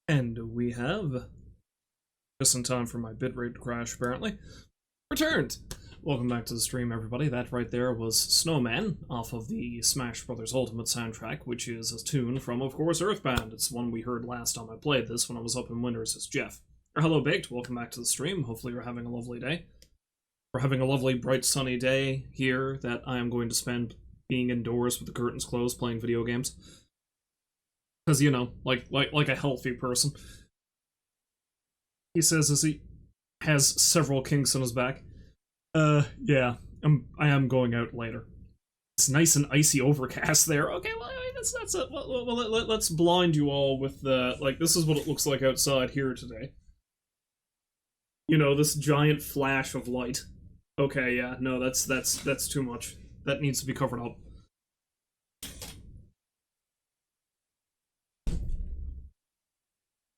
And we have, just in time for my bitrate to crash apparently, returned! Welcome back to the stream, everybody. That right there was Snowman, off of the Smash Bros. Ultimate soundtrack, which is a tune from, of course, EarthBound. It's one we heard last time I played this when I was up in Winters as Jeff. Hello, Baked. Welcome back to the stream. Hopefully you're having a lovely day. We're having a lovely, bright, sunny day here that I am going to spend being indoors with the curtains closed playing video games. Because, you know, like a healthy person. He says as he has several kinks in his back. Yeah, I am going out later. It's nice and icy overcast there. Okay, well, that's it. Let's blind you all with the, like, this is what it looks like outside here today. You know, this giant flash of light. Okay, yeah, no, that's too much. That needs to be covered up.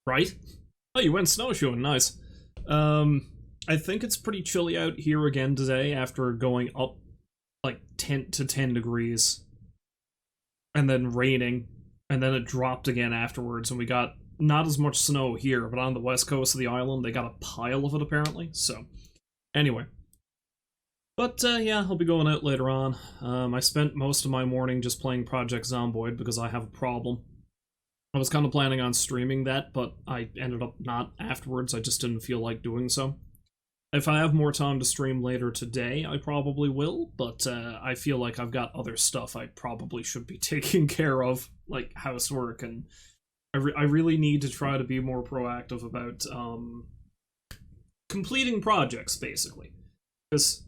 Right? Oh, you went snowshoeing, nice. I think it's pretty chilly out here again today after going up like 10 to 10 degrees. And then raining. And then it dropped again afterwards, and we got not as much snow here, but on the west coast of the island, they got a pile of it apparently, so. Anyway. But, yeah, I'll be going out later on. I spent most of my morning just playing Project Zomboid because I have a problem. I was kind of planning on streaming that, but I ended up not afterwards. I just didn't feel like doing so. If I have more time to stream later today, I probably will, but I feel like I've got other stuff I probably should be taking care of, like housework, and I really need to try to be more proactive about completing projects, basically. Because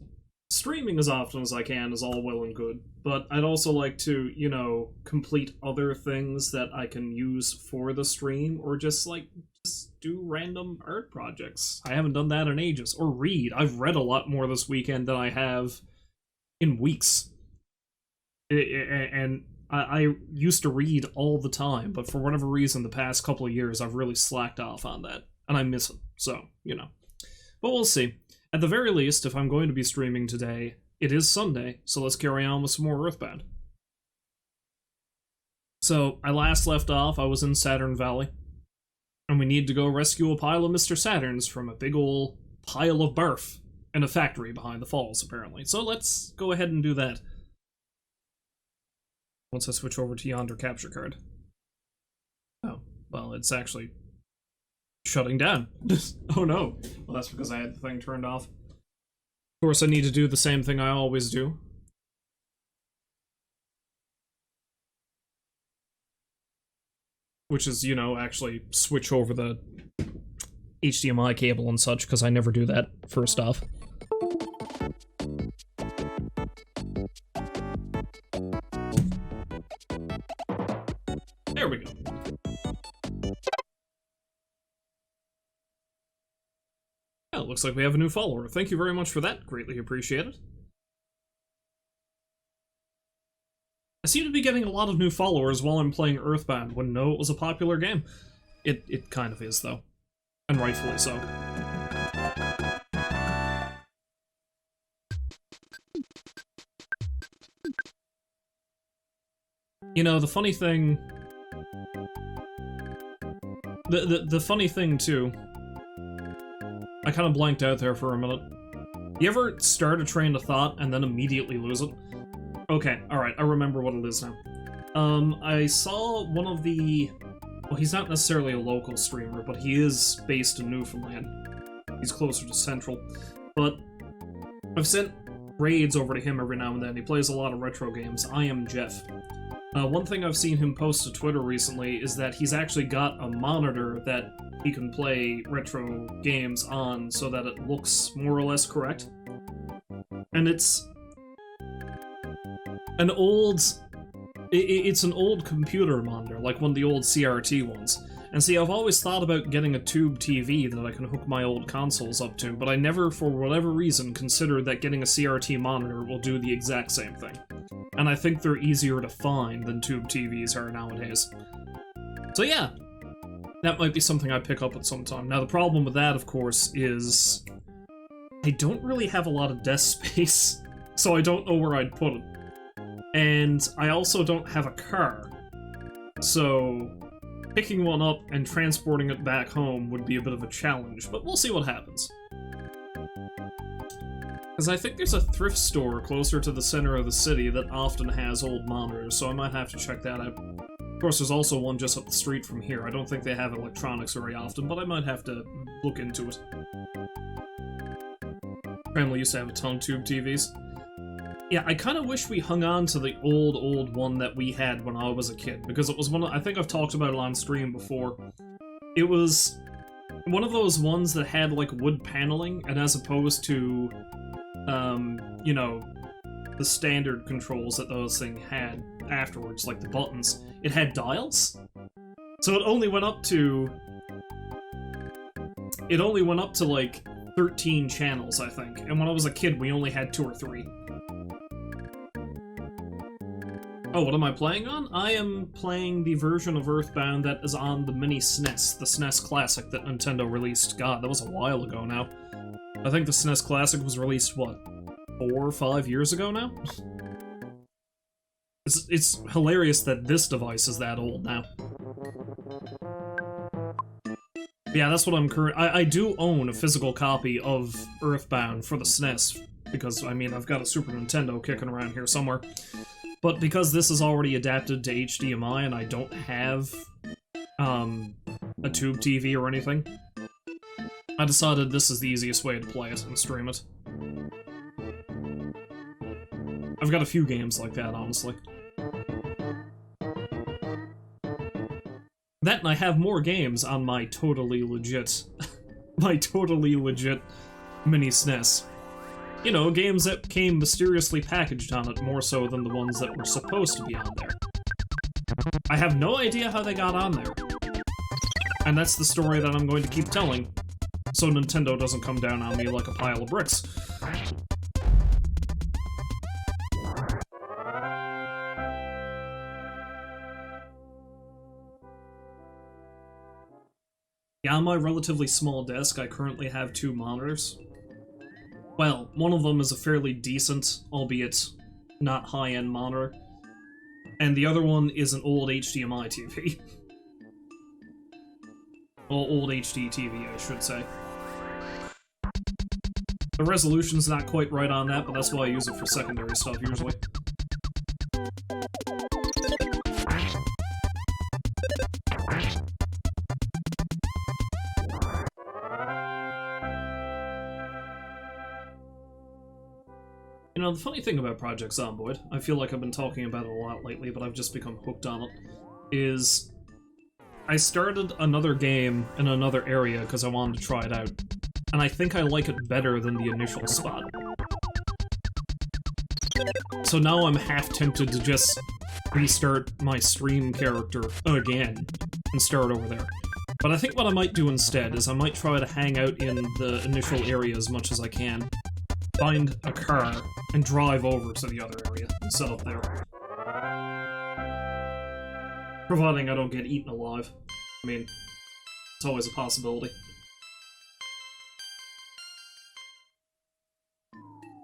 streaming as often as I can is all well and good, but I'd also like to, you know, complete other things that I can use for the stream, or just do random art projects. I haven't done that in ages. Or read. I've read a lot more this weekend than I have in weeks. And I used to read all the time, but for whatever reason, the past couple of years, I've really slacked off on that, and I miss it, so, you know. But we'll see. At the very least, if I'm going to be streaming today, it is Sunday, so let's carry on with some more EarthBound. So, I last left off, I was in Saturn Valley, and we need to go rescue a pile of Mr. Saturns from a big ol' pile of barf in a factory behind the falls, apparently. So let's go ahead and do that. Once I switch over to yonder capture card. Oh, well, it's actually shutting down. Oh no. Well, that's because I had the thing turned off. Of course, I need to do the same thing I always do. Which is, you know, actually switch over the HDMI cable and such, because I never do that first off. There we go. Well, looks like we have a new follower. Thank you very much for that. Greatly appreciated. I seem to be getting a lot of new followers while I'm playing EarthBound, when no, it was a popular game. It kind of is, though. And rightfully so. You know, the funny thing... The funny thing, too... I kind of blanked out there for a minute. You ever start a train of thought and then immediately lose it? Okay, alright, I remember what it is now. I saw one of the... Well, he's not necessarily a local streamer, but he is based in Newfoundland. He's closer to Central. But I've sent raids over to him every now and then. He plays a lot of retro games. I am Jeff. One thing I've seen him post to Twitter recently is that he's actually got a monitor that he can play retro games on so that it looks more or less correct. And it's an old... It's an old computer monitor, like one of the old CRT ones. And see, I've always thought about getting a tube TV that I can hook my old consoles up to, but I never, for whatever reason, considered that getting a CRT monitor will do the exact same thing. And I think they're easier to find than tube TVs are nowadays. So yeah, that might be something I pick up at some time. Now the problem with that, of course, is I don't really have a lot of desk space, so I don't know where I'd put it. And I also don't have a car, so picking one up and transporting it back home would be a bit of a challenge, but we'll see what happens. Because I think there's a thrift store closer to the center of the city that often has old monitors, so I might have to check that out. Of course, there's also one just up the street from here. I don't think they have electronics very often, but I might have to look into it. Family used to have a ton of tube TVs. Yeah, I kind of wish we hung on to the old one that we had when I was a kid, because it was one of, I think I've talked about it on stream before. It was one of those ones that had, like, wood paneling, and as opposed to, you know, the standard controls that those things had afterwards, like the buttons, it had dials. So it only went up to, like, 13 channels, I think, and when I was a kid, we only had 2 or 3. Oh, what am I playing on? I am playing the version of EarthBound that is on the mini SNES, the SNES Classic that Nintendo released. God, that was a while ago now. I think the SNES Classic was released, what, 4 or 5 years ago now? It's hilarious that this device is that old now. Yeah, that's what I'm I do own a physical copy of EarthBound for the SNES, because, I mean, I've got a Super Nintendo kicking around here somewhere. But because this is already adapted to HDMI and I don't have a tube TV or anything, I decided this is the easiest way to play it and stream it. I've got a few games like that, honestly. That, and I have more games on my totally legit mini SNES. You know, games that came mysteriously packaged on it, more so than the ones that were supposed to be on there. I have no idea how they got on there. And that's the story that I'm going to keep telling, so Nintendo doesn't come down on me like a pile of bricks. Yeah, on my relatively small desk, I currently have 2 monitors. Well, one of them is a fairly decent, albeit not high-end monitor, and the other one is an old HDMI TV. Well, old HD TV, I should say. The resolution's not quite right on that, but that's why I use it for secondary stuff, usually. You know, the funny thing about Project Zomboid, I feel like I've been talking about it a lot lately, but I've just become hooked on it, is I started another game in another area because I wanted to try it out, and I think I like it better than the initial spot. So now I'm half tempted to just restart my stream character again and start over there. But I think what I might do instead is I might try to hang out in the initial area as much as I can, find a car, and drive over to the other area and set up there. Providing I don't get eaten alive. I mean, it's always a possibility.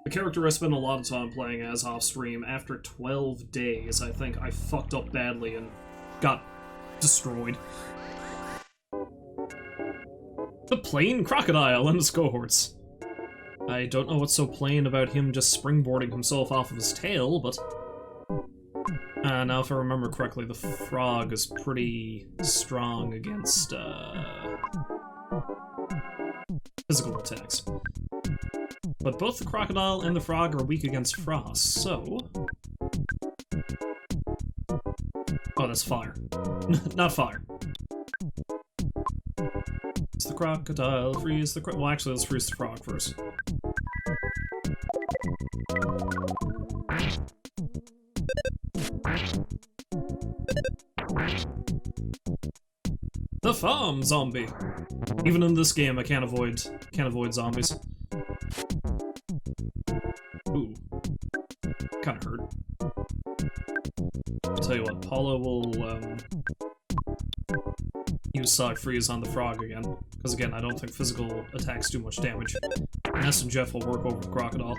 The character I spent a lot of time playing as off-stream, after 12 days, I think I fucked up badly and got destroyed. The plain crocodile and its cohorts. I don't know what's so plain about him just springboarding himself off of his tail, but... now if I remember correctly, the frog is pretty strong against, physical attacks. But both the crocodile and the frog are weak against frost, so... Oh, that's fire. Not fire. It's the crocodile, freeze the well, actually, let's freeze the frog first. The farm zombie! Even in this game, I can't avoid zombies. Ooh. Kinda hurt. I'll tell you what, Paula will, use Side Freeze on the frog again, because again, I don't think physical attacks do much damage. Ness and Jeff will work over the crocodile.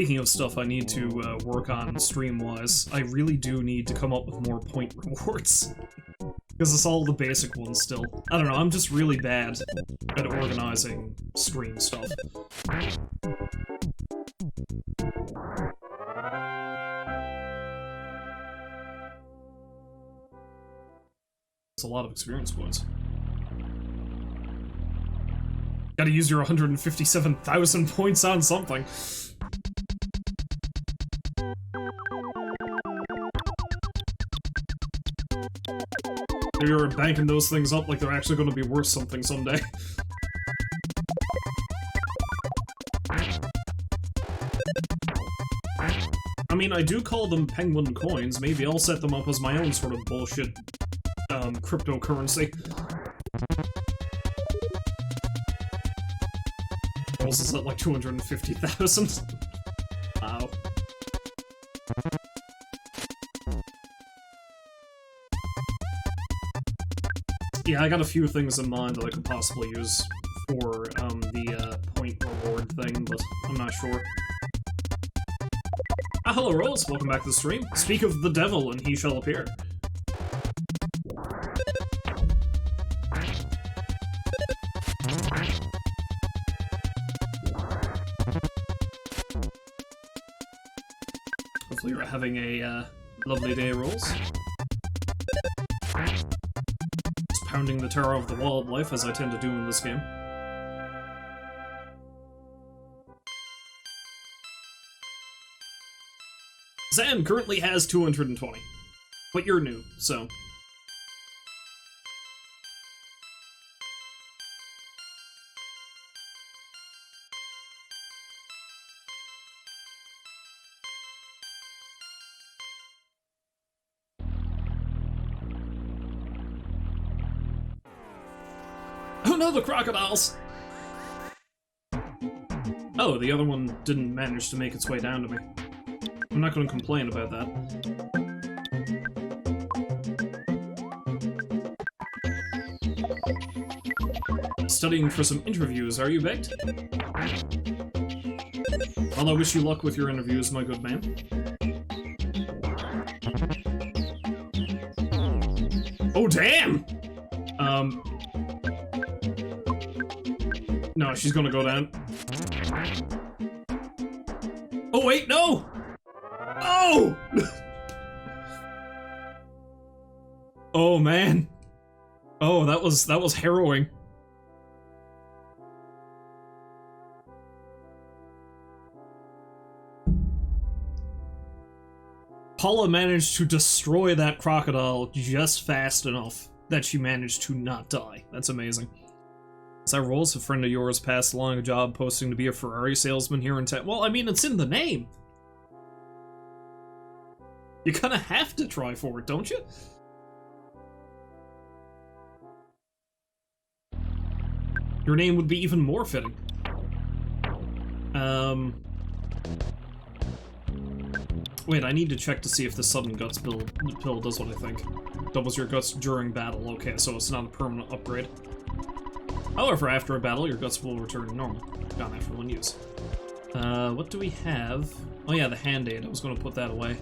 Speaking of stuff I need to work on stream-wise, I really do need to come up with more point rewards. Because it's all the basic ones still. I don't know, I'm just really bad at organizing stream stuff. It's a lot of experience points. Gotta use your 157,000 points on something. You're banking those things up like they're actually going to be worth something someday. I mean, I do call them penguin coins. Maybe I'll set them up as my own sort of bullshit cryptocurrency. What else is that, like 250,000? Wow. Yeah, I got a few things in mind that I could possibly use for the point reward thing, but I'm not sure. Ah, hello Rose, welcome back to the stream. Speak of the devil and he shall appear. Hopefully you're having a lovely day, Rose. Pounding the terror of the wildlife, as I tend to do in this game. Zan currently has 220, but you're new, so... Oh no, the crocodiles! Oh, the other one didn't manage to make its way down to me. I'm not going to complain about that. Studying for some interviews, are you baked? Well, I wish you luck with your interviews, my good man. Oh, damn! No, she's gonna go down. Oh, wait, no! Oh! Oh, man. Oh, that was harrowing. Paula managed to destroy that crocodile just fast enough that she managed to not die. That's amazing. As I rolls, a friend of yours passed along a job posting to be a Ferrari salesman here in town. Well, I mean, it's in the name. You kind of have to try for it, don't you? Your name would be even more fitting. Wait, I need to check to see if the sudden guts pill does what I think. Doubles your guts during battle. Okay, so it's not a permanent upgrade. However, after a battle, your guts will return to normal. Gone after one use. What do we have? Oh yeah, the hand-aid. I was going to put that away.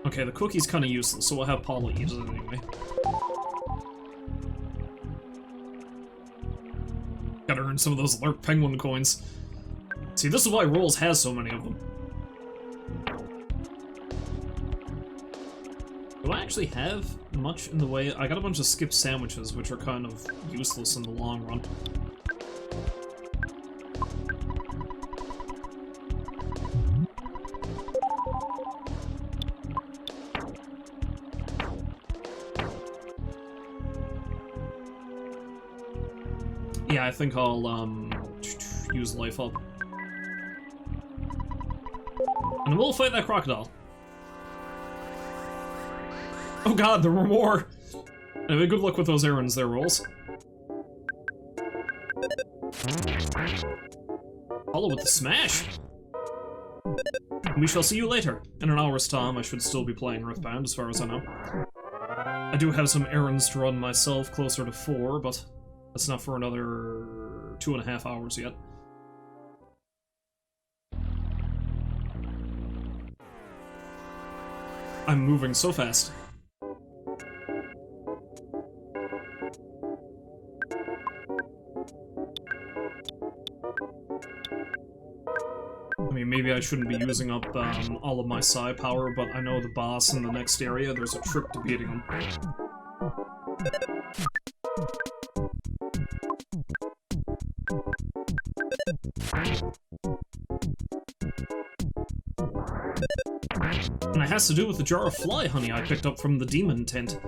Okay, the cookie's kind of useless, so we'll have Paula eat it anyway. Gotta earn some of those Lurk Penguin coins. See, this is why Rolls has so many of them. Do I actually have much in the way? I got a bunch of skip sandwiches, which are kind of useless in the long run. Yeah, I think I'll, use life up. And we'll fight that crocodile. Oh god, there were more! Anyway, good luck with those errands there, Rolls. Follow with the smash! We shall see you later. In an hour's time, I should still be playing EarthBound, as far as I know. I do have some errands to run myself, closer to 4, but that's not for another 2.5 hours yet. I'm moving so fast. I mean, maybe I shouldn't be using up all of my psi power, but I know the boss in the next area, there's a trick to beating him. And it has to do with the jar of fly honey I picked up from the demon tent.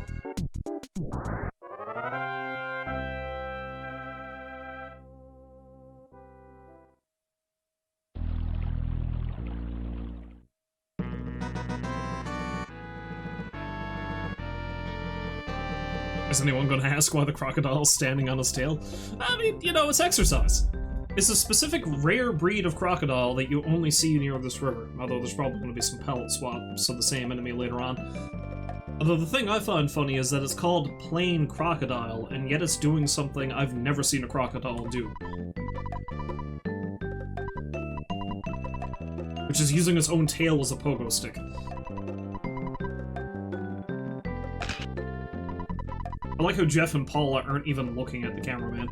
Is anyone gonna ask why the crocodile's standing on his tail? I mean, you know, it's exercise. It's a specific rare breed of crocodile that you only see near this river, although there's probably going to be some pellet swaps of the same enemy later on. Although the thing I find funny is that it's called plain crocodile, and yet it's doing something I've never seen a crocodile do. Which is using its own tail as a pogo stick. I like how Jeff and Paula aren't even looking at the cameraman.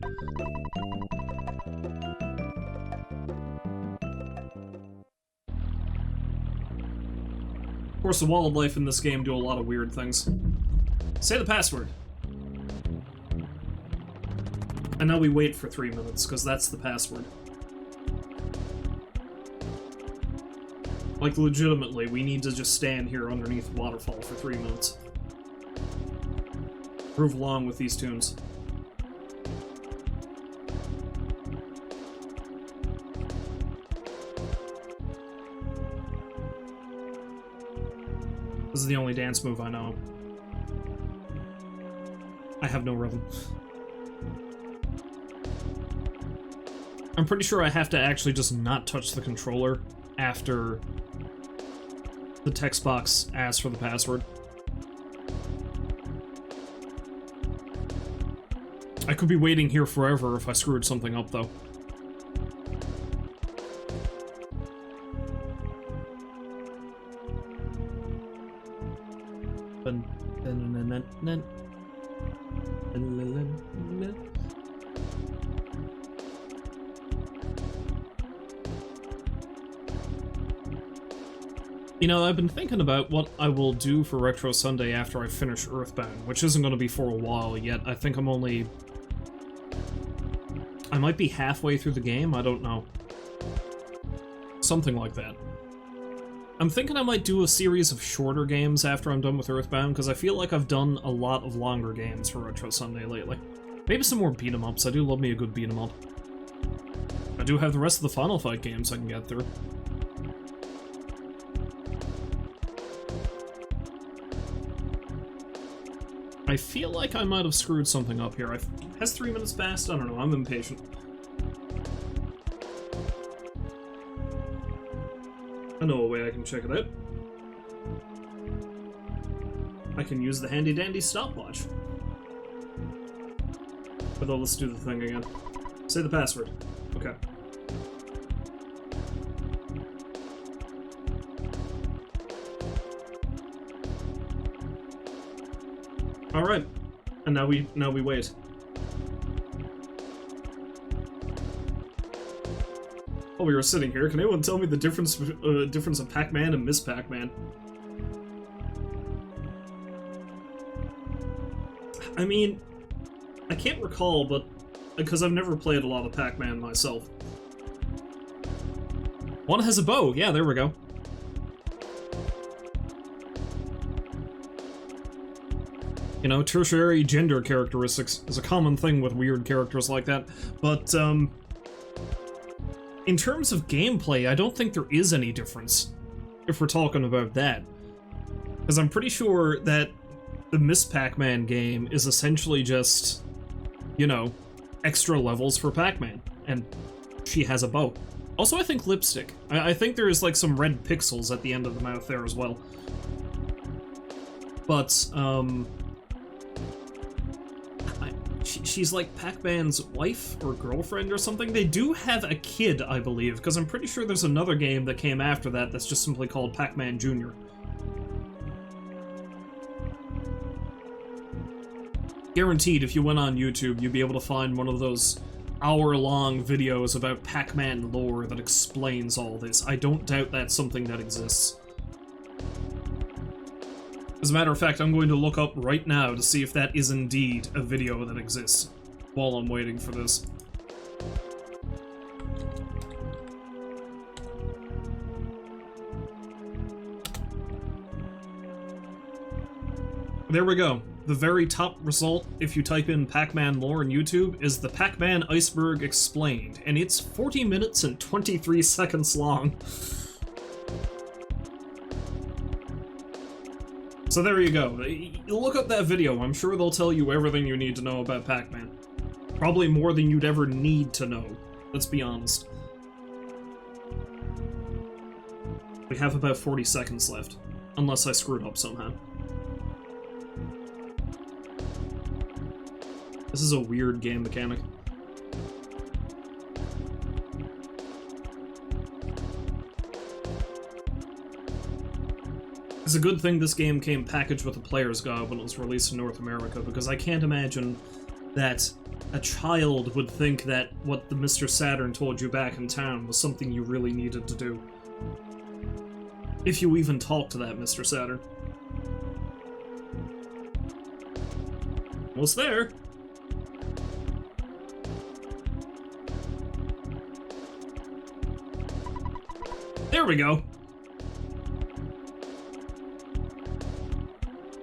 Of course, the wildlife in this game do a lot of weird things. Say the password. And now we wait for 3 minutes, because that's the password. Like, legitimately, we need to just stand here underneath the waterfall for 3 minutes. Prove along with these tunes. This is the only dance move I know. I have no rhythm. I'm pretty sure I have to actually just not touch the controller after the text box asks for the password. I could be waiting here forever if I screwed something up, though. You know, I've been thinking about what I will do for Retro Sunday after I finish EarthBound, which isn't going to be for a while yet. I think I'm only... I might be halfway through the game, I don't know. Something like that. I'm thinking I might do a series of shorter games after I'm done with EarthBound, because I feel like I've done a lot of longer games for Retro Sunday lately. Maybe some more beat-em-ups, I do love me a good beat-em-up. I do have the rest of the Final Fight games I can get through. I feel like I might have screwed something up here. Has 3 minutes passed? I don't know, I'm impatient. I know a way I can check it out. I can use the handy-dandy stopwatch. But let's do the thing again. Say the password. Okay. Alright. And now we wait. While we were sitting here, can anyone tell me the difference of Pac-Man and Miss Pac-Man? I mean, I can't recall, but because I've never played a lot of Pac-Man myself. One has a bow. Yeah, there we go. You know, tertiary gender characteristics is a common thing with weird characters like that, but, in terms of gameplay, I don't think there is any difference, if we're talking about that. Because I'm pretty sure that the Miss Pac-Man game is essentially just, you know, extra levels for Pac-Man, and she has a bow. Also, I think lipstick. I think there is, like, some red pixels at the end of the mouth there as well. But, she's like Pac-Man's wife or girlfriend or something. They do have a kid, I believe, because I'm pretty sure there's another game that came after that that's just simply called Pac-Man Jr. Guaranteed, if you went on YouTube, you'd be able to find one of those hour-long videos about Pac-Man lore that explains all this. I don't doubt that's something that exists. As a matter of fact, I'm going to look up right now to see if that is indeed a video that exists while I'm waiting for this. There we go. The very top result, if you type in Pac-Man lore in YouTube, is the Pac-Man Iceberg Explained, and it's 40 minutes and 23 seconds long. So there you go. Look up that video. I'm sure they'll tell you everything you need to know about Pac-Man. Probably more than you'd ever need to know. Let's be honest. We have about 40 seconds left. Unless I screwed up somehow. This is a weird game mechanic. It's a good thing this game came packaged with a player's guide when it was released in North America, because I can't imagine that a child would think that what the Mr. Saturn told you back in town was something you really needed to do. If you even talk to that Mr. Saturn. Almost there. There we go.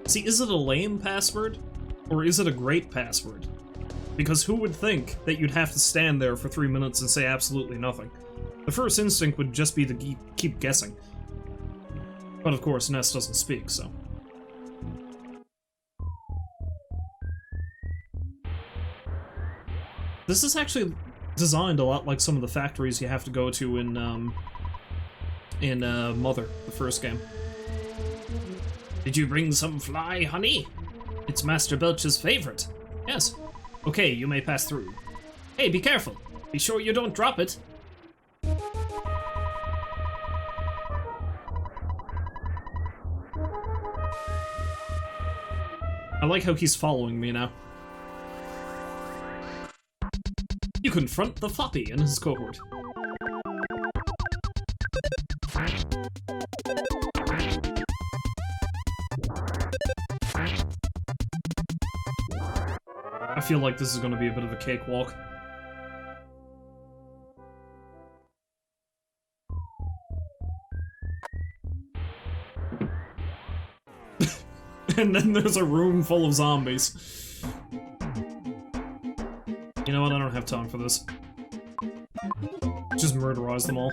See, is it a lame password? Or is it a great password? Because who would think that you'd have to stand there for 3 minutes and say absolutely nothing? The first instinct would just be to keep guessing. But of course, Ness doesn't speak, so... This is actually designed a lot like some of the factories you have to go to in Mother, the first game. Did you bring some fly, honey? It's Master Belch's favorite. Yes. Okay, you may pass through. Hey, be careful. Be sure you don't drop it. I like how he's following me now. You confront the floppy and his cohort. I feel like this is going to be a bit of a cakewalk. And then there's a room full of zombies. You know what? I don't have time for this. Just murderize them all.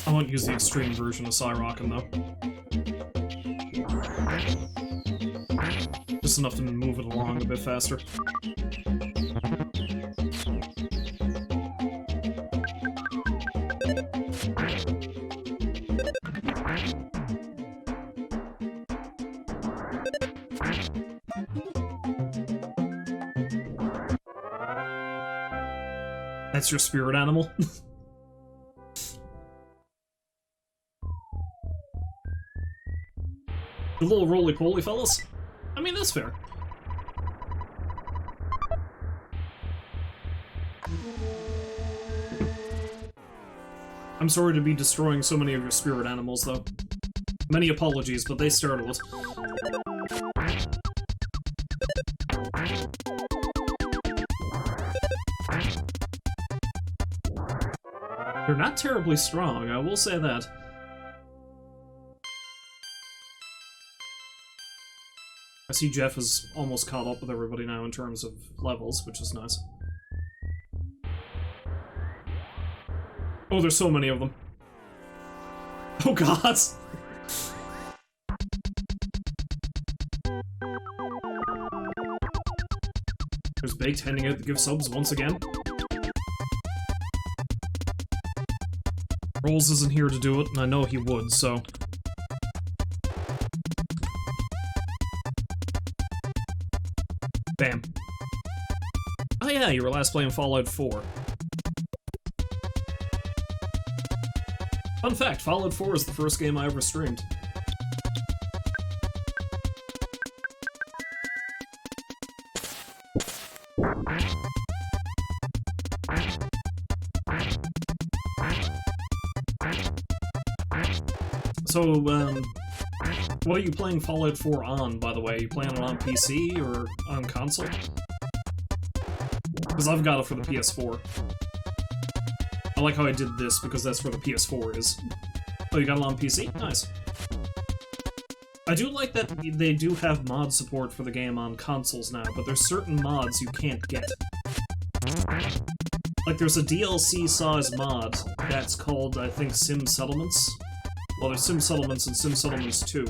I won't use the extreme version of Cyrocken, though. Just enough to move it along a bit faster. That's your spirit animal? A little roly-poly, fellas? I mean, that's fair. I'm sorry to be destroying so many of your spirit animals, though. Many apologies, but they startled it. They're not terribly strong, I will say that. I see Jeff is almost caught up with everybody now in terms of levels, which is nice. Oh, there's so many of them. Oh god! There's Baked handing out the gift subs once again. Rolls isn't here to do it, and I know he would, so... Bam. Oh yeah, you were last playing Fallout 4. Fun fact, Fallout 4 is the first game I ever streamed. So, what are you playing Fallout 4 on, by the way? Are you playing it on PC or on console? Because I've got it for the PS4. I like how I did this, because that's where the PS4 is. Oh, you got it on PC? Nice. I do like that they do have mod support for the game on consoles now, but there's certain mods you can't get. Like, there's a DLC-sized mod that's called, I think, Sim Settlements. Well, there's Sim Settlements and Sim Settlements 2,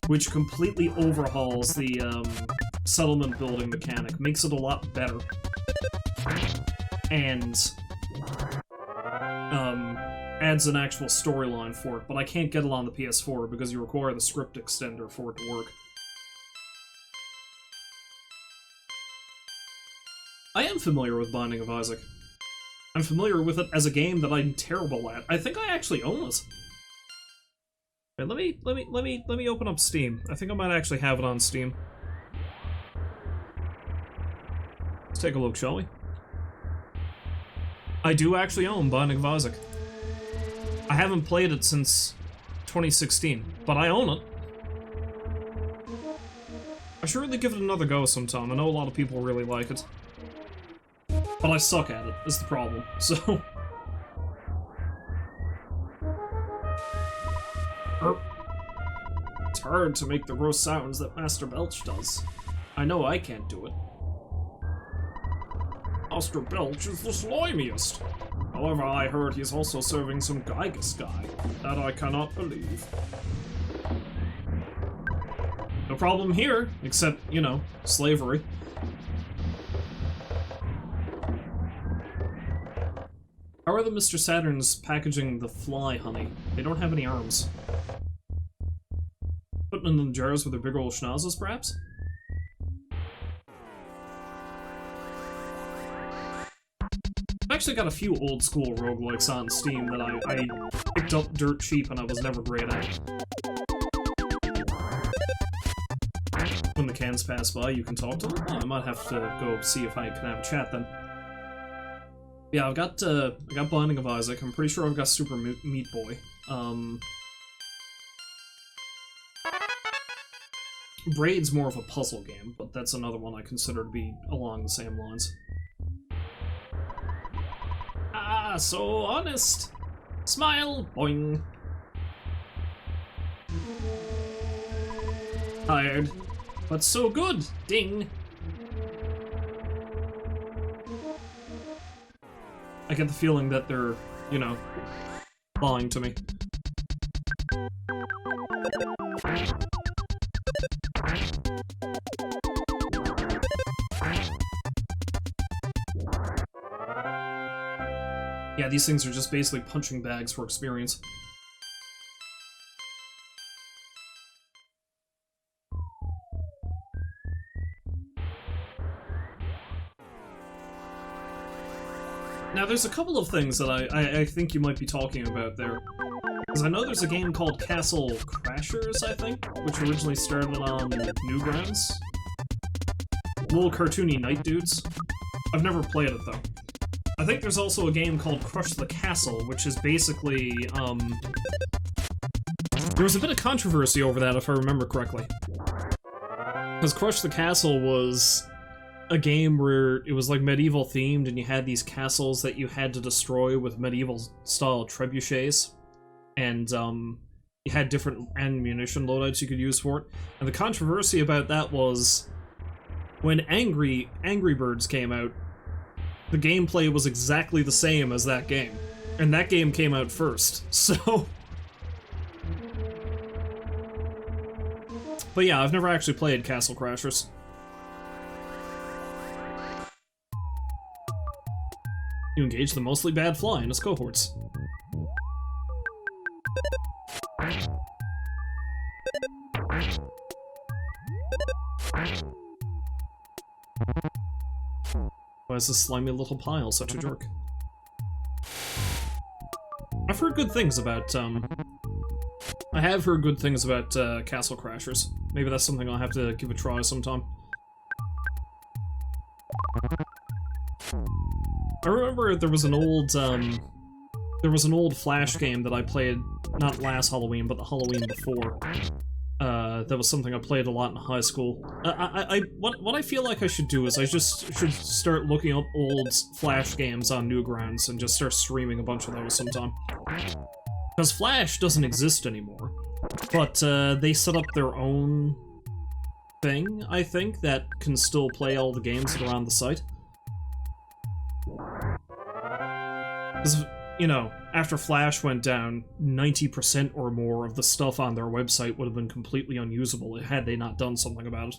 which completely overhauls the settlement building mechanic, makes it a lot better, and adds an actual storyline for it, but I can't get it on the PS4 because you require the script extender for it to work. I am familiar with Binding of Isaac. I'm familiar with it as a game that I'm terrible at. I think I actually own it. Wait, let me open up Steam. I think I might actually have it on Steam. Let's take a look, shall we? I do actually own Binding of Isaac. I haven't played it since 2016, but I own it. I should really give it another go sometime. I know a lot of people really like it. But I suck at it, is the problem, so... It's hard to make the gross sounds that Master Belch does. I know I can't do it. Master Belch is the slimiest. However, I heard he's also serving some Gygus guy. That I cannot believe. No problem here, except, you know, slavery. How are the Mr. Saturns packaging the fly honey? They don't have any arms. Putting them in the jars with their big old schnozzles, perhaps? I've actually got a few old school roguelikes on Steam that I picked up dirt cheap and I was never great at. When the cans pass by, you can talk to them? Oh, I might have to go see if I can have a chat then. Yeah, I got Binding of Isaac. I'm pretty sure I've got Super Meat Boy. Braid's more of a puzzle game, but that's another one I consider to be along the same lines. Ah, so honest! Smile! Boing! Tired, but so good! Ding! I get the feeling that they're, you know, lying to me. Yeah, these things are just basically punching bags for experience. Now, there's a couple of things that I think you might be talking about there. Because I know there's a game called Castle Crashers, I think, which originally started on Newgrounds. Little cartoony night dudes. I've never played it, though. I think there's also a game called Crush the Castle, which is basically, there was a bit of controversy over that, if I remember correctly. Because Crush the Castle was a game where it was like medieval themed and you had these castles that you had to destroy with medieval style trebuchets, and you had different ammunition loadouts you could use for it. And the controversy about that was when Angry Birds came out, the gameplay was exactly the same as that game, and that game came out first, so... But yeah, I've never actually played Castle Crashers. You engage the mostly bad fly in its cohorts. Why is this slimy little pile such a jerk? I've heard good things about, I have heard good things about, Castle Crashers. Maybe that's something I'll have to give a try sometime. I remember there was an old Flash game that I played, not last Halloween, but the Halloween before. That was something I played a lot in high school. What I feel like I should do is I just should start looking up old Flash games on Newgrounds and just start streaming a bunch of those sometime. Because Flash doesn't exist anymore, but they set up their own thing, I think, that can still play all the games that are on the site. Because, you know, after Flash went down, 90% or more of the stuff on their website would have been completely unusable had they not done something about it.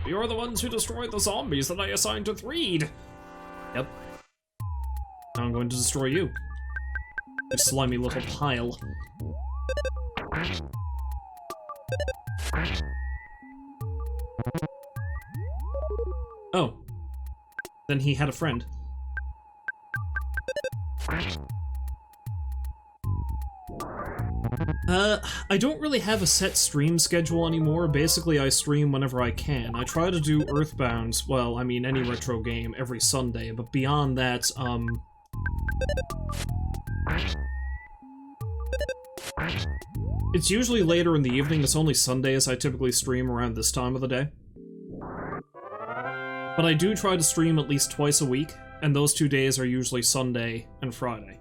You're the ones who destroyed the zombies that I assigned to Threed! Yep. Now I'm going to destroy you. You slimy little pile. Oh. Then he had a friend. I don't really have a set stream schedule anymore. Basically, I stream whenever I can. I try to do EarthBound, well, I mean any retro game, every Sunday, but beyond that, it's usually later in the evening. It's only Sundays I typically stream around this time of the day. But I do try to stream at least twice a week, and those 2 days are usually Sunday and Friday,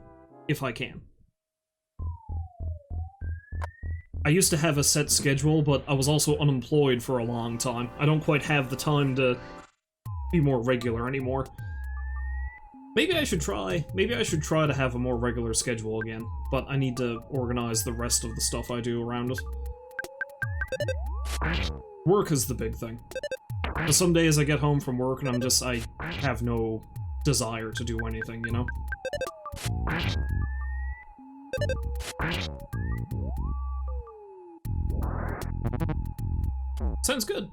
if I can. I used to have a set schedule, but I was also unemployed for a long time. I don't quite have the time to be more regular anymore. Maybe I should try to have a more regular schedule again, but I need to organize the rest of the stuff I do around it. Work is the big thing. But some days I get home from work and I have no desire to do anything, you know? Sounds good.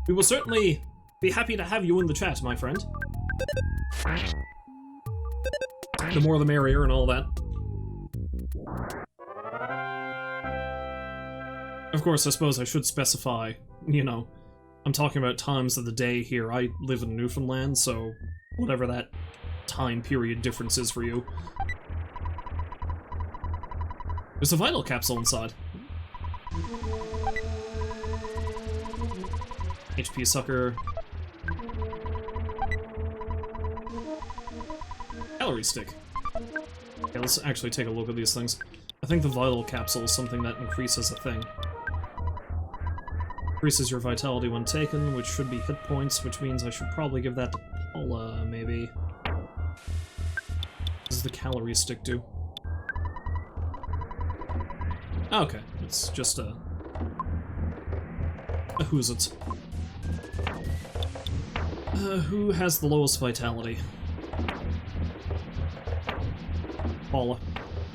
We will certainly be happy to have you in the chat, my friend. The more the merrier and all that. Of course, I suppose I should specify, you know, I'm talking about times of the day here. I live in Newfoundland, so whatever that time period difference is for you. There's a vital capsule inside. HP sucker. Calorie stick. Okay, let's actually take a look at these things. I think the vital capsule is something that increases a thing. Increases your vitality when taken, which should be hit points, which means I should probably give that to Paula, maybe. What does the calorie stick do? Okay, it's just a who's it? Who has the lowest vitality? Paula.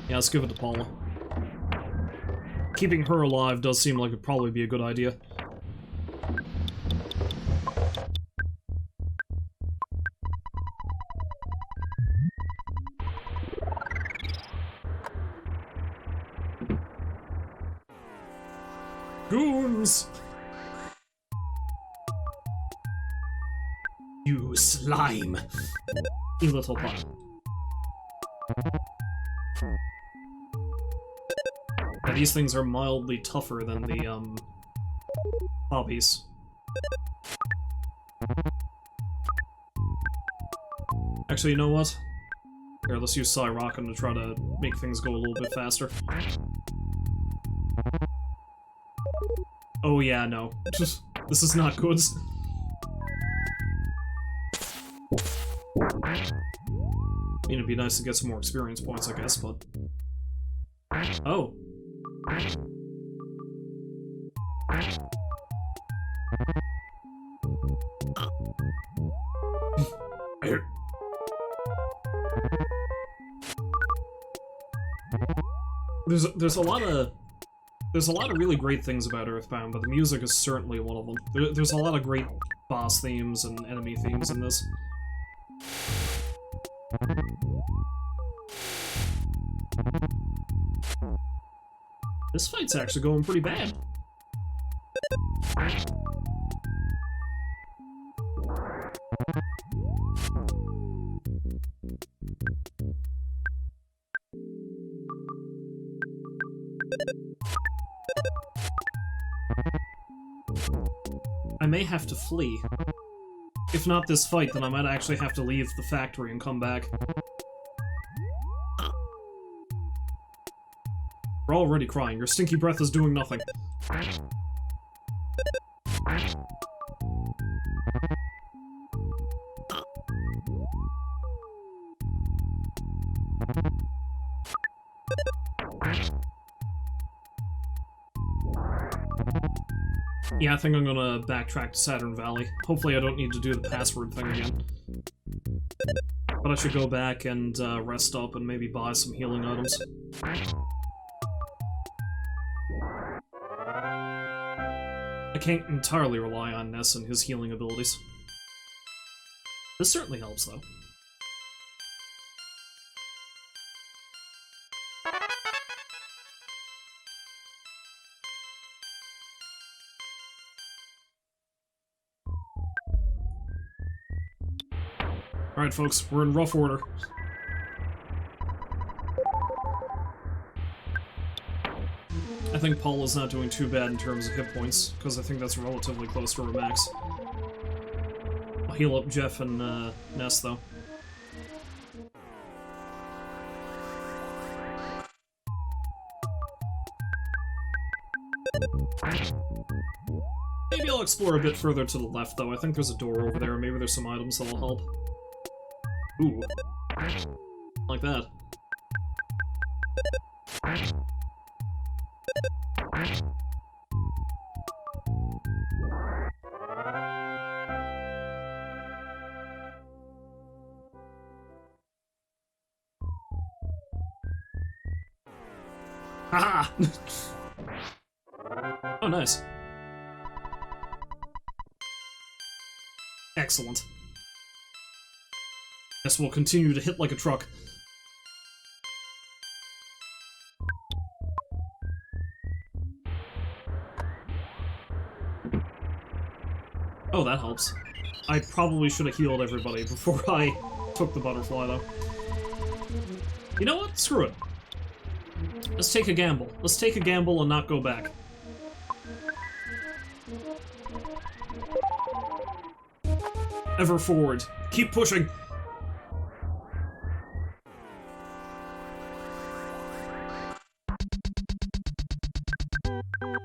Yeah, let's give it to Paula. Keeping her alive does seem like it'd probably be a good idea. Goons! You slime! You little pile. Yeah, these things are mildly tougher than the, hobbies. Actually, you know what? Here, let's use Psyrocken to try to make things go a little bit faster. Oh yeah, no. This is not good. I mean, it'd be nice to get some more experience points, I guess, but... Oh. There's a lot of really great things about EarthBound, but the music is certainly one of them. There's a lot of great boss themes and enemy themes in this. This fight's actually going pretty bad. I may have to flee. If not this fight, then I might actually have to leave the factory and come back. We're already crying. Your stinky breath is doing nothing. Yeah, I think I'm gonna backtrack to Saturn Valley. Hopefully I don't need to do the password thing again. But I should go back and rest up and maybe buy some healing items. I can't entirely rely on Ness and his healing abilities. This certainly helps, though. Alright, folks, we're in rough order. I think Paula's not doing too bad in terms of hit points, because I think that's relatively close to her max. I'll heal up Jeff and Ness, though. Maybe I'll explore a bit further to the left, though. I think there's a door over there. Maybe there's some items that'll help. Ooh. Like that. Haha! Oh, nice. Excellent. Guess we'll continue to hit like a truck. Oh, that helps. I probably should have healed everybody before I took the butterfly, though. You know what? Screw it. Let's take a gamble. Let's take a gamble and not go back. Ever forward. Keep pushing.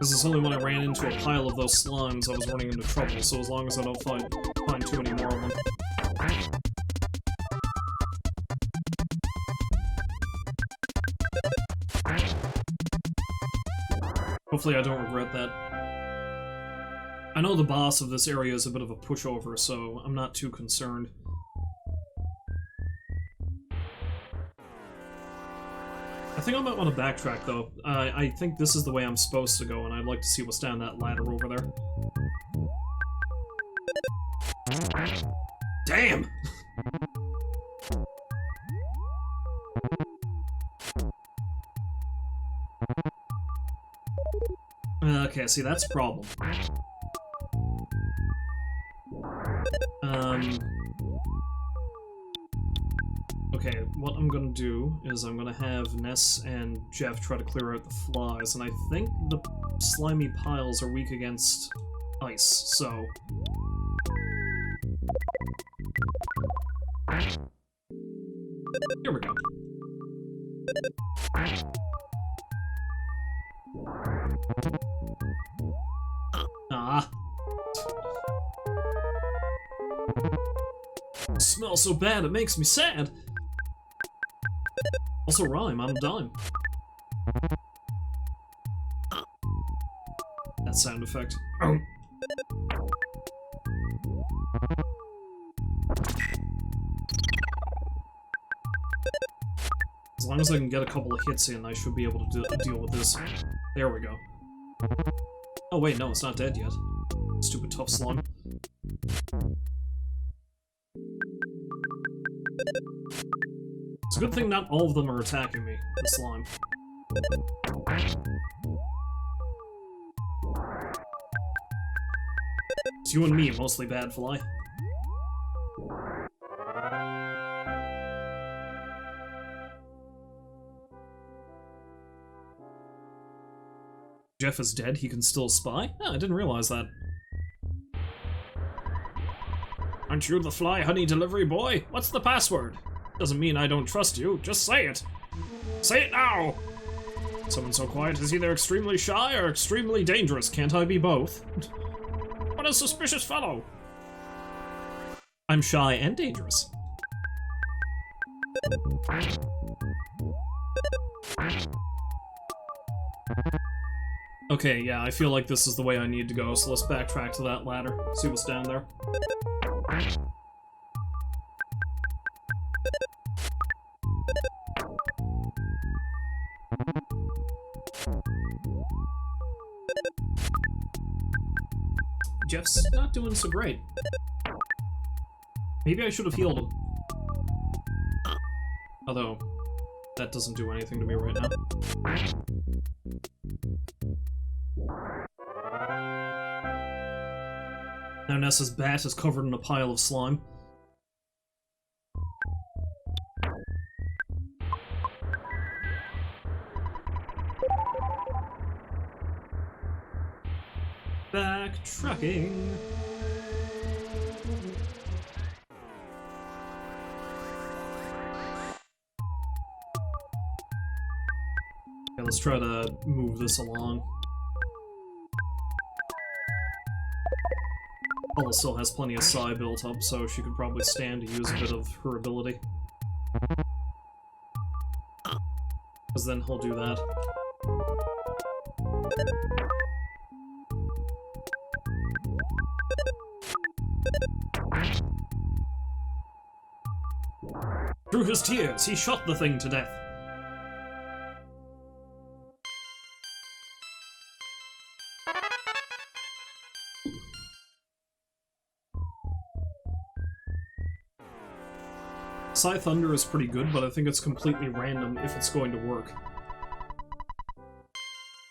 This is only when I ran into a pile of those slimes I was running into trouble, so as long as I don't find too many more of them. Hopefully I don't regret that. I know the boss of this area is a bit of a pushover, so I'm not too concerned. I think I might want to backtrack, though. I think this is the way I'm supposed to go, and I'd like to see what's down that ladder over there. Damn! Okay, see, that's a problem. Okay, what I'm gonna do is I'm gonna have Ness and Jeff try to clear out the flies, and I think the slimy piles are weak against ice, so... Here we go. Ah. It smells so bad, it makes me sad. Also rhyme, I'm a dime. That sound effect. As long as I can get a couple of hits in, I should be able to deal with this. There we go. Oh wait, no, it's not dead yet. Stupid tough slime. It's a good thing not all of them are attacking me, the slime. It's you and me, mostly bad fly. Jeff is dead, he can still spy? Oh, I didn't realize that. Aren't you the fly honey delivery boy? What's the password? Doesn't mean I don't trust you, just say it. Say it now! Someone so quiet is either extremely shy or extremely dangerous. Can't I be both? What a suspicious fellow! I'm shy and dangerous. Okay, yeah, I feel like this is the way I need to go, so let's backtrack to that ladder, see what's down there. Jeff's not doing so great. Maybe I should have healed him. Although, that doesn't do anything to me right now. Now Ness's bat is covered in a pile of slime. Backtracking. Okay, let's try to move this along. Paula still has plenty of psi built up, so she could probably stand to use a bit of her ability. Because then he'll do that. Through his tears, he shot the thing to death. Psi Thunder is pretty good, but I think it's completely random if it's going to work.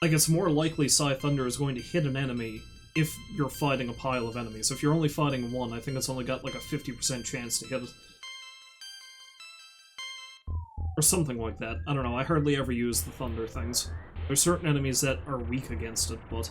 Like, it's more likely Psi Thunder is going to hit an enemy if you're fighting a pile of enemies. If you're only fighting one, I think it's only got like a 50% chance to hit it. Or something like that. I don't know, I hardly ever use the Thunder things. There's certain enemies that are weak against it, but...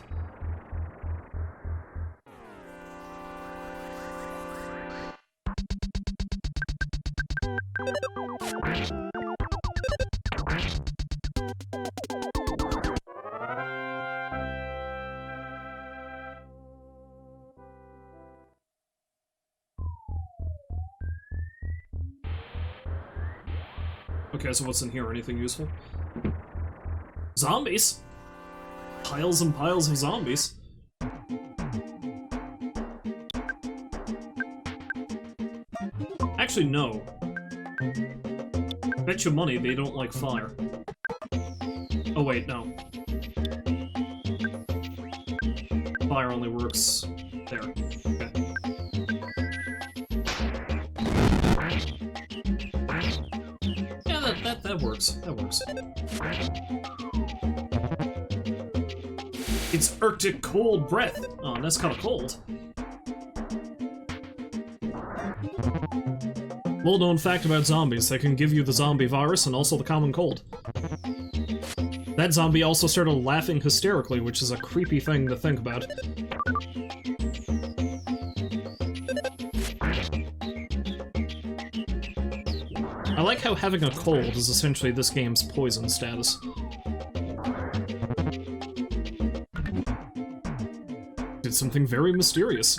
Okay, so what's in here? Anything useful? Zombies? Piles and piles of zombies. Actually, no. Bet you money they don't like fire. Oh wait, no. Fire only works there. Okay. Yeah, that works. That works. It's Arctic cold breath. Oh, that's kind of cold. Well-known fact about zombies, they can give you the zombie virus and also the common cold. That zombie also started laughing hysterically, which is a creepy thing to think about. I like how having a cold is essentially this game's poison status. Did something very mysterious.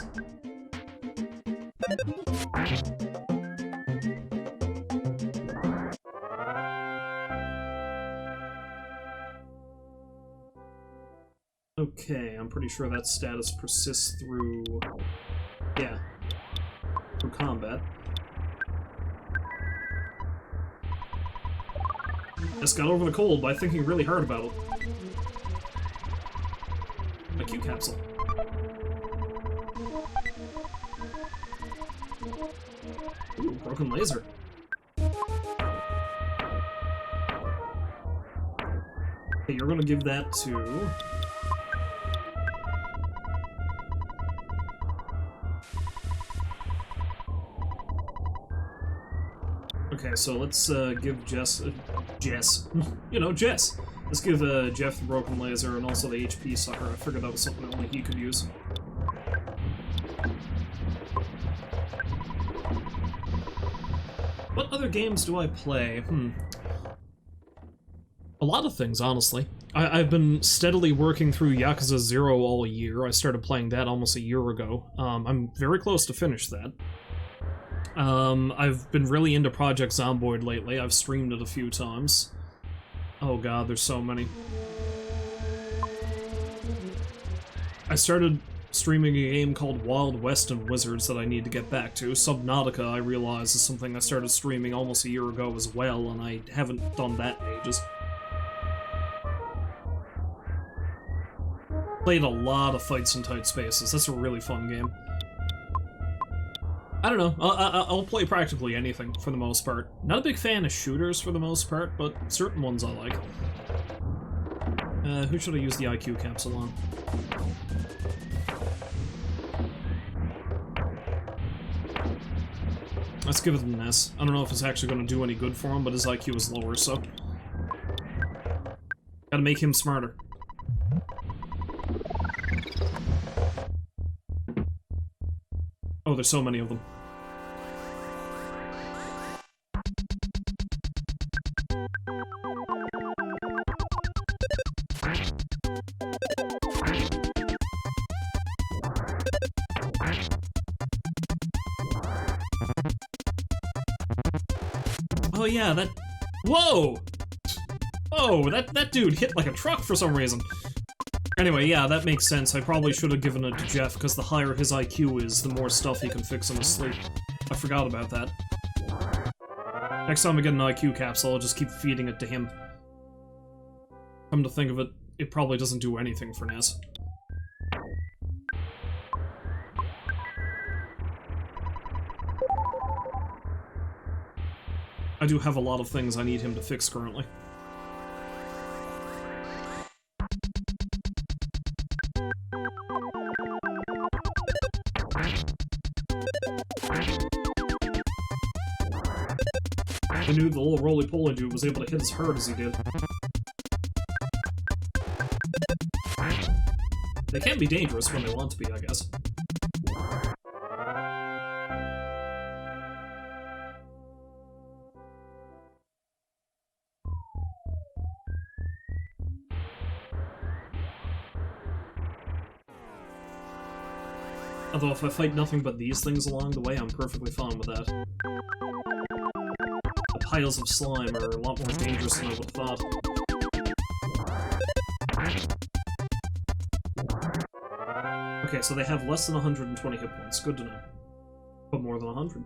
Okay, I'm pretty sure that status persists through... yeah. Through combat. Just got over the cold by thinking really hard about it. A Q capsule. Ooh, broken laser. Okay, you're gonna give that to... Okay, so let's give Jess... Jess. You know, Jess! Let's give Jeff the Broken Laser and also the HP Sucker. I figured that was something that only he could use. What other games do I play? A lot of things, honestly. I've been steadily working through Yakuza 0 all year. I started playing that almost a year ago. I'm very close to finish that. I've been really into Project Zomboid lately. I've streamed it a few times. Oh god, there's so many. I started streaming a game called Wild West and Wizards that I need to get back to. Subnautica, I realize, is something I started streaming almost a year ago as well, and I haven't done that in ages. Played a lot of Fights in Tight Spaces. That's a really fun game. I don't know. I'll play practically anything for the most part. Not a big fan of shooters for the most part, but certain ones I like. Who should I use the IQ capsule on? Let's give it to Ness. I don't know if it's actually going to do any good for him, but his IQ is lower, so... Gotta make him smarter. Oh, there's so many of them. Oh yeah, that... Whoa! Oh, that dude hit like a truck for some reason. Anyway, yeah, that makes sense. I probably should have given it to Jeff, because the higher his IQ is, the more stuff he can fix in his sleep. I forgot about that. Next time I get an IQ capsule, I'll just keep feeding it to him. Come to think of it, it probably doesn't do anything for Ness. I do have a lot of things I need him to fix currently. I knew the little roly-poly dude was able to hit as hard as he did. They can be dangerous when they want to be, I guess. Although if I fight nothing but these things along the way, I'm perfectly fine with that. The piles of slime are a lot more dangerous than I would have thought. Okay, so they have less than 120 hit points. Good to know. But more than 100.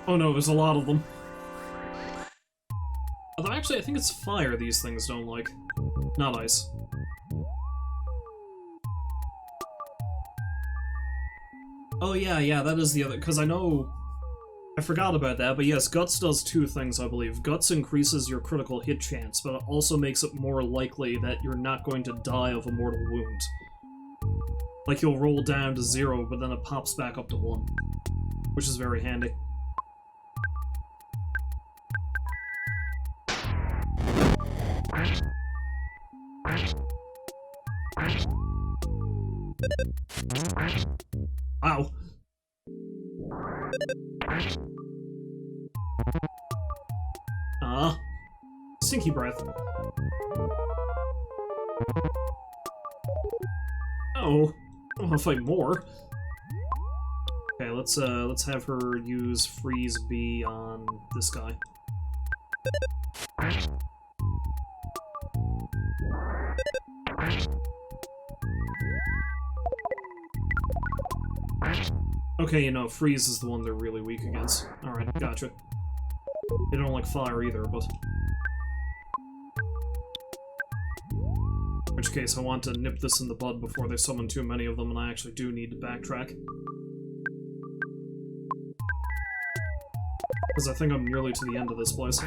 Oh no, there's a lot of them. Although actually, I think it's fire these things don't like. Not ice. Oh yeah, that is the other... Because I know... I forgot about that, but yes, Guts does two things, I believe. Guts increases your critical hit chance, but it also makes it more likely that you're not going to die of a mortal wound. Like, you'll roll down to 0, but then it pops back up to 1. Which is very handy. Ow. Stinky breath. Oh, I want to fight more. Okay, let's have her use Freeze B on this guy. Okay, you know, freeze is the one they're really weak against. Alright, gotcha. They don't like fire either, but... In which case, I want to nip this in the bud before they summon too many of them, and I actually do need to backtrack. Because I think I'm nearly to the end of this place.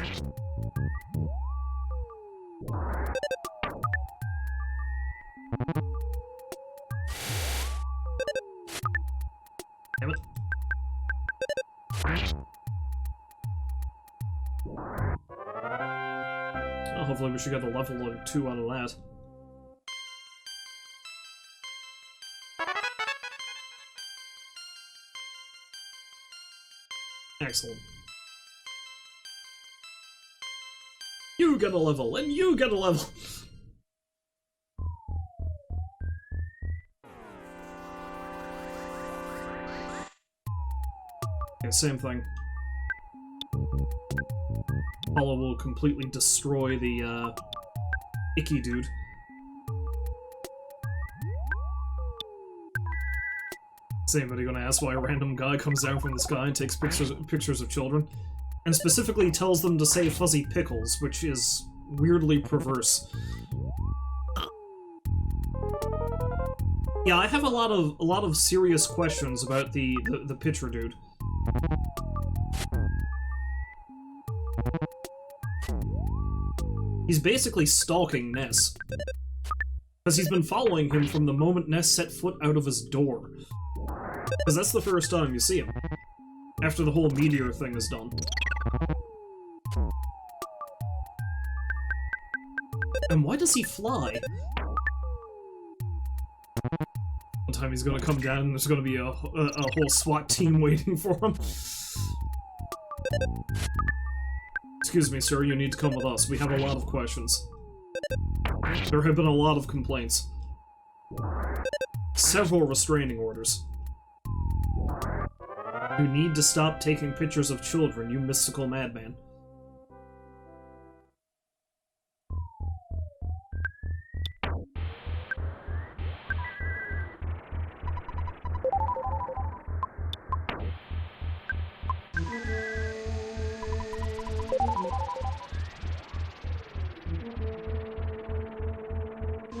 Damn it. Oh, hopefully we should get a level or 2 out of that. Excellent. You get a level, and you get a level! Okay, same thing. Apollo will completely destroy the, icky dude. Is anybody gonna ask why a random guy comes down from the sky and takes pictures of children? And specifically tells them to say fuzzy pickles, which is weirdly perverse. Yeah, I have a lot of serious questions about the picture dude. He's basically stalking Ness. Because he's been following him from the moment Ness set foot out of his door. Because that's the first time you see him. After the whole meteor thing is done. And why does he fly? One time he's gonna come down and there's gonna be a whole SWAT team waiting for him. Excuse me, sir, you need to come with us. We have a lot of questions. There have been a lot of complaints. Several restraining orders. You need to stop taking pictures of children, you mystical madman.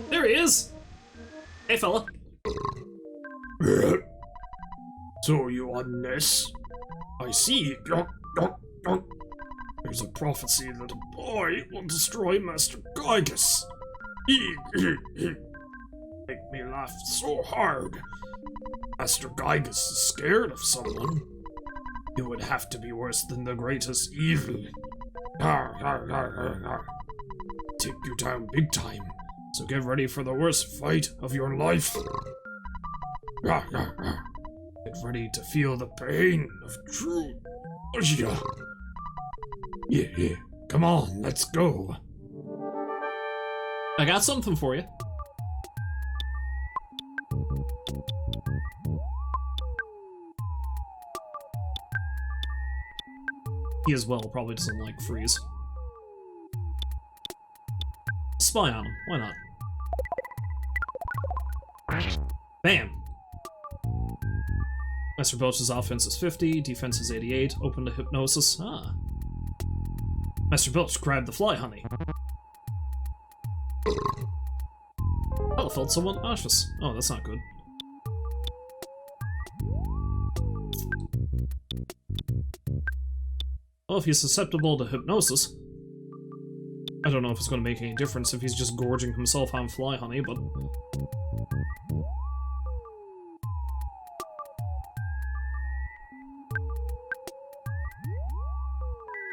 There he is! Hey, fella. So you are Ness? I see. There's a prophecy that a boy will destroy Master Gygus. Make me laugh so hard. Master Gygus is scared of someone. You would have to be worse than the greatest evil. Take you down big time. So get ready for the worst fight of your life. Get ready to feel the pain of true nausea. Yeah. Come on, let's go. I got something for you. He as well probably doesn't like freeze. Spy on him, why not? Bam! Master Belch's offense is 50, defense is 88, open to hypnosis. Ah. Master Belch, grab the fly, honey. Oh, felt somewhat nauseous. Oh, that's not good. Well, if he's susceptible to hypnosis, I don't know if it's going to make any difference if he's just gorging himself on fly honey, but...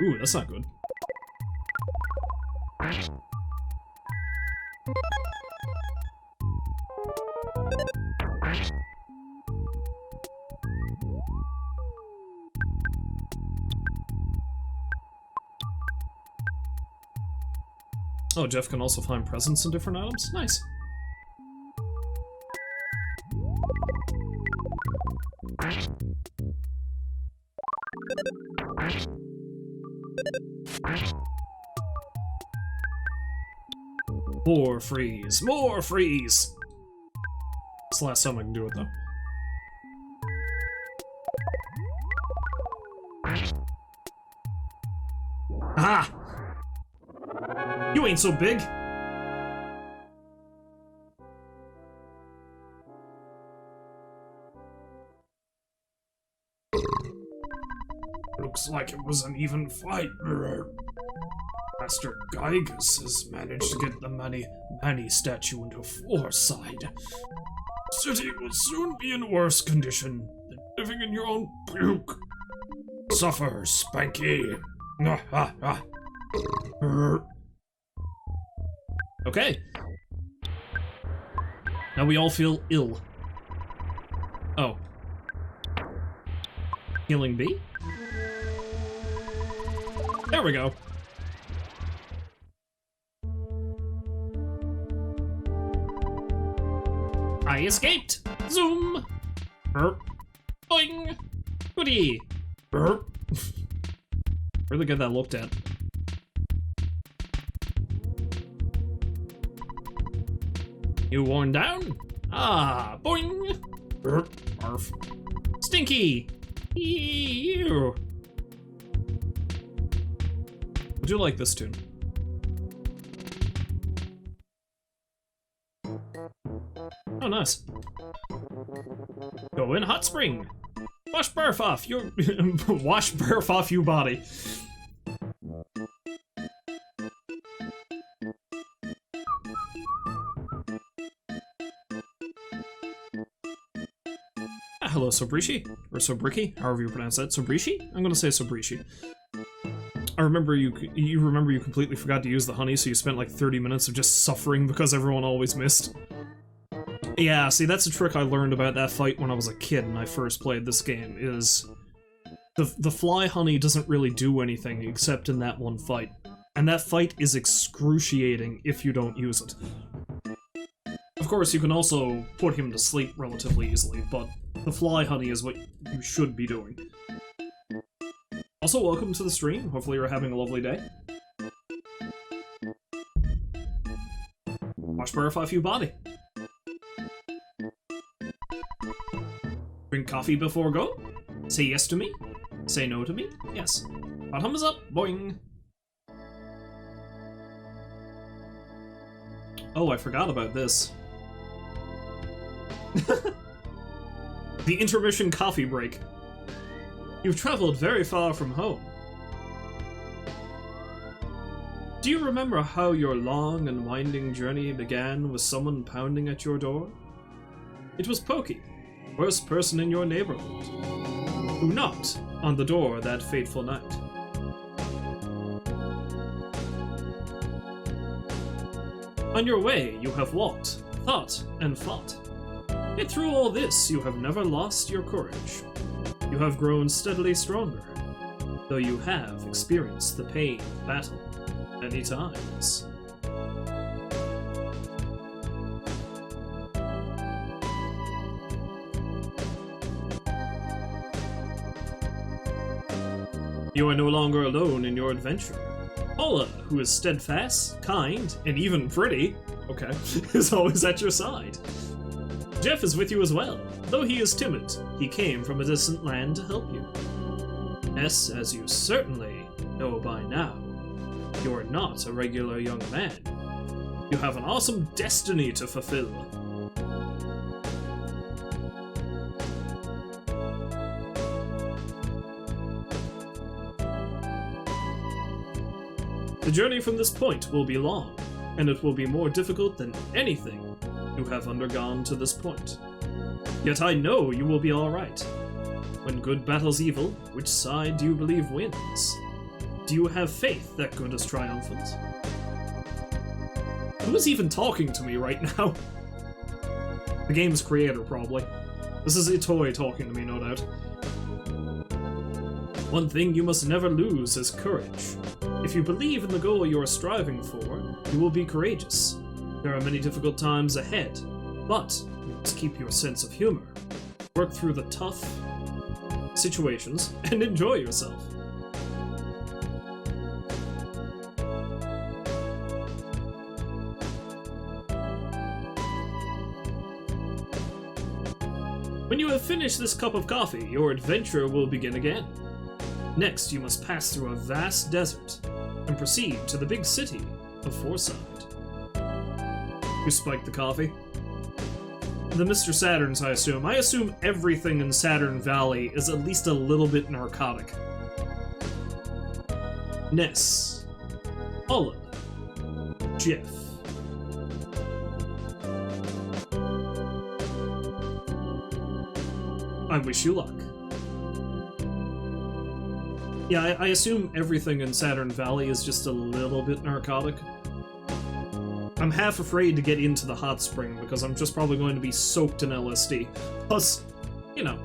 Ooh, that's not good. Oh, Jeff can also find presents in different items? Nice. More freeze! More freeze! It's the last time I can do it, though. Aha! You ain't so big! Looks like it was an even fight. Master Gygus has managed to get the Manny statue into Fourside. The city will soon be in worse condition than living in your own puke. Suffer, Spanky. Okay. Now we all feel ill. Oh. Healing bee? There we go. I escaped! Zoom! Burp. Boing! Goody! Burp. Really get that looked at. You worn down? Ah, boing! Burp. Arf. Stinky! Ew! Would you like this tune? Oh, nice. Go in hot spring. Wash barf off your wash barf off you body. Hello, Sobrishi, or Sobriki, however you pronounce that. Sobrishi? I'm gonna say Sobrishi. I remember you completely forgot to use the honey, so you spent like 30 minutes of just suffering because everyone always missed. Yeah, see, that's a trick I learned about that fight when I was a kid and I first played this game, is the fly honey doesn't really do anything except in that one fight. And that fight is excruciating if you don't use it. Of course, you can also put him to sleep relatively easily, but the fly honey is what you should be doing. Also, welcome to the stream. Hopefully you're having a lovely day. Wash barf off you body. Drink coffee before go? Say yes to me? Say no to me? Yes. Bottoms up, boing! Oh, I forgot about this. The intermission coffee break. You've traveled very far from home. Do you remember how your long and winding journey began with someone pounding at your door? It was Pokey, worst person in your neighborhood, who knocked on the door that fateful night. On your way, you have walked, thought, and fought. Yet through all this, you have never lost your courage. You have grown steadily stronger, though you have experienced the pain of battle many times. You are no longer alone in your adventure. Paula, who is steadfast, kind, and even pretty, okay, is always at your side. Jeff is with you as well. Though he is timid, he came from a distant land to help you. Ness, as you certainly know by now, you are not a regular young man. You have an awesome destiny to fulfill. The journey from this point will be long, and it will be more difficult than anything you have undergone to this point. Yet I know you will be alright. When good battles evil, which side do you believe wins? Do you have faith that good is triumphant? Who is even talking to me right now? The game's creator, probably. This is Itoi talking to me, no doubt. One thing you must never lose is courage. If you believe in the goal you are striving for, you will be courageous. There are many difficult times ahead, but you must keep your sense of humor. Work through the tough situations and enjoy yourself. When you have finished this cup of coffee, your adventure will begin again. Next, you must pass through a vast desert. and proceed to the big city of Forside. Who spiked the coffee? The Mr. Saturns, I assume. I assume everything in Saturn Valley is at least a little bit narcotic. Ness. Olive. Jeff. I wish you luck. Yeah, I assume everything in Saturn Valley is just a little bit narcotic. I'm half afraid to get into the hot spring because I'm just probably going to be soaked in LSD. Plus, you know.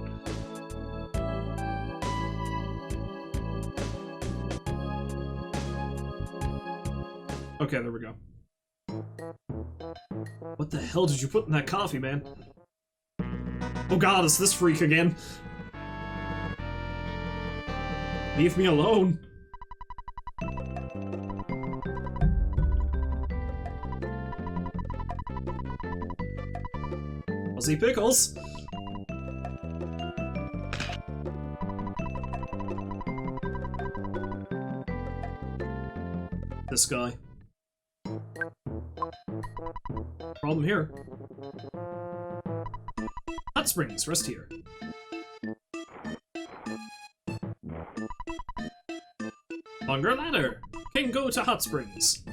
Okay, there we go. What the hell did you put in that coffee, man? Oh god, it's this freak again. Leave me alone. Fuzzy pickles. This guy. Problem here. Hot springs, rest here. Longer ladder. Can go to hot springs.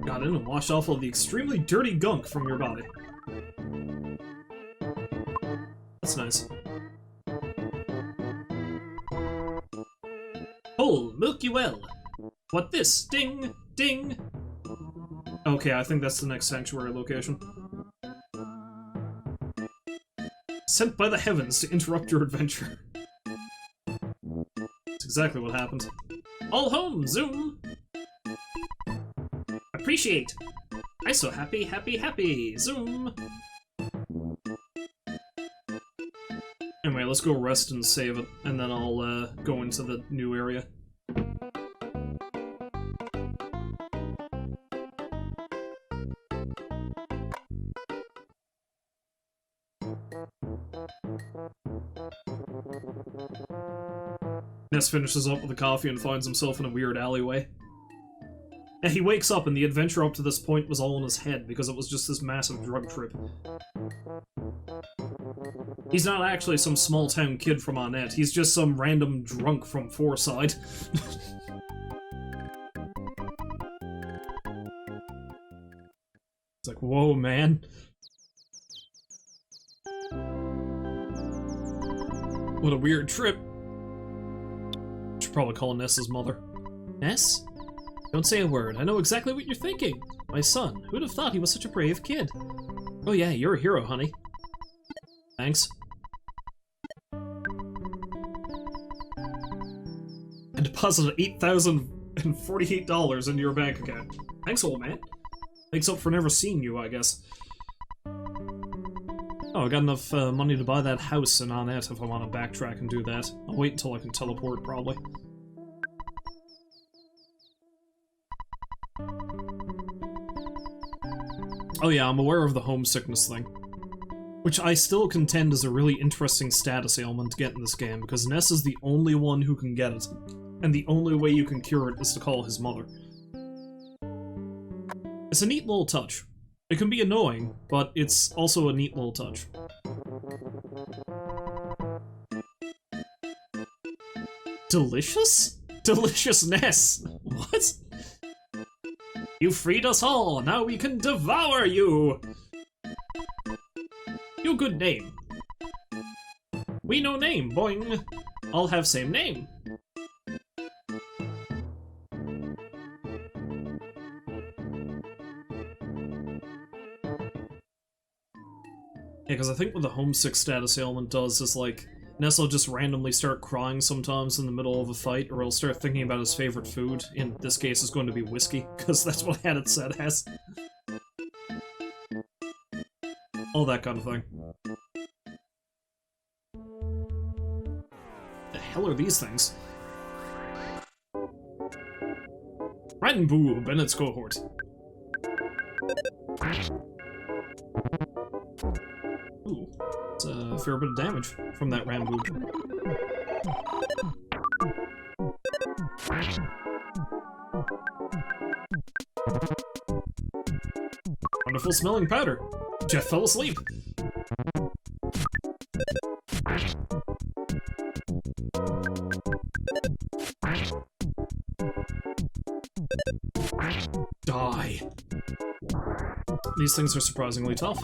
Got in and washed off all the extremely dirty gunk from your body. That's nice. Hole, milky well. What this? Ding, ding. Okay, I think that's the next sanctuary location. Sent by the heavens to interrupt your adventure. That's exactly what happened. All home, Zoom! Appreciate! I so happy, happy, happy! Zoom! Anyway, let's go rest and save it, and then I'll go into the new area. Ness finishes up with the coffee and finds himself in a weird alleyway. And he wakes up and the adventure up to this point was all in his head because it was just this massive drug trip. He's not actually some small-town kid from Annette, he's just some random drunk from Forside. It's like, whoa, man. What a weird trip. Should probably call Ness's mother. Ness? Don't say a word. I know exactly what you're thinking. My son. Who'd have thought he was such a brave kid? Oh yeah, you're a hero, honey. Thanks. And deposited $8,048 into your bank account. Thanks, old man. Makes up for never seeing you, I guess. Oh, I got enough money to buy that house in Annette if I want to backtrack and do that. I'll wait until I can teleport, probably. Oh yeah, I'm aware of the homesickness thing. Which I still contend is a really interesting status ailment to get in this game, because Ness is the only one who can get it. And the only way you can cure it is to call his mother. It's a neat little touch. It can be annoying, but it's also a neat little touch. Delicious? Delicious Ness! What? You freed us all, now we can devour you! You good name. We no name, boing! All have same name. Yeah, because I think what the homesick status ailment does is, like, Ness will just randomly start crying sometimes in the middle of a fight, or he'll start thinking about his favorite food. In this case, it's going to be whiskey, because that's what I had it set as. All that kind of thing. The hell are these things? Ranboo, Bennett's cohort. fair bit of damage from that Rambo. Wonderful smelling powder. Jeff fell asleep. Die. These things are surprisingly tough.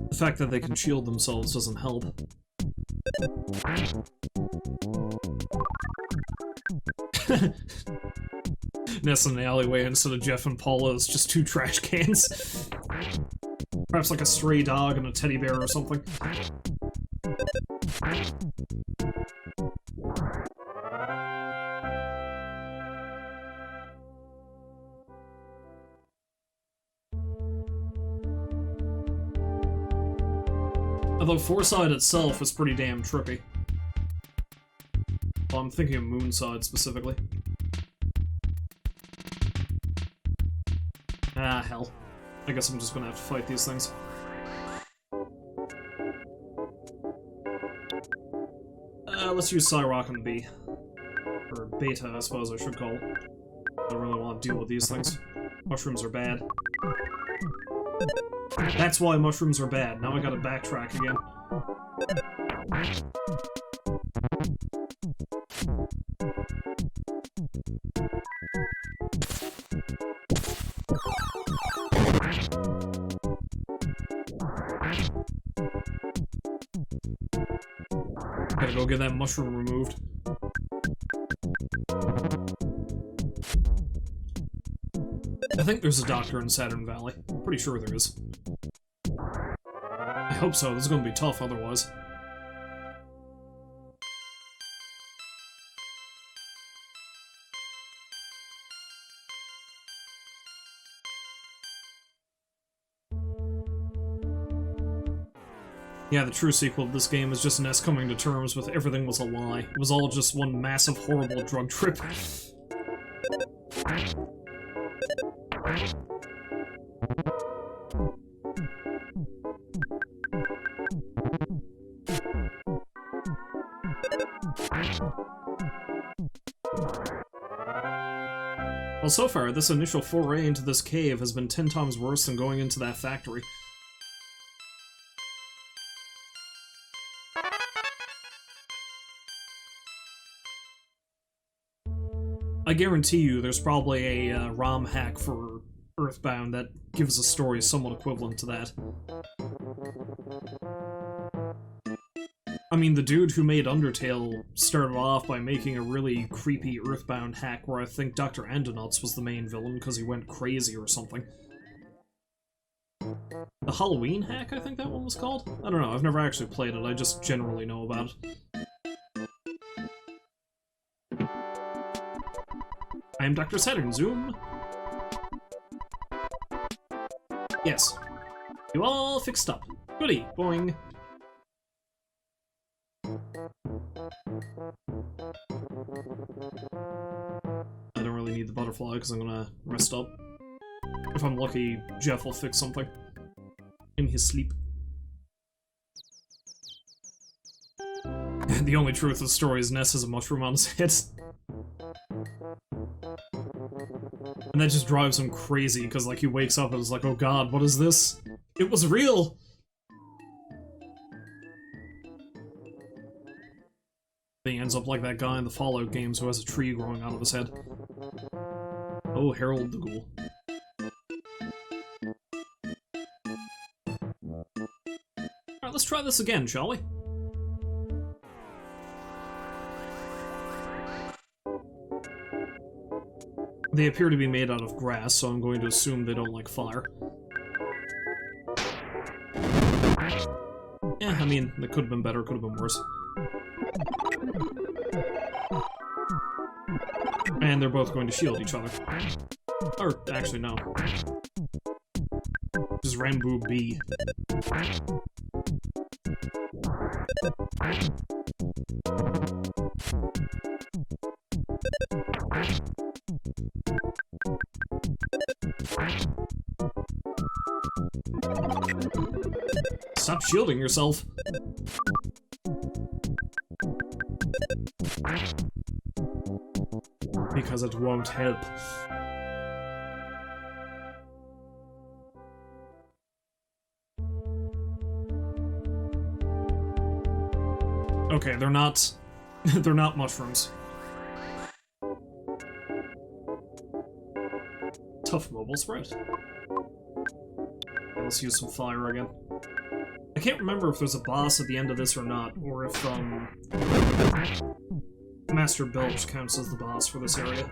The fact that they can shield themselves doesn't help. Ness in the alleyway instead of Jeff and Paula is just 2 trash cans. Perhaps like a stray dog and a teddy bear or something. Although Foreside itself is pretty damn trippy. Well, I'm thinking of Moonside specifically. Ah, hell. I guess I'm just gonna have to fight these things. Let's use Cyrock and B. Or Beta, I suppose I should call it. I don't really want to deal with these things. Mushrooms are bad. That's why mushrooms are bad. Now I gotta backtrack again. Gotta go get that mushroom removed. I think there's a doctor in Saturn Valley. Pretty sure there is. I hope so. This is gonna be tough otherwise. Yeah, the true sequel to this game is just Ness coming to terms with everything was a lie. It was all just one massive, horrible drug trip. Well, so far, this initial foray into this cave has been 10 times worse than going into that factory. I guarantee you there's probably a ROM hack for EarthBound that gives a story somewhat equivalent to that. I mean, the dude who made Undertale started off by making a really creepy EarthBound hack where I think Dr. Andonuts was the main villain because he went crazy or something. The Halloween hack, I think that one was called? I don't know, I've never actually played it, I just generally know about it. I am Dr. Saturn, zoom! Yes. You all fixed up. Goody, boing. I don't really need the butterfly because I'm gonna rest up. If I'm lucky, Jeff will fix something. In his sleep. The only truth of the story is Ness has a mushroom on his head. And that just drives him crazy, because like he wakes up and is like, oh god, what is this? It was real! He ends up like that guy in the Fallout games who has a tree growing out of his head. Oh, Harold the Ghoul. Alright, let's try this again, shall we? They appear to be made out of grass, so I'm going to assume they don't like fire. Yeah, I mean, it could have been better, could have been worse. And they're both going to shield each other. Or, actually, no. Just Rambo B. Stop shielding yourself. Because it won't help. Okay, they're not... they're not mushrooms. Tough mobile spread. Let's use some fire again. I can't remember if there's a boss at the end of this or not, or if, Master Belch counts as the boss for this area.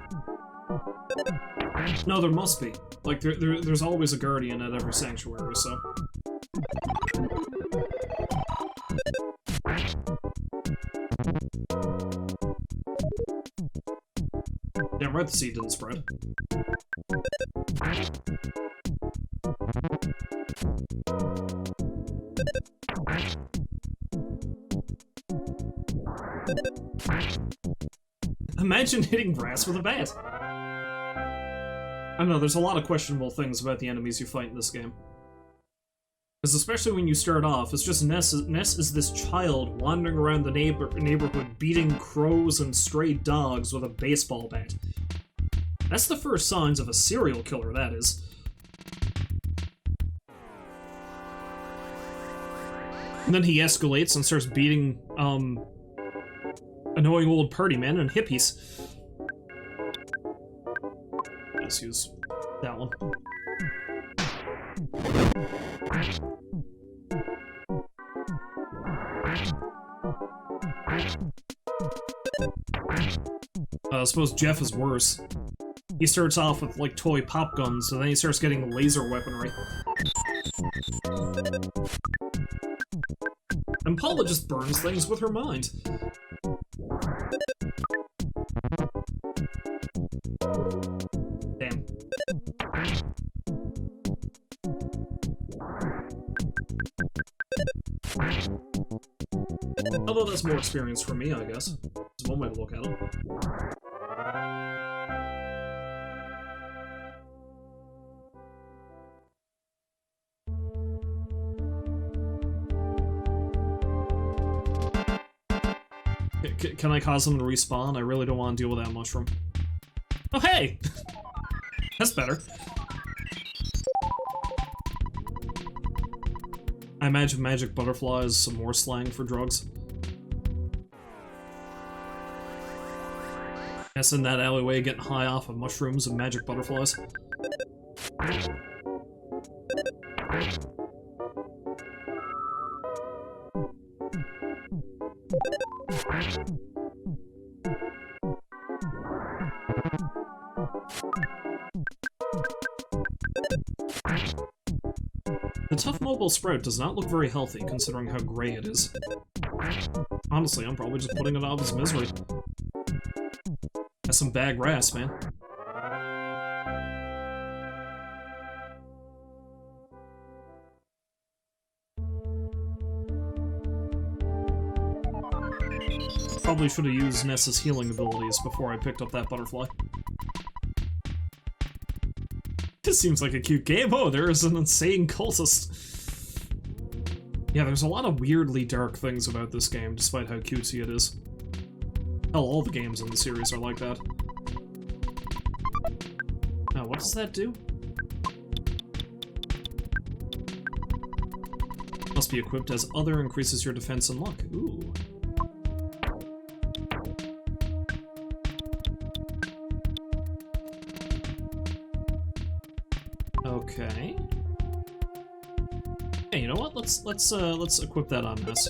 No, there must be. Like, there's always a guardian at every sanctuary, so... Damn right the seed didn't spread. Imagine hitting grass with a bat! I don't know, there's a lot of questionable things about the enemies you fight in this game. Because especially when you start off, it's just Ness is this child wandering around the neighborhood beating crows and stray dogs with a baseball bat. That's the first signs of a serial killer, that is. And then he escalates and starts beating, annoying old party men and hippies. Let's use that one. I suppose Jeff is worse. He starts off with, like, toy pop guns, and then he starts getting laser weaponry. And Paula just burns things with her mind. Damn. Although that's more experience for me, I guess. That's one way to look at it. Can I cause them to respawn? I really don't want to deal with that mushroom. Oh, hey! That's better. I imagine magic butterfly is some more slang for drugs. Yes, in that alleyway getting high off of mushrooms and magic butterflies. The tough mobile sprout does not look very healthy, considering how gray it is. Honestly, I'm probably just putting it out of its misery. That's some bad grass, man. Probably should have used Ness's healing abilities before I picked up that butterfly. This seems like a cute game. Oh, there is an insane cultist. Yeah, there's a lot of weirdly dark things about this game, despite how cutesy it is. Hell, all the games in the series are like that. Now, what does that do? Must be equipped as other, increases your defense and luck. Ooh. Okay. Hey, you know what? Let's equip that on Ness.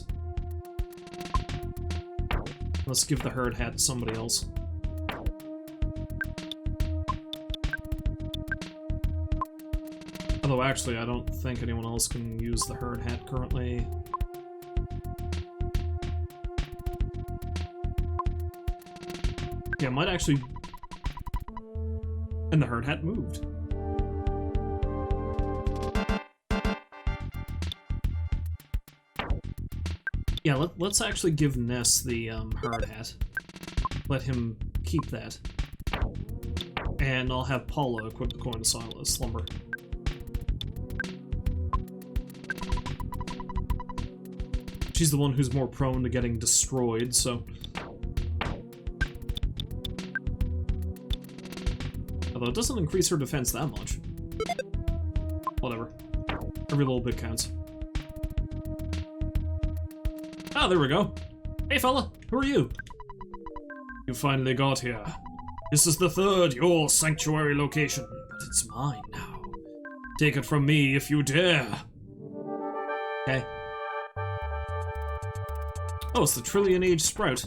Let's give the herd hat to somebody else. Although actually, I don't think anyone else can use the herd hat currently. Yeah, it might actually... And the herd hat moved. Yeah, let's actually give Ness the herd hat. Let him keep that. And I'll have Paula equip the coin of slumber. She's the one who's more prone to getting destroyed, so... Although it doesn't increase her defense that much. Whatever. Every little bit counts. Ah, there we go. Hey fella, who are you? You finally got here. This is the third your sanctuary location, but it's mine now. Take it from me if you dare. Okay. Oh, it's the Trillion-Age Sprout.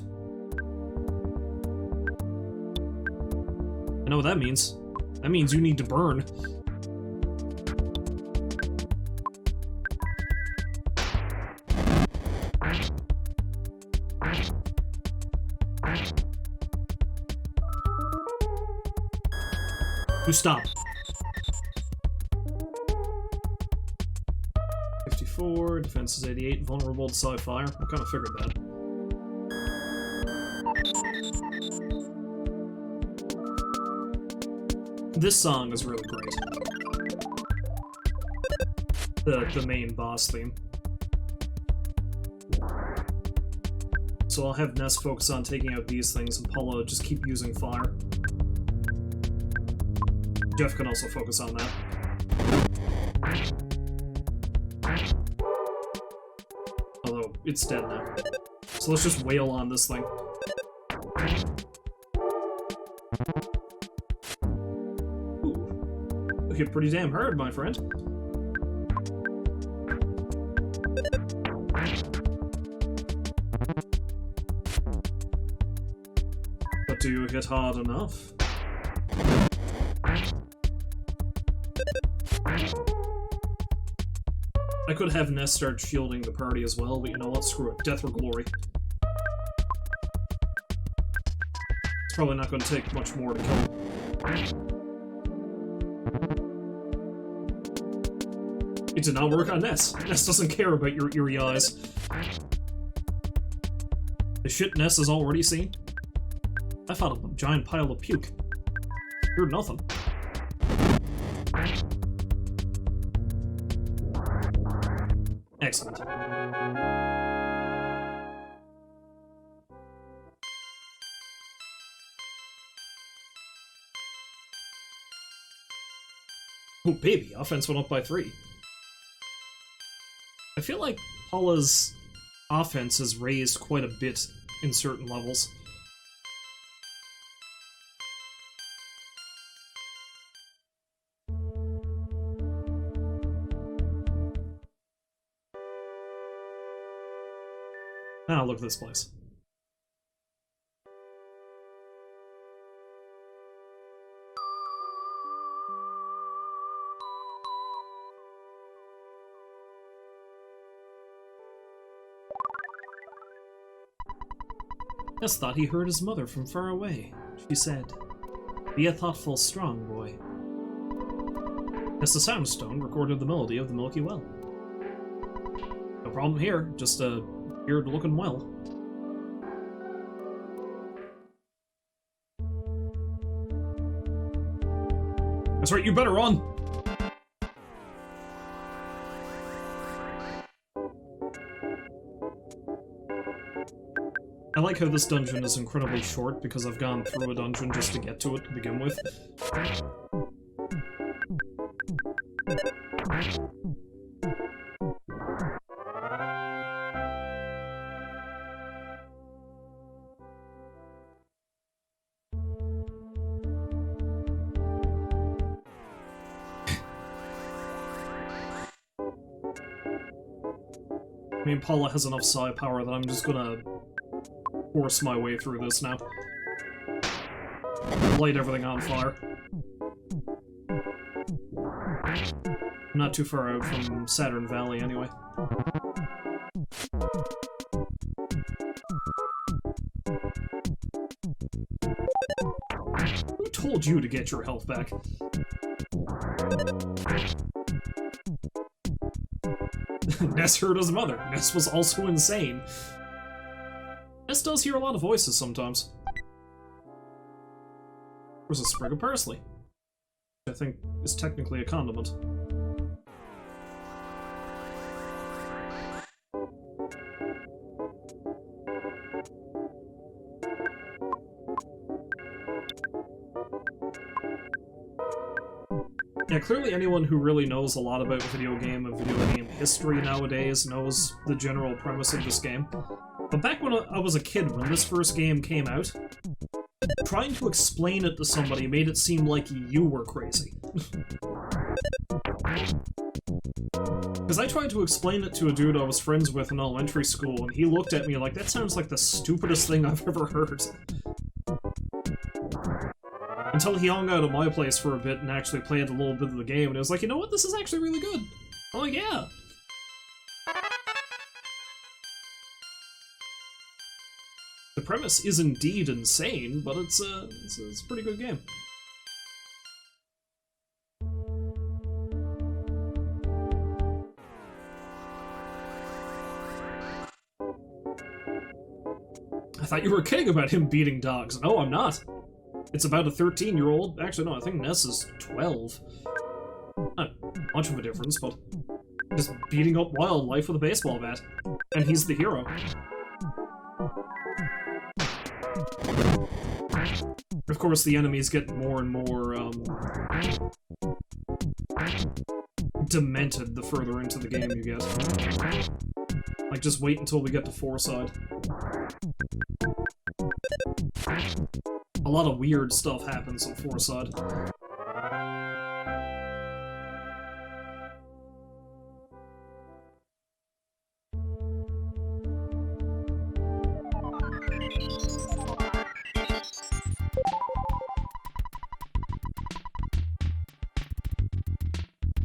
I know what that means. That means you need to burn. You stop. 54, defense is 88, vulnerable to sci-fire. I kind of figured that. This song is really great. The main boss theme. So I'll have Ness focus on taking out these things, and Paula just keep using fire. Jeff can also focus on that. Although, it's dead now. So let's just wail on this thing. Ooh. You hit pretty damn hard, my friend. But do you hit hard enough? I could have Ness start shielding the party as well, but you know what? Screw it. Death or glory. It's probably not going to take much more to kill. It did not work on Ness. Ness doesn't care about your eerie eyes. The shit Ness has already seen? I found a giant pile of puke. You're nothing. Excellent. Oh, baby, offense went up by 3. I feel like Paula's offense has raised quite a bit in certain levels. Ah, look at this place. Ness thought he heard his mother from far away. She said, "Be a thoughtful, strong boy." Ness the Soundstone recorded the melody of the Milky Well. No problem here, just a weird-looking well. That's right, you better run! I like how this dungeon is incredibly short because I've gone through a dungeon just to get to it to begin with. I mean, Paula has enough psi power that I'm just gonna force my way through this now. Light everything on fire. I'm not too far out from Saturn Valley, anyway. Who told you to get your health back? Ness heard his mother. Ness was also insane. Ness does hear a lot of voices sometimes. There's a sprig of parsley, which I think is technically a condiment. Yeah, clearly anyone who really knows a lot about video game history nowadays knows the general premise of this game. But back when I was a kid, when this first game came out, trying to explain it to somebody made it seem like you were crazy. Because I tried to explain it to a dude I was friends with in elementary school, and he looked at me like, that sounds like the stupidest thing I've ever heard. Until he hung out at my place for a bit and actually played a little bit of the game, and it was like, you know what, this is actually really good. I'm like, yeah. The premise is indeed insane, but it's a pretty good game. I thought you were kidding about him beating dogs. No, I'm not. It's about a 13-year-old. Actually, no, I think Ness is 12. Not much of a difference, but just beating up wildlife with a baseball bat. And he's the hero. Of course, the enemies get more and more, demented the further into the game you get. Like, just wait until we get to Foreside. A lot of weird stuff happens in Foreside.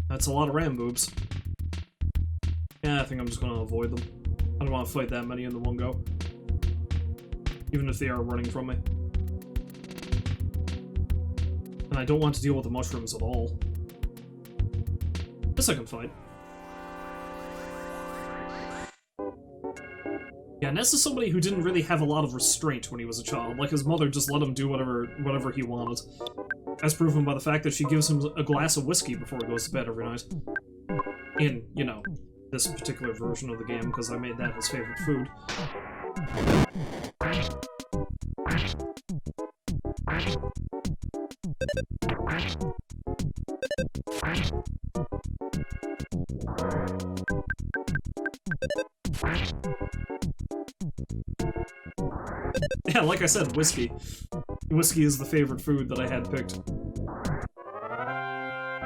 That's a lot of ram boobs. Yeah, I think I'm just gonna avoid them. I don't want to fight that many in the one go. Even if they are running from me. And I don't want to deal with the mushrooms at all. This I can fight. Yeah, Ness is somebody who didn't really have a lot of restraint when he was a child. Like, his mother just let him do whatever he wanted. As proven by the fact that she gives him a glass of whiskey before he goes to bed every night. In, you know, this particular version of the game, because I made that his favorite food. Yeah, like I said, whiskey. Whiskey is the favorite food that I had picked.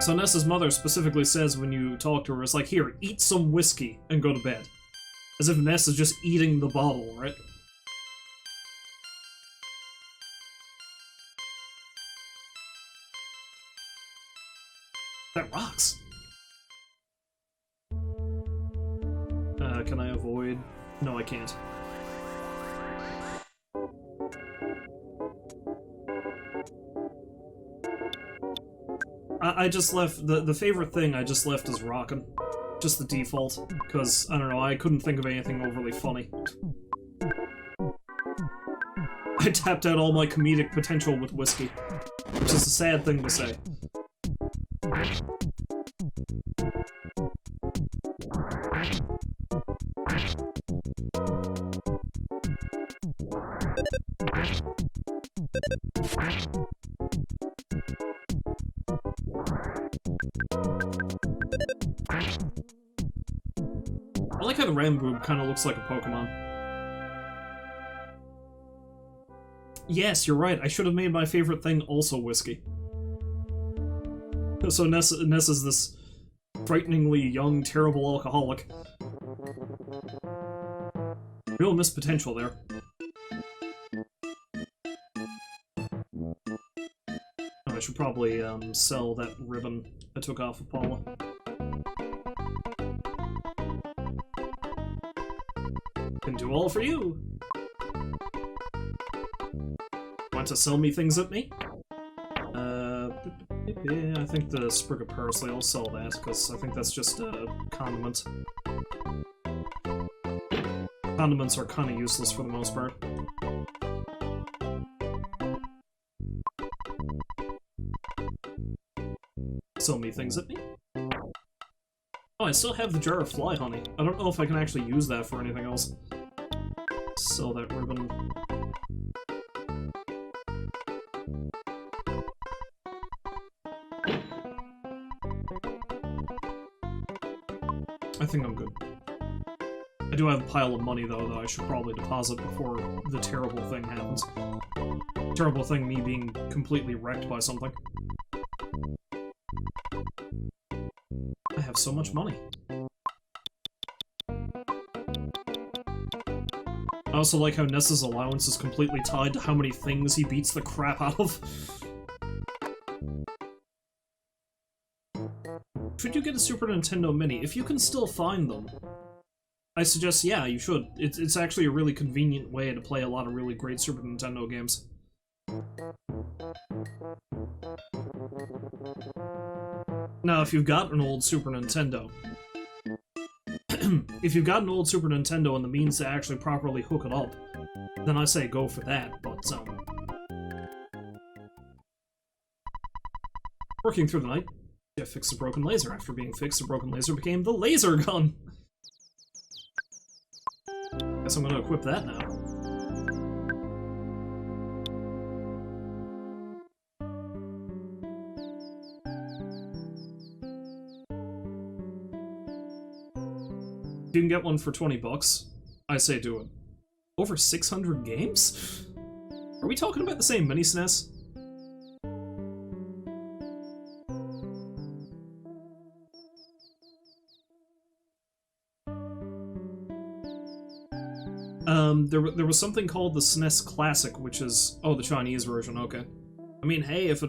So Ness's mother specifically says when you talk to her, it's like, here, eat some whiskey and go to bed. As if Ness is just eating the bottle, right? That rocks. Can I avoid? No, I can't. I just left, the favorite thing I just left is rockin'. Just the default, because, I don't know, I couldn't think of anything overly funny. I tapped out all my comedic potential with whiskey, which is a sad thing to say. I like how the Ramboob kind of looks like a Pokemon. Yes, you're right. I should have made my favorite thing also whiskey. So Ness is this frighteningly young, terrible alcoholic. Real missed potential there. Oh, I should probably sell that ribbon I took off of Paula. Can do all for you. Want to sell me things at me? Yeah, I think the sprig of parsley, I'll sell that, because I think that's just a condiment. Condiments are kind of useless for the most part. Sell me things at me? Oh, I still have the jar of fly honey. I don't know if I can actually use that for anything else. Sell that ribbon. I think I'm good. I do have a pile of money, though, that I should probably deposit before the terrible thing happens. Terrible thing, me being completely wrecked by something. I have so much money. I also like how Ness's allowance is completely tied to how many things he beats the crap out of. Should you get a Super Nintendo Mini? If you can still find them, I suggest, yeah, you should. It's actually a really convenient way to play a lot of really great Super Nintendo games. Now, if you've got an old Super Nintendo, if you've got an old Super Nintendo and the means to actually properly hook it up, then I say go for that, but, working through the night, Jeff fixed a broken laser. After being fixed, a broken laser became the laser gun! Guess I'm gonna equip that now. If you can get one for 20 bucks, I say do it. Over 600 games? Are we talking about the same mini SNES? There was something called the SNES Classic, which is... Oh, the Chinese version, okay. I mean, hey, if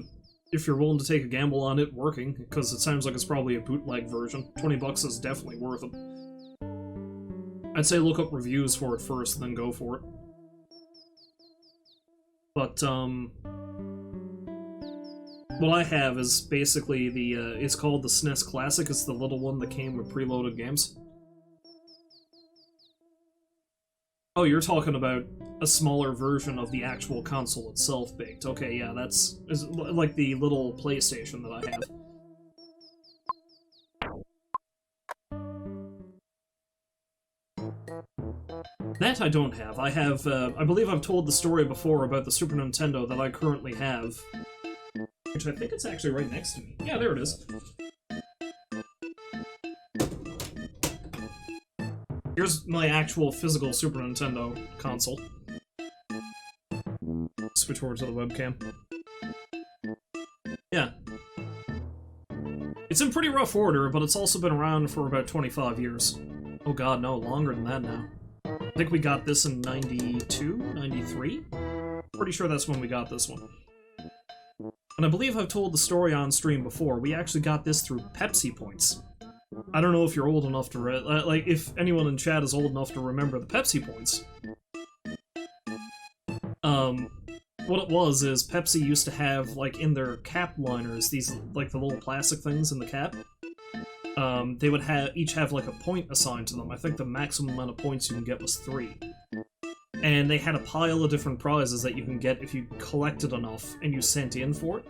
you're willing to take a gamble on it working, because it sounds like it's probably a bootleg version, 20 bucks is definitely worth it. I'd say look up reviews for it first, then go for it. But, what I have is basically the, it's called the SNES Classic. It's the little one that came with preloaded games. Oh, you're talking about a smaller version of the actual console itself baked. Okay, yeah, that's like the little PlayStation that I have. That I don't have. I have, I believe I've told the story before about the Super Nintendo that I currently have. Which I think it's actually right next to me. Yeah, there it is. Here's my actual physical Super Nintendo console. Switch over to the webcam. Yeah. It's in pretty rough order, but it's also been around for about 25 years. Oh god, no, longer than that now. I think we got this in 92? 93? Pretty sure that's when we got this one. And I believe I've told the story on stream before. We actually got this through Pepsi points. I don't know if you're old enough to like, if anyone in chat is old enough to remember the Pepsi points. What it was is Pepsi used to have, like, in their cap liners, these, like, the little plastic things in the cap. They would each have, like, a point assigned to them. I think the maximum amount of points you can get was 3. And they had a pile of different prizes that you can get if you collected enough and you sent in for it.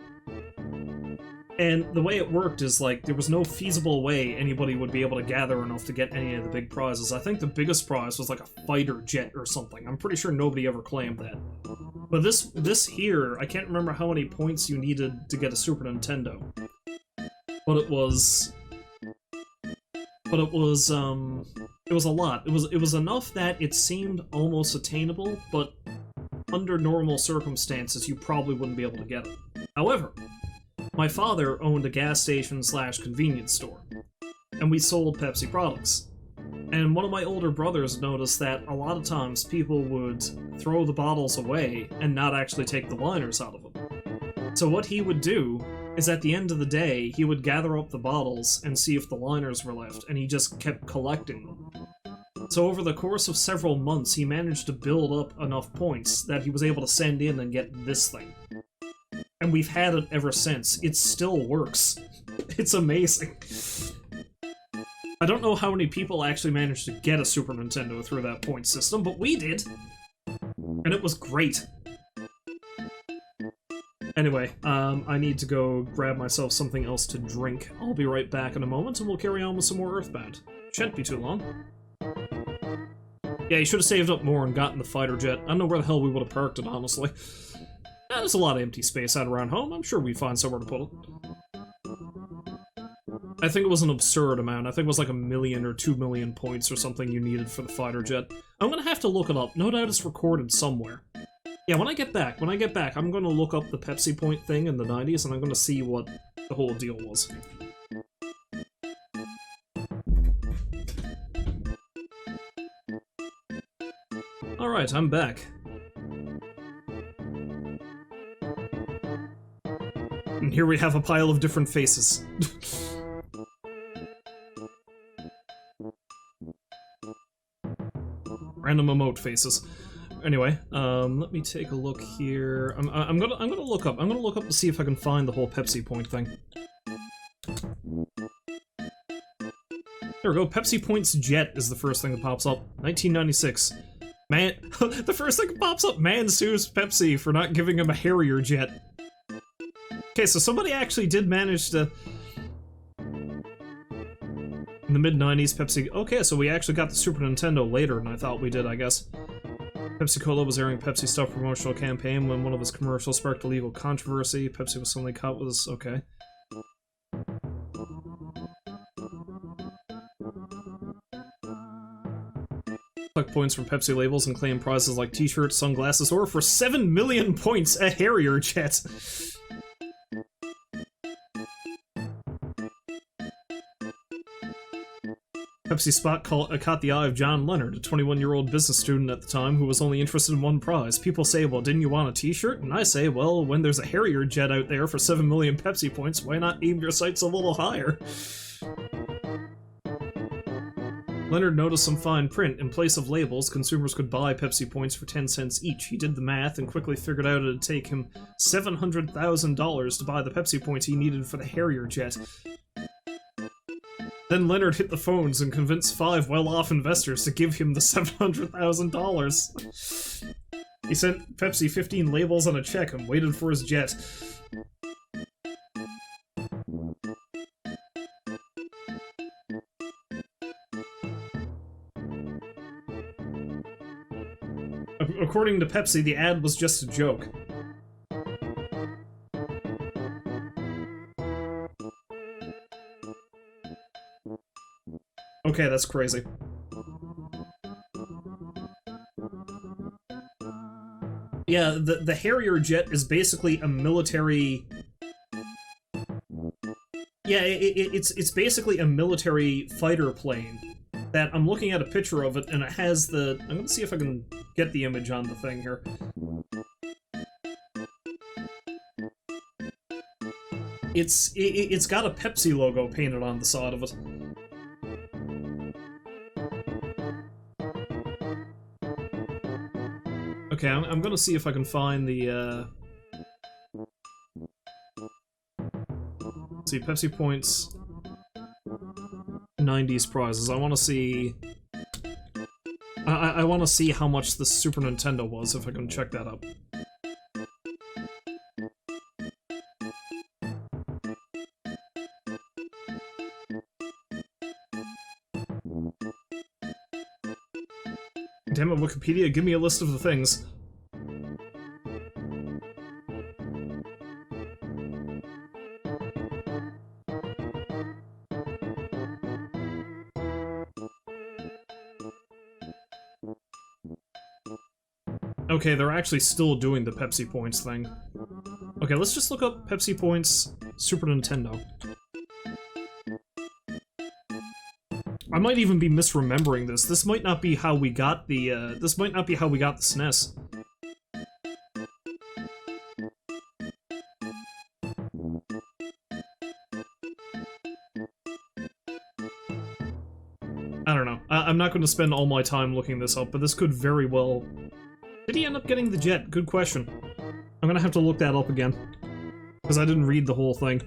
And the way it worked is, like, there was no feasible way anybody would be able to gather enough to get any of the big prizes. I think the biggest prize was, like, a fighter jet or something. I'm pretty sure nobody ever claimed that. But this here, I can't remember how many points you needed to get a Super Nintendo. But it was a lot. It was enough that it seemed almost attainable, but under normal circumstances, you probably wouldn't be able to get it. However, my father owned a gas station / convenience store, and we sold Pepsi products. And one of my older brothers noticed that a lot of times people would throw the bottles away and not actually take the liners out of them. So what he would do is at the end of the day, he would gather up the bottles and see if the liners were left, and he just kept collecting them. So over the course of several months, he managed to build up enough points that he was able to send in and get this thing. And we've had it ever since. It still works. It's amazing. I don't know how many people actually managed to get a Super Nintendo through that point system, but we did! And it was great. Anyway, I need to go grab myself something else to drink. I'll be right back in a moment, and we'll carry on with some more EarthBound. Shouldn't be too long. Yeah, you should have saved up more and gotten the fighter jet. I don't know where the hell we would have parked it, honestly. There's a lot of empty space out around home. I'm sure we'd find somewhere to put it. I think it was an absurd amount. I think it was like 1 million or 2 million points or something you needed for the fighter jet. I'm gonna have to look it up. No doubt it's recorded somewhere. Yeah, when I get back, I'm gonna look up the Pepsi Point thing in the 90s, and I'm gonna see what the whole deal was. Alright, I'm back. And here we have a pile of different faces. Random emote faces. Anyway, let me take a look here. I'm gonna look up. I'm gonna look up to see if I can find the whole Pepsi Point thing. There we go. Pepsi Point's jet is the first thing that pops up. 1996. Man, the first thing that pops up. Man sues Pepsi for not giving him a Harrier jet. Okay, so somebody actually did manage to. In the mid-90s, Pepsi... Okay, so we actually got the Super Nintendo later than I thought we did, I guess. Pepsi-Cola was airing Pepsi Stuff promotional campaign when one of his commercials sparked a legal controversy. Pepsi was suddenly caught with this... Okay. Collect points from Pepsi labels and claim prizes like t-shirts, sunglasses, or for 7 million points, a Harrier jet! Pepsi spot caught the eye of John Leonard, a 21-year-old business student at the time who was only interested in one prize. People say, well, didn't you want a t-shirt? And I say, well, when there's a Harrier jet out there for 7 million Pepsi points, why not aim your sights a little higher? Leonard noticed some fine print. In place of labels, consumers could buy Pepsi points for 10 cents each. He did the math and quickly figured out it'd take him $700,000 to buy the Pepsi points he needed for the Harrier jet. Then Leonard hit the phones and convinced 5 well-off investors to give him the $700,000. He sent Pepsi 15 labels on a check and waited for his jet. According to Pepsi, the ad was just a joke. Okay, that's crazy. Yeah, the Harrier jet is basically a military... Yeah, it's basically a military fighter plane. That I'm looking at a picture of it, and it has the... I'm gonna see if I can get the image on the thing here. It's got a Pepsi logo painted on the side of it. Okay, I'm gonna see if I can find the, see, Pepsi Points 90s prizes. I wanna see... I wanna see how much the Super Nintendo was, if I can check that up. Damn it, Wikipedia, give me a list of the things. Okay, they're actually still doing the Pepsi Points thing. Okay, let's just look up Pepsi Points Super Nintendo. I might even be misremembering this. This might not be how we got the, this might not be how we got the SNES. I don't know. I'm not going to spend all my time looking this up, but this could very well... Did he end up getting the jet? Good question. I'm gonna have to look that up again. Because I didn't read the whole thing.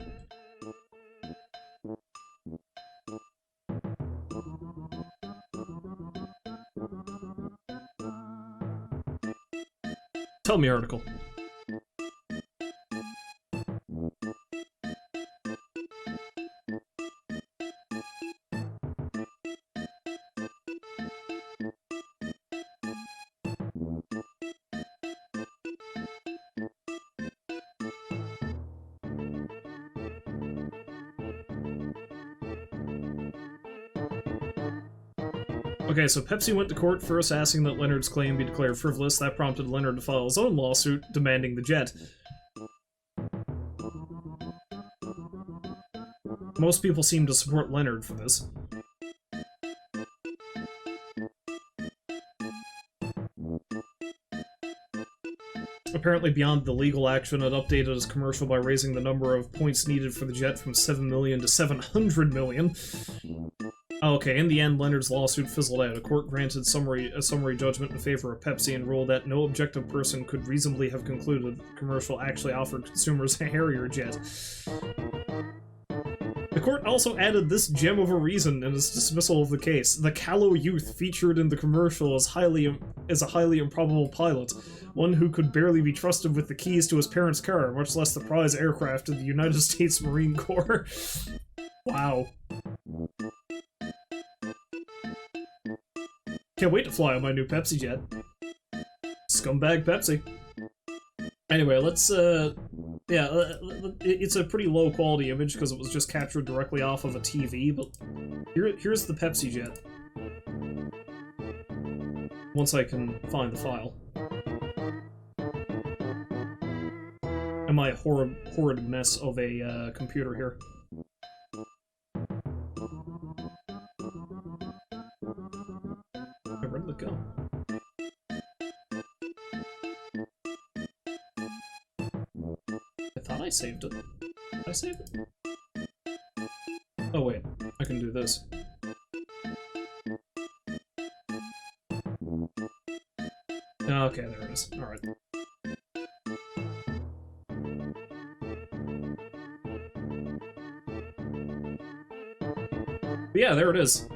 Tell me, article. Okay, so Pepsi went to court first asking that Leonard's claim be declared frivolous. That prompted Leonard to file his own lawsuit demanding the jet. Most people seem to support Leonard for this. Apparently, beyond the legal action, it updated its commercial by raising the number of points needed for the jet from 7 million to 700 million. Okay, in the end, Leonard's lawsuit fizzled out. A court granted a summary judgment in favor of Pepsi and ruled that no objective person could reasonably have concluded that the commercial actually offered consumers a Harrier jet. The court also added this gem of a reason in its dismissal of the case. The callow youth featured in the commercial is a highly improbable pilot, one who could barely be trusted with the keys to his parents' car, much less the prize aircraft of the United States Marine Corps. Wow. Can't wait to fly on my new Pepsi jet. Scumbag Pepsi. Anyway, let's, yeah, it's a pretty low quality image because it was just captured directly off of a TV, but here's the Pepsi jet. Once I can find the file. And my horrid mess of a computer here. Where did it go? I thought I saved it. Did I save it? Oh wait, I can do this. Okay, there it is. Alright. But yeah, there it is.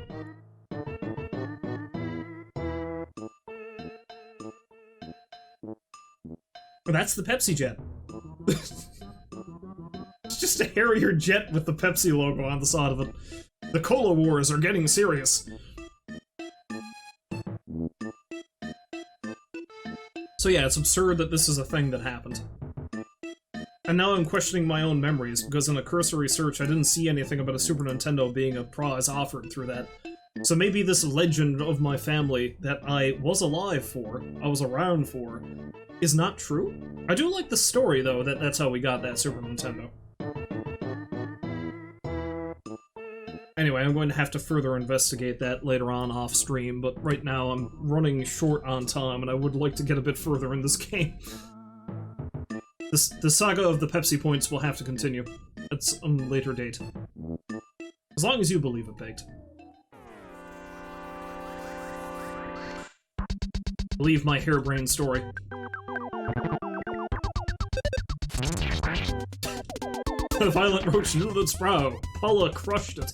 That's the Pepsi jet. It's just a Harrier jet with the Pepsi logo on the side of it. The Cola Wars are getting serious. So yeah, it's absurd that this is a thing that happened. And now I'm questioning my own memories, because in a cursory search I didn't see anything about a Super Nintendo being a prize offered through that. So maybe this legend of my family that I was alive for, I was around for, is not true? I do like the story, though, that that's how we got that Super Nintendo. Anyway, I'm going to have to further investigate that later on off-stream, but right now I'm running short on time, and I would like to get a bit further in this game. The saga of the Pepsi points will have to continue. At some later date. As long as you believe it, Baked. Believe my harebrained story. The violent roach knew its brow. Paula crushed it.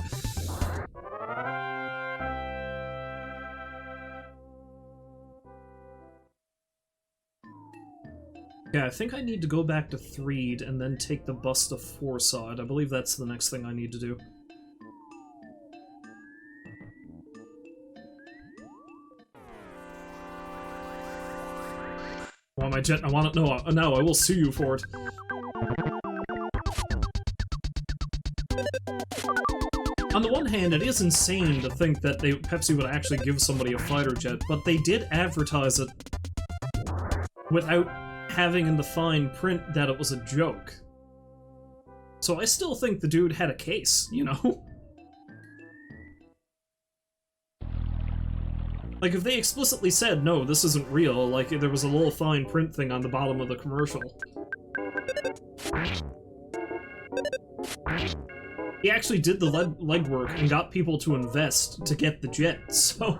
Yeah, I think I need to go back to Threed and then take the bus to Forside. I believe that's the next thing I need to do. I want my jet, I want it, no, I will sue you for it. On the one hand, it is insane to think that Pepsi would actually give somebody a fighter jet, but they did advertise it without having in the fine print that it was a joke. So I still think the dude had a case, you know? Like, if they explicitly said, no, this isn't real, like, there was a little fine print thing on the bottom of the commercial. He actually did the legwork and got people to invest to get the jet, so...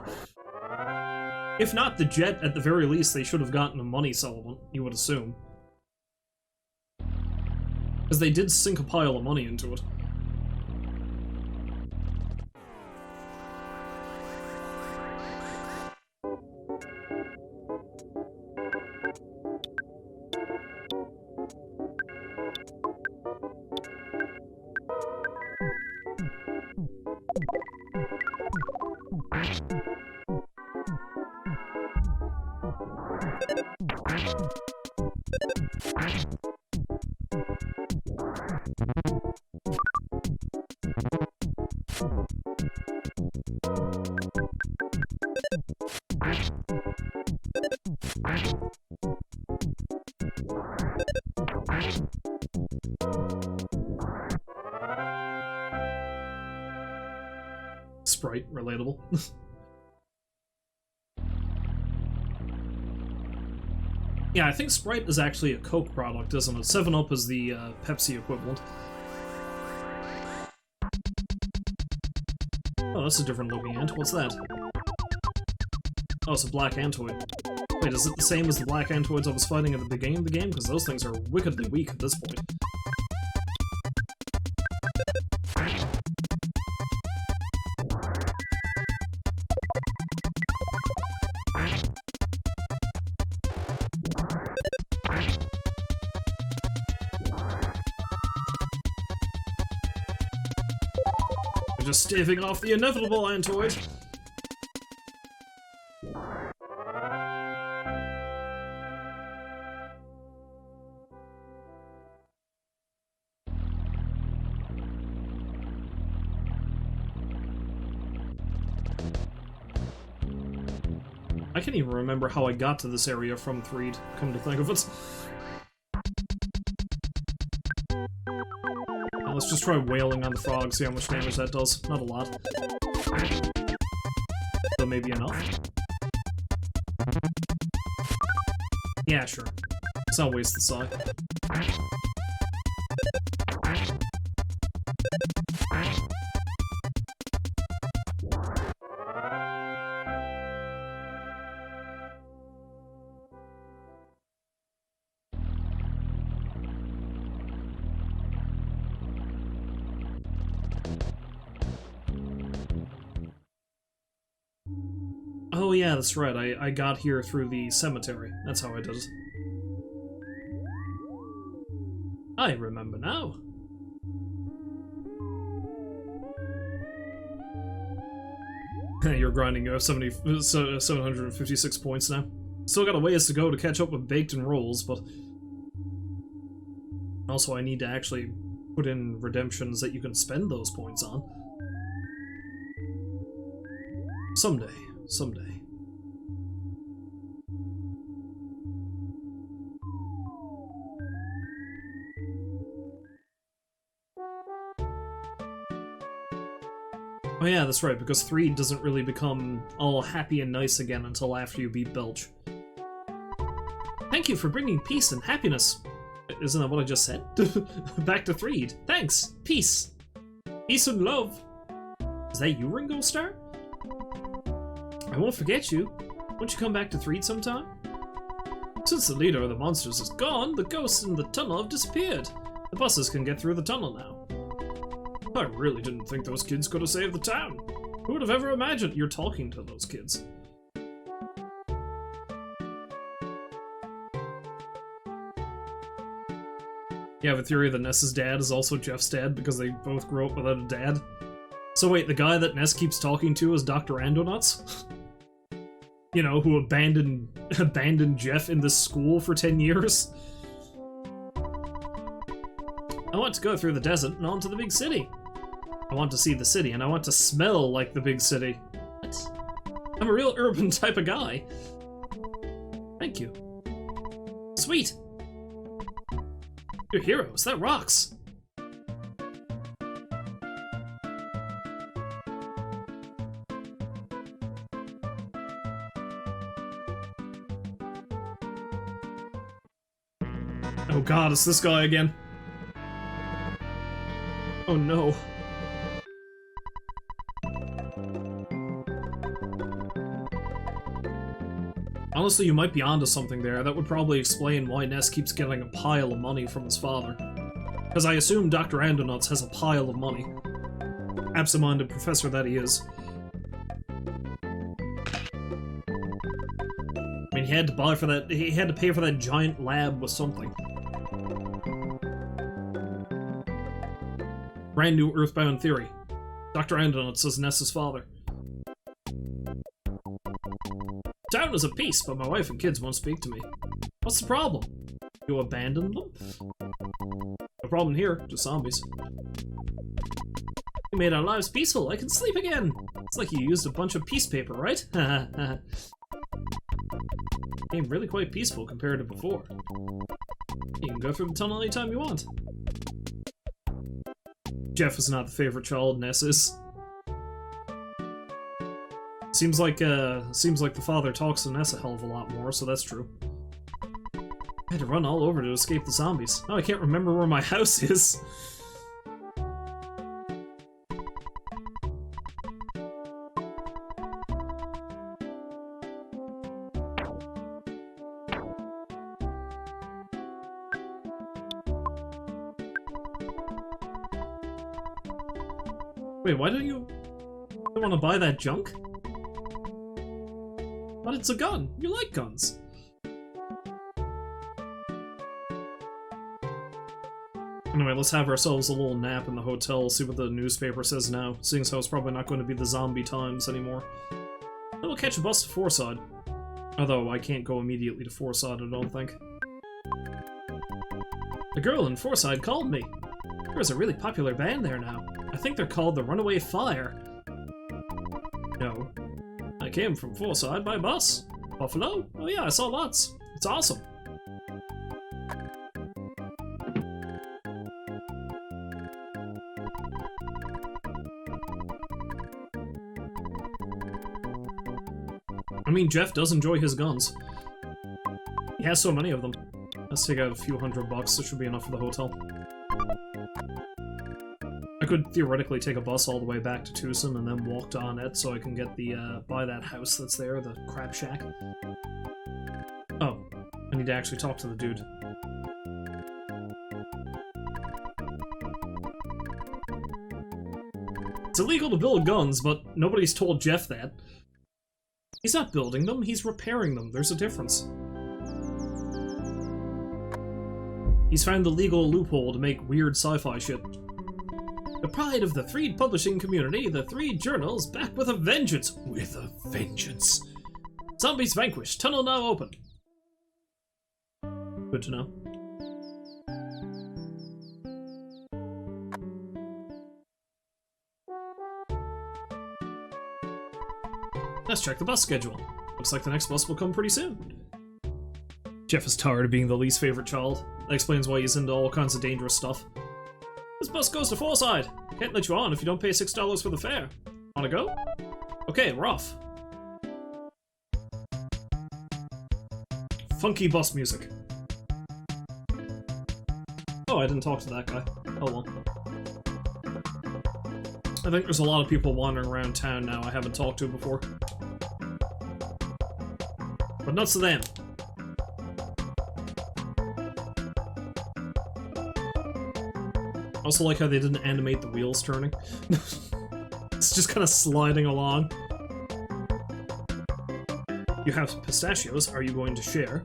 If not the jet, at the very least, they should have gotten a money settlement, you would assume. Because they did sink a pile of money into it. Sprite, relatable. Yeah, I think Sprite is actually a Coke product, isn't it? 7-Up is the Pepsi equivalent. Oh, that's a different looking ant. What's that? Oh, it's a black antoid. Wait, is it the same as the black antoids I was fighting at the beginning of the game? Because those things are wickedly weak at this point. We're just staving off the inevitable antoid. I can't even remember how I got to this area from Threed, come to think of it. Now let's just try wailing on the frog, see how much damage that does. Not a lot. But maybe enough? Yeah, sure. Let's not waste the saw. Oh yeah, that's right, I got here through the cemetery. That's how I did it. I remember now. You're grinding, you have 756 points now. Still got a ways to go to catch up with baked and rolls, but... Also, I need to actually put in redemptions that you can spend those points on. Someday. Someday. Oh yeah, that's right, because Threed doesn't really become all happy and nice again until after you beat Belch. Thank you for bringing peace and happiness. Isn't that what I just said? Back to Threed. Thanks. Peace. Peace and love. Is that you, Ringo Starr? I won't forget you. Won't you come back to Threed sometime? Since the leader of the monsters is gone, the ghosts in the tunnel have disappeared. The buses can get through the tunnel now. I really didn't think those kids could have saved the town. Who would have ever imagined you're talking to those kids? You have a theory that Ness's dad is also Jeff's dad because they both grew up without a dad? So wait, the guy that Ness keeps talking to is Dr. Andonuts? You know, who abandoned Jeff in this school for 10 years? I want to go through the desert and on to the big city. I want to see the city, and I want to smell like the big city. What? I'm a real urban type of guy. Thank you. Sweet! You're heroes, that rocks! Oh god, it's this guy again. Oh no. Honestly, you might be onto something there. That would probably explain why Ness keeps getting a pile of money from his father. Because I assume Dr. Andonuts has a pile of money. Absent-minded professor that he is. I mean, he had to buy for that. He had to pay for that giant lab with something. Brand new EarthBound theory. Dr. Andonuts is Ness's father. Town is at peace, but my wife and kids won't speak to me. What's the problem? You abandoned them? No problem here, just zombies. You made our lives peaceful, I can sleep again! It's like you used a bunch of peace paper, right? Became really quite peaceful compared to before. You can go through the tunnel anytime you want. Jeff is not the favorite child, Ness is. Seems like the father talks to Ness a hell of a lot more, so that's true. I had to run all over to escape the zombies. Now I can't remember where my house is. Wait, why don't you want to buy that junk? But it's a gun. You like guns. Anyway, let's have ourselves a little nap in the hotel, see what the newspaper says now, seeing as how it's probably not going to be the zombie times anymore. Then we'll catch a bus to Forside. Although, I can't go immediately to Forside, I don't think. A girl in Forside called me. There's a really popular band there now. I think they're called the Runaway Fire. No. I came from Forside by bus. Buffalo? Oh yeah, I saw lots. It's awesome. I mean, Jeff does enjoy his guns. He has so many of them. Let's take out a few $100. This should be enough for the hotel. I could theoretically take a bus all the way back to Tucson and then walk to Onett so I can get the, buy that house that's there, the crap shack. Oh, I need to actually talk to the dude. It's illegal to build guns, but nobody's told Jeff that. He's not building them, he's repairing them. There's a difference. He's found the legal loophole to make weird sci-fi shit. The pride of the Threed publishing community, the Threed journals, back with a vengeance. With a vengeance. Zombies vanquished. Tunnel now open. Good to know. Let's check the bus schedule. Looks like the next bus will come pretty soon. Jeff is tired of being the least favorite child. That explains why he's into all kinds of dangerous stuff. This bus goes to Forside. Can't let you on if you don't pay $6 for the fare. Wanna go? Okay, we're off. Funky bus music. Oh, I didn't talk to that guy. Oh well. I think there's a lot of people wandering around town now I haven't talked to before. But nuts to them. I also like how they didn't animate the wheels turning. It's just kind of sliding along. You have pistachios. Are you going to share?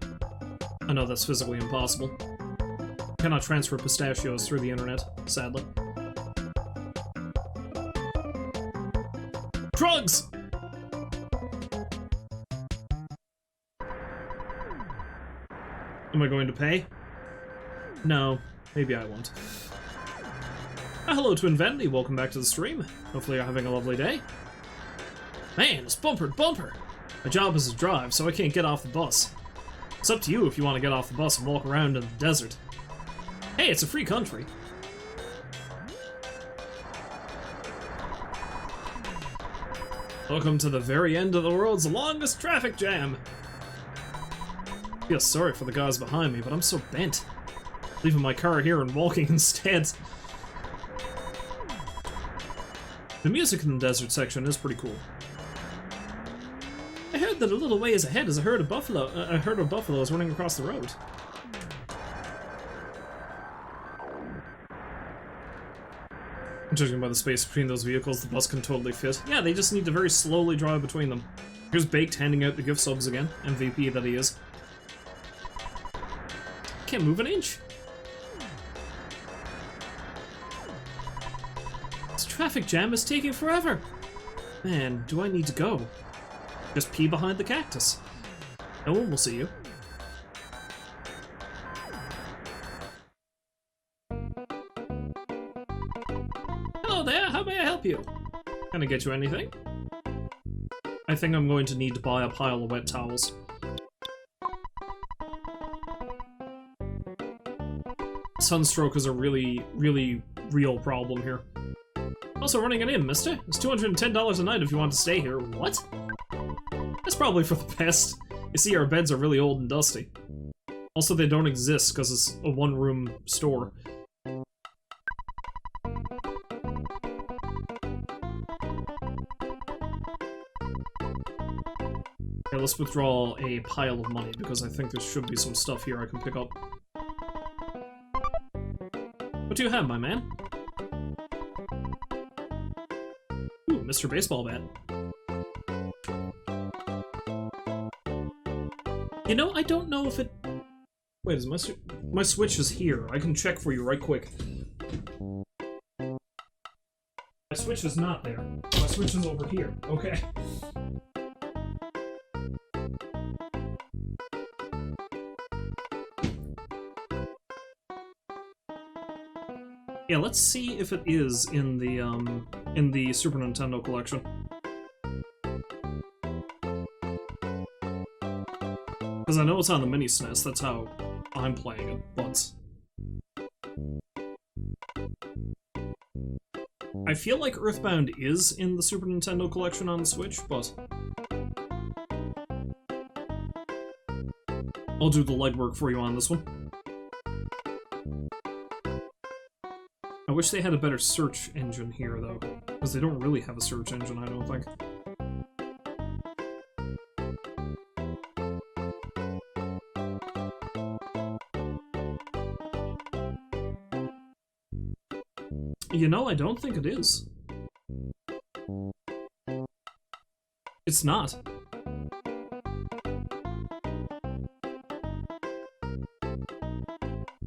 I know that's physically impossible. You cannot transfer pistachios through the internet, sadly. Drugs! Am I going to pay? No, maybe I won't. Hello, Twin Vanity. Welcome back to the stream. Hopefully you're having a lovely day. Man, it's bumper to bumper. My job is to drive, so I can't get off the bus. It's up to you if you want to get off the bus and walk around in the desert. Hey, it's a free country. Welcome to the very end of the world's longest traffic jam. I feel sorry for the guys behind me, but I'm so bent. Leaving my car here and walking instead. The music in the desert section is pretty cool. I heard that a little ways ahead is a herd of buffaloes running across the road. Judging by the space between those vehicles, the bus can totally fit. Yeah, they just need to very slowly drive between them. Here's Baked handing out the gift subs again, MVP that he is. Can't move an inch. This traffic jam is taking forever. Man, do I need to go? Just pee behind the cactus. No one will see you. Hello there, how may I help you? Can I get you anything? I think I'm going to need to buy a pile of wet towels. Sunstroke is a really real problem here. Also running it in, mister. It's $210 a night if you want to stay here. What? That's probably for the best. You see, our beds are really old and dusty. Also, they don't exist because it's a one-room store. Okay, let's withdraw a pile of money because I think there should be some stuff here I can pick up. What do you have, my man? Ooh, Mr. Baseball Bat. You know, I don't know if it... Wait, is my Switch is here. I can check for you right quick. My Switch is not there. My Switch is over here. Okay. Yeah, let's see if it is in the Super Nintendo collection. Because I know it's on the mini SNES, that's how I'm playing it, but... I feel like EarthBound is in the Super Nintendo collection on the Switch, but... I'll do the legwork for you on this one. I wish they had a better search engine here, though, because they don't really have a search engine, I don't think. You know, I don't think it is. It's not.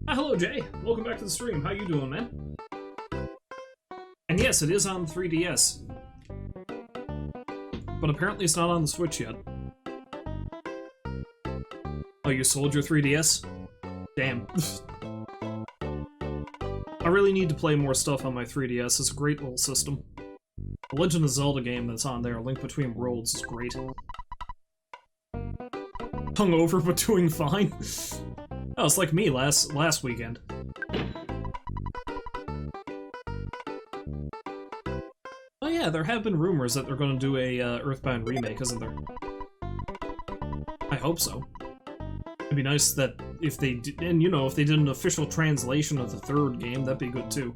Ah, hello, Jay. Welcome back to the stream. How you doing, man? And yes, it is on 3DS. But apparently it's not on the Switch yet. Oh, you sold your 3DS? Damn. I really need to play more stuff on my 3DS. It's a great little system. The Legend of Zelda game that's on there, Link Between Worlds, is great. Hungover, but doing fine. Oh, it's like me last weekend. Oh yeah, there have been rumors that they're going to do a EarthBound remake, isn't there? I hope so. It'd be nice that if they did, and you know, if they did an official translation of the third game, that'd be good too.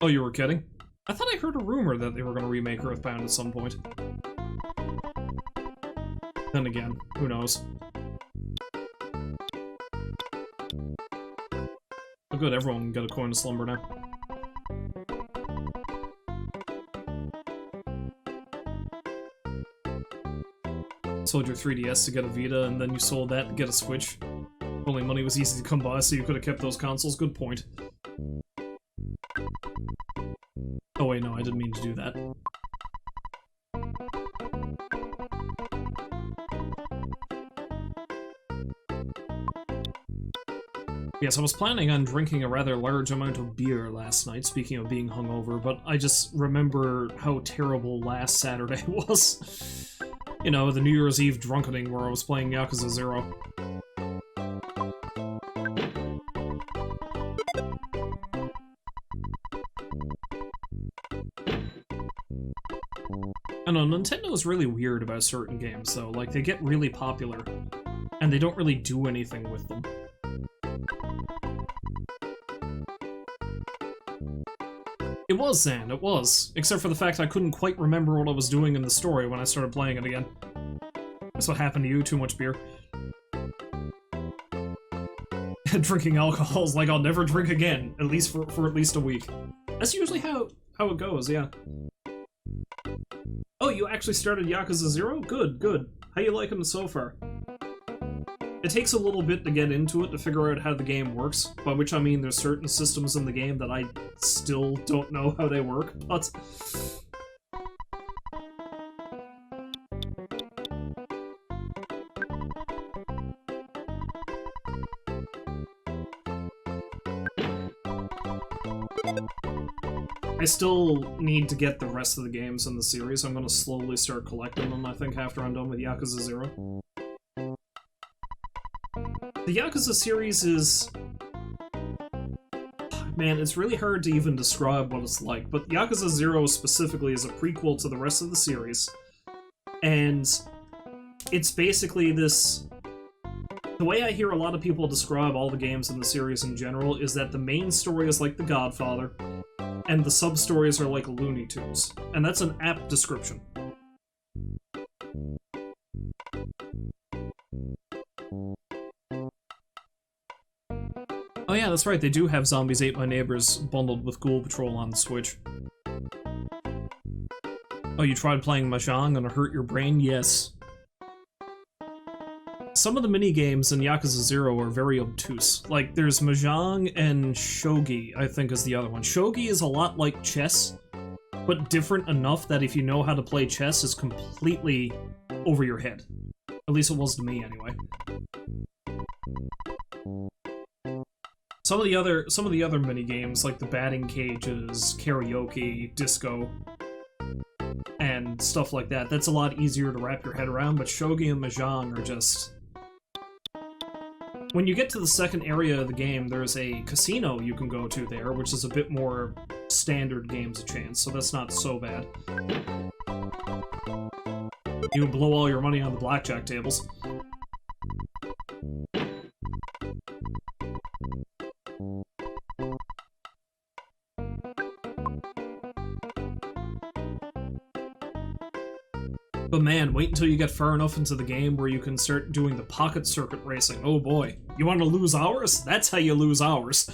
Oh, you were kidding? I thought I heard a rumor that they were going to remake EarthBound at some point. Then again, who knows? Oh good, everyone can get a coin to slumber now. Sold your 3DS to get a Vita, and then you sold that to get a Switch. Only money was easy to come by, so you could have kept those consoles. Good point. Oh wait, no, I didn't mean to do that. Yes, I was planning on drinking a rather large amount of beer last night, speaking of being hungover, but I just remember how terrible last Saturday was. You know, the New Year's Eve drunkening where I was playing Yakuza 0. I know, Nintendo's really weird about certain games, though. Like, they get really popular, and they don't really do anything with them. It was, Zan, it was. Except for the fact I couldn't quite remember what I was doing in the story when I started playing it again. That's what happened to you, too much beer. Drinking alcohol is like I'll never drink again, at least for at least a week. That's usually how it goes, yeah. Oh, you actually started Yakuza 0? Good, good. How you liking it so far? It takes a little bit to get into it to figure out how the game works, by which I mean there's certain systems in the game that I still don't know how they work, but... I still need to get the rest of the games in the series. I'm gonna slowly start collecting them, I think, after I'm done with Yakuza 0. The Yakuza series is... Man, it's really hard to even describe what it's like, but Yakuza 0 specifically is a prequel to the rest of the series, and it's basically this... The way I hear a lot of people describe all the games in the series in general is that the main story is like The Godfather, and the sub-stories are like Looney Tunes, and that's an apt description. Oh yeah, that's right, they do have Zombies Ate My Neighbors bundled with Ghoul Patrol on the Switch. Oh, you tried playing Mahjong and it hurt your brain? Yes. Some of the mini-games in Yakuza 0 are very obtuse. Like, there's Mahjong and Shogi, I think is the other one. Shogi is a lot like chess, but different enough that if you know how to play chess, it's completely over your head. At least it was to me, anyway. Some of the other mini games, like the batting cages, karaoke, disco, and stuff like that, that's a lot easier to wrap your head around. But Shogi and Mahjong are just... When you get to the second area of the game, there's a casino you can go to there, which is a bit more standard games of chance, so that's not so bad. You can blow all your money on the blackjack tables. But man, wait until you get far enough into the game where you can start doing the pocket circuit racing. Oh boy. You want to lose hours? That's how you lose hours.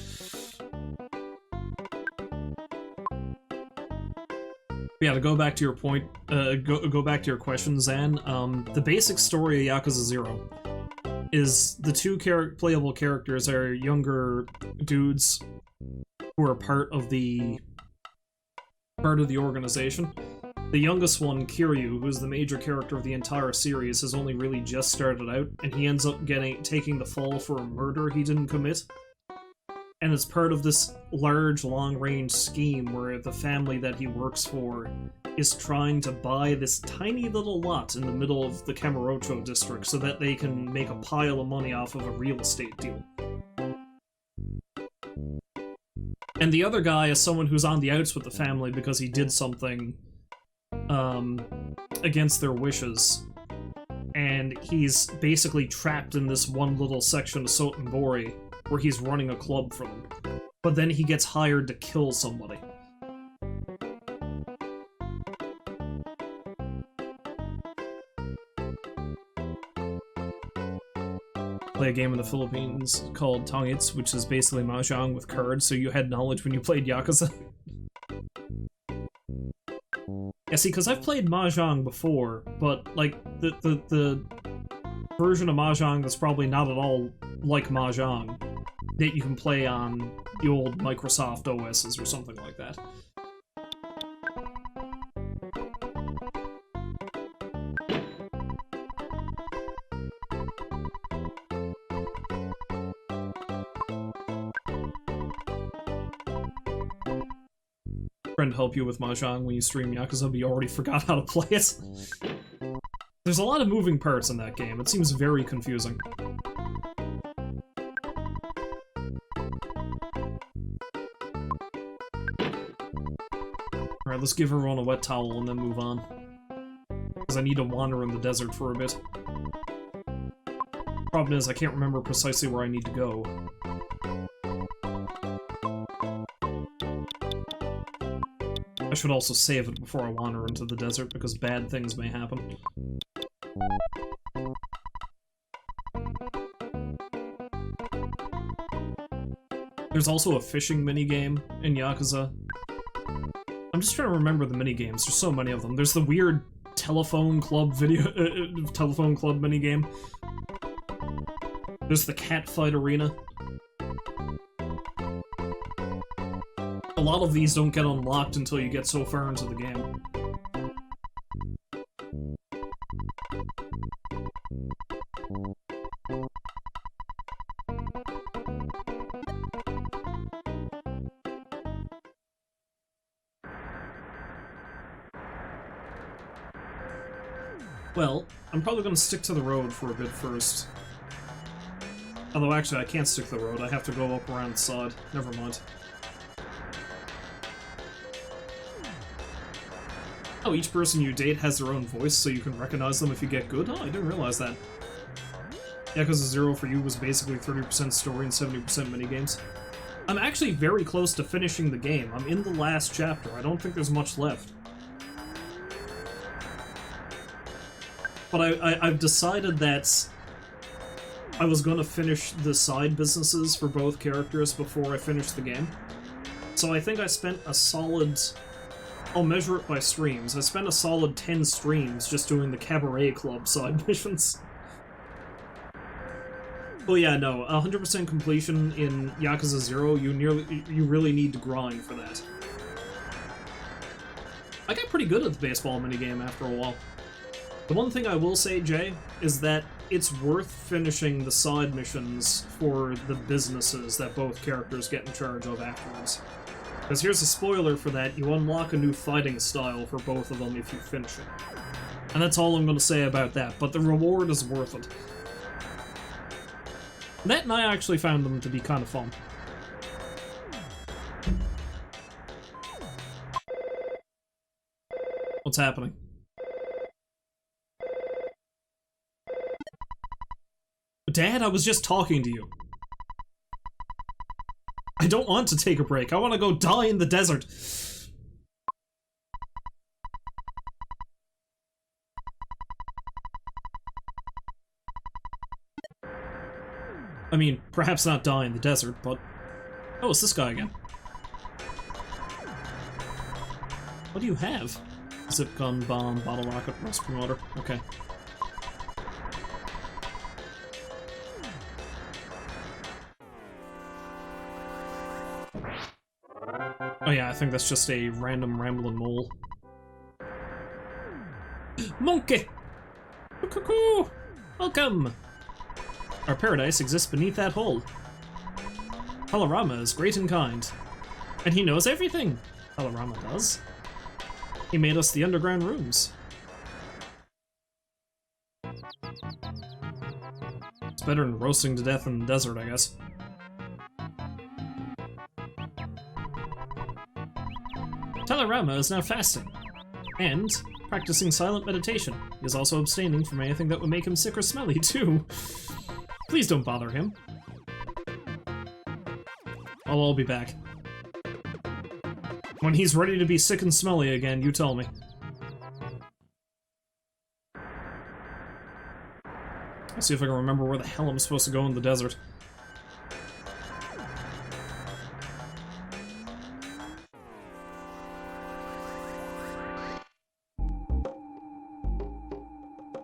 Yeah, to go back to your point, go back to your question, Zan, the basic story of Yakuza 0 is the two playable characters are younger dudes who are part of the organization. The youngest one, Kiryu, who's the major character of the entire series, has only really just started out, and he ends up taking the fall for a murder he didn't commit. And it's part of this large, long-range scheme where the family that he works for is trying to buy this tiny little lot in the middle of the Kamurocho district so that they can make a pile of money off of a real estate deal. And the other guy is someone who's on the outs with the family because he did something against their wishes, and he's basically trapped in this one little section of Sotenbori where he's running a club for them. But then he gets hired to kill somebody. Play a game in the Philippines called Tongits, which is basically Mahjong with cards, so you had knowledge when you played Yakuza. Yeah, see, because I've played Mahjong before, but, like, the version of Mahjong that's probably not at all like Mahjong that you can play on the old Microsoft OSs or something like that. To help you with Mahjong when you stream Yakuza, but you already forgot how to play it. There's a lot of moving parts in that game. It seems very confusing. Alright, let's give everyone a wet towel and then move on. Because I need to wander in the desert for a bit. Problem is, I can't remember precisely where I need to go. I should also save it before I wander into the desert, because bad things may happen. There's also a fishing minigame in Yakuza. I'm just trying to remember the minigames. There's so many of them. There's the weird telephone club minigame. There's the catfight arena. A lot of these don't get unlocked until you get so far into the game. Well, I'm probably going to stick to the road for a bit first. Although actually I can't stick to the road, I have to go up around the side. Never mind. Oh, each person you date has their own voice, so you can recognize them if you get good? Oh, I didn't realize that. Yakuza 0 for you was basically 30% story and 70% minigames. I'm actually very close to finishing the game. I'm in the last chapter. I don't think there's much left. But I've decided that I was going to finish the side businesses for both characters before I finish the game. So I think I spent a solid... I'll measure it by streams. I spent a solid 10 streams just doing the Cabaret Club side missions. Well, yeah, no, 100% completion in Yakuza 0, you really need to grind for that. I got pretty good at the baseball minigame after a while. The one thing I will say, Jay, is that it's worth finishing the side missions for the businesses that both characters get in charge of afterwards. Because here's a spoiler for that, you unlock a new fighting style for both of them if you finish it. And that's all I'm going to say about that, but the reward is worth it. That and I actually found them to be kind of fun. What's happening? Dad, I was just talking to you. I don't want to take a break. I want to go die in the desert. I mean, perhaps not die in the desert, but... Oh, it's this guy again. What do you have? Zip gun, bomb, bottle rocket, rust promoter. Okay. Oh yeah, I think that's just a random rambling mole. Monkey! Cuckoo! Welcome! Our paradise exists beneath that hole. Halarama is great and kind. And he knows everything! Halarama does. He made us the underground rooms. It's better than roasting to death in the desert, I guess. Halarama is now fasting. And practicing silent meditation. He is also abstaining from anything that would make him sick or smelly, too. Please don't bother him. I'll be back. When he's ready to be sick and smelly again, you tell me. Let's see if I can remember where the hell I'm supposed to go in the desert.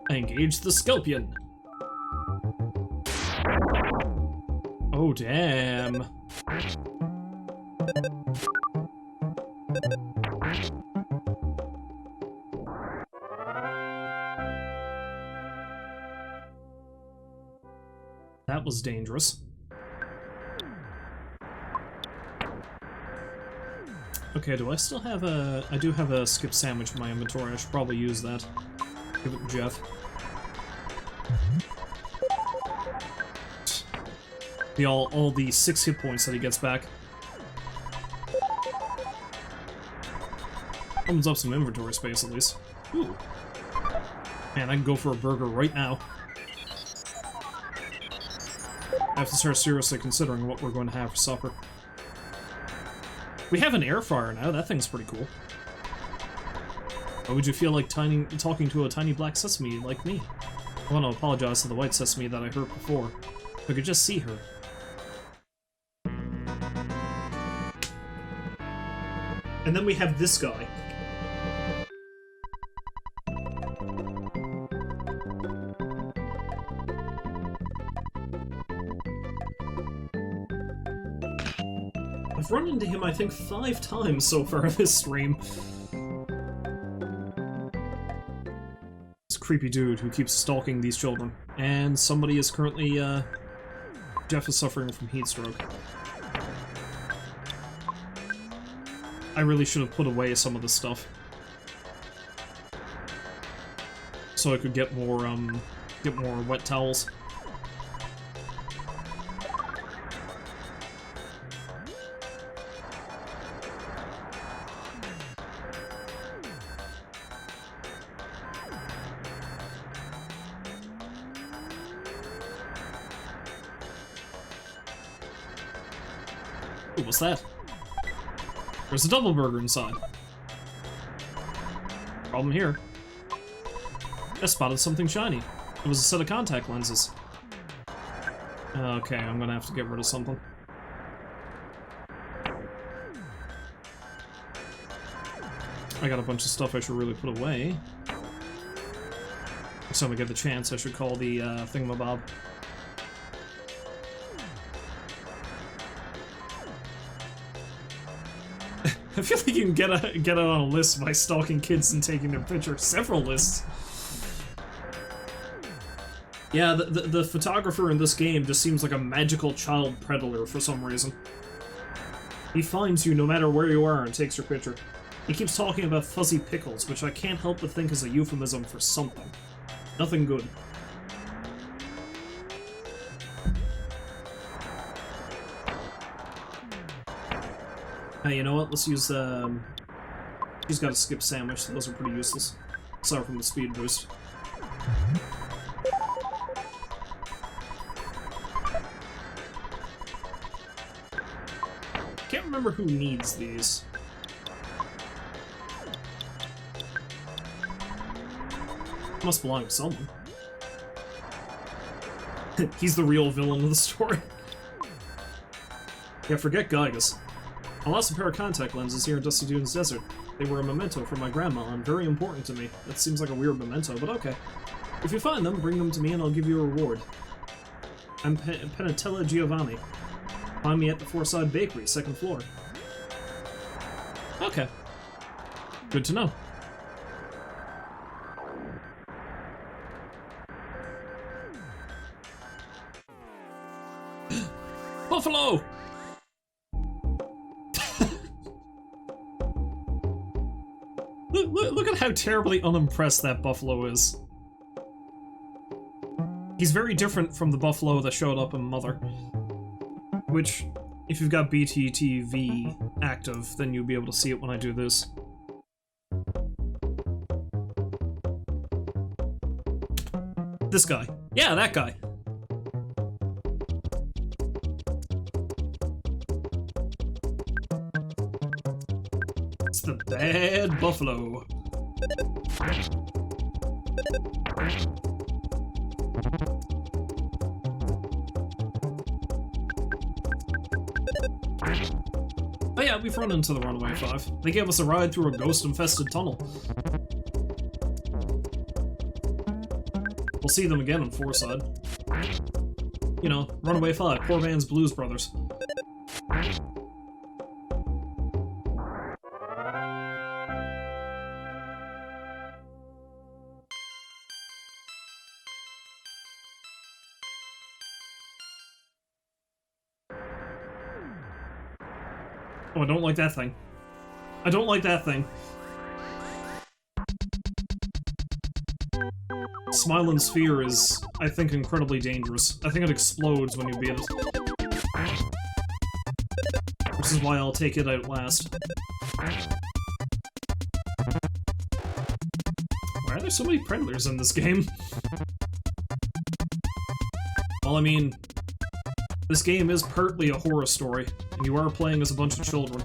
I engaged the Scorpion. Oh, damn. That was dangerous. Okay, do I still have a... I do have a skip sandwich in my inventory. I should probably use that. Give it to Jeff. All the 6 hit points that he gets back. Opens up some inventory space, at least. Ooh. Man, I can go for a burger right now. I have to start seriously considering what we're going to have for supper. We have an air fryer now, that thing's pretty cool. How would you feel like talking to a tiny black sesame like me? I want to apologize to the white sesame that I heard before. If I could just see her. And then we have this guy. I've run into him, I think, 5 times so far in this stream. This creepy dude who keeps stalking these children. And somebody is currently, Jeff is suffering from heat stroke. I really should have put away some of this stuff. So I could get more wet towels. Ooh, what's that? There's a double burger inside. Problem here. I spotted something shiny. It was a set of contact lenses. Okay, I'm gonna have to get rid of something. I got a bunch of stuff I should really put away. Next time I get the chance, I should call the thingamabob. I feel like you can get it on a list by stalking kids and taking their picture. Several lists. Yeah, the photographer in this game just seems like a magical child predator for some reason. He finds you no matter where you are and takes your picture. He keeps talking about fuzzy pickles, which I can't help but think is a euphemism for something. Nothing good. Hey, you know what? Let's use, he's got a skip sandwich, so those are pretty useless. Aside from the speed boost. Can't remember who needs these. Must belong to someone. He's the real villain of the story. Yeah, forget Gygas. I lost a pair of contact lenses here in Dusty Dunes Desert. They were a memento from my grandma and very important to me. That seems like a weird memento, but okay. If you find them, bring them to me and I'll give you a reward. I'm Penatella Giovanni. Find me at the Fourside Bakery, 2nd floor. Okay. Good to know. Buffalo! Look at how terribly unimpressed that buffalo is. He's very different from the buffalo that showed up in Mother. Which, if you've got BTTV active, then you'll be able to see it when I do this. This guy. Yeah, that guy. It's the bad buffalo. Oh yeah, we've run into the Runaway 5. They gave us a ride through a ghost-infested tunnel. We'll see them again on Fourside. You know, Runaway 5, poor man's Blues Brothers. Oh, I don't like that thing. I don't like that thing. Smiling Sphere is, I think, incredibly dangerous. I think it explodes when you beat it. Which is why I'll take it out last. Why are there so many predators in this game? Well, I mean, this game is partly a horror story, and you are playing as a bunch of children.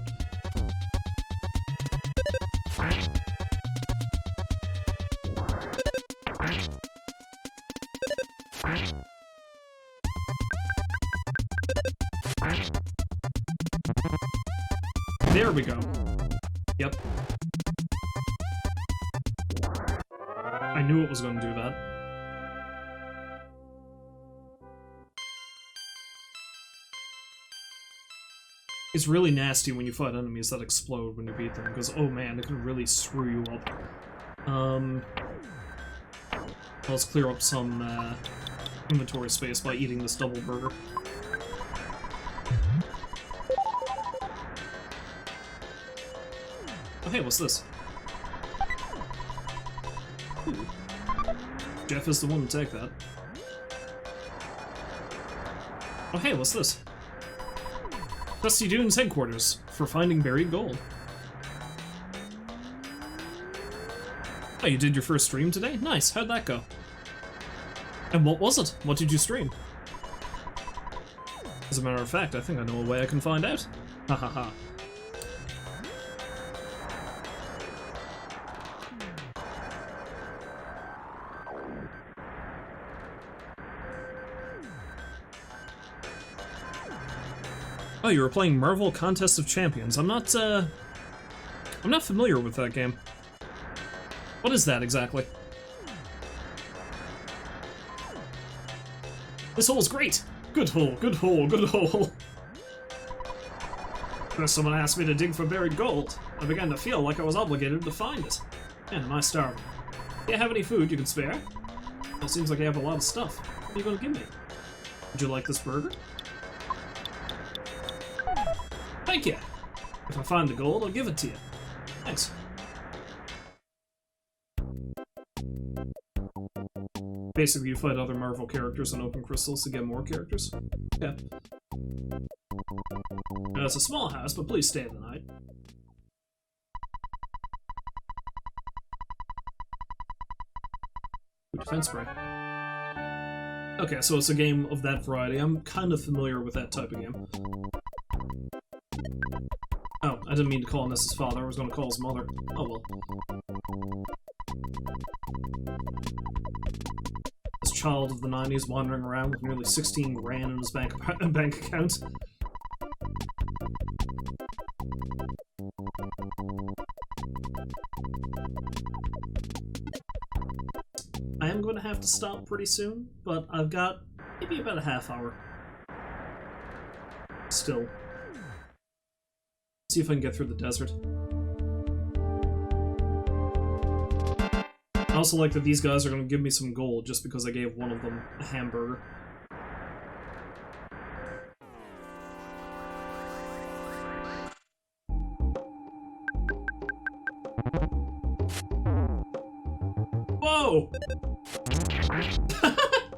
There we go. Yep. I knew it was going to do that. It's really nasty when you fight enemies that explode when you beat them, because, oh man, it can really screw you up. Let's clear up some, inventory space by eating this double burger. Oh hey, what's this? Ooh. Jeff is the one to take that. Oh hey, what's this? Dusty Dunes headquarters for finding buried gold. Oh, you did your first stream today? Nice, how'd that go? And what was it? What did you stream? As a matter of fact, I think I know a way I can find out. Ha ha ha. Oh, you were playing Marvel Contest of Champions. I'm not familiar with that game. What is that exactly? This hole's great! Good hole, good hole, good hole. First someone asked me to dig for buried gold. I began to feel like I was obligated to find it. Man, am I starving. Do you have any food you can spare? It seems like you have a lot of stuff. What are you gonna give me? Would you like this burger? Thank you! If I find the gold, I'll give it to you. Thanks. Basically, you fight other Marvel characters and open crystals to get more characters. Yeah. It's a small house, but please stay the night. Defense spray. Okay, so it's a game of that variety. I'm kind of familiar with that type of game. Oh, I didn't mean to call Ness's father. I was going to call his mother. Oh well. This child of the 90s wandering around with nearly 16 grand in his bank account. I am going to have to stop pretty soon, but I've got maybe about a half hour. Still. See if I can get through the desert. I also like that these guys are going to give me some gold just because I gave one of them a hamburger. Whoa!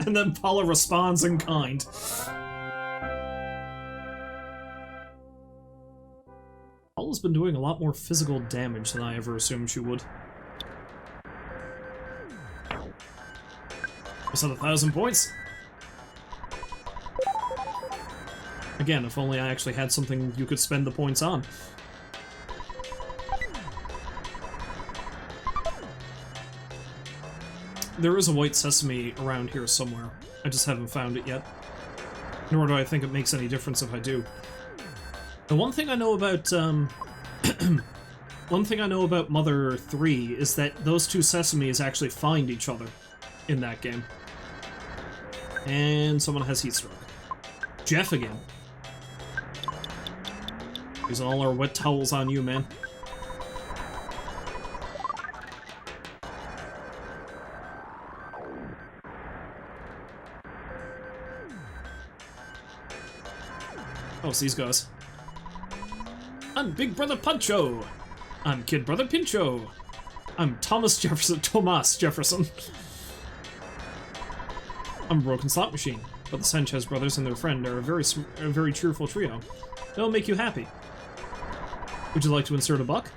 And then Paula responds in kind. Paula's been doing a lot more physical damage than I ever assumed she would. Was that 1,000 points? Again, if only I actually had something you could spend the points on. There is a white sesame around here somewhere. I just haven't found it yet. Nor do I think it makes any difference if I do. The one thing I know about, one thing I know about Mother 3 is that those two sesames actually find each other in that game. And someone has heat stroke. Jeff again. Using all our wet towels on you, man. Oh, it's these guys. I'm Big Brother Pancho. I'm Kid Brother Pincho. I'm Thomas Jefferson. I'm a broken slot machine, but the Sanchez brothers and their friend are a very cheerful trio. They'll make you happy. Would you like to insert a buck?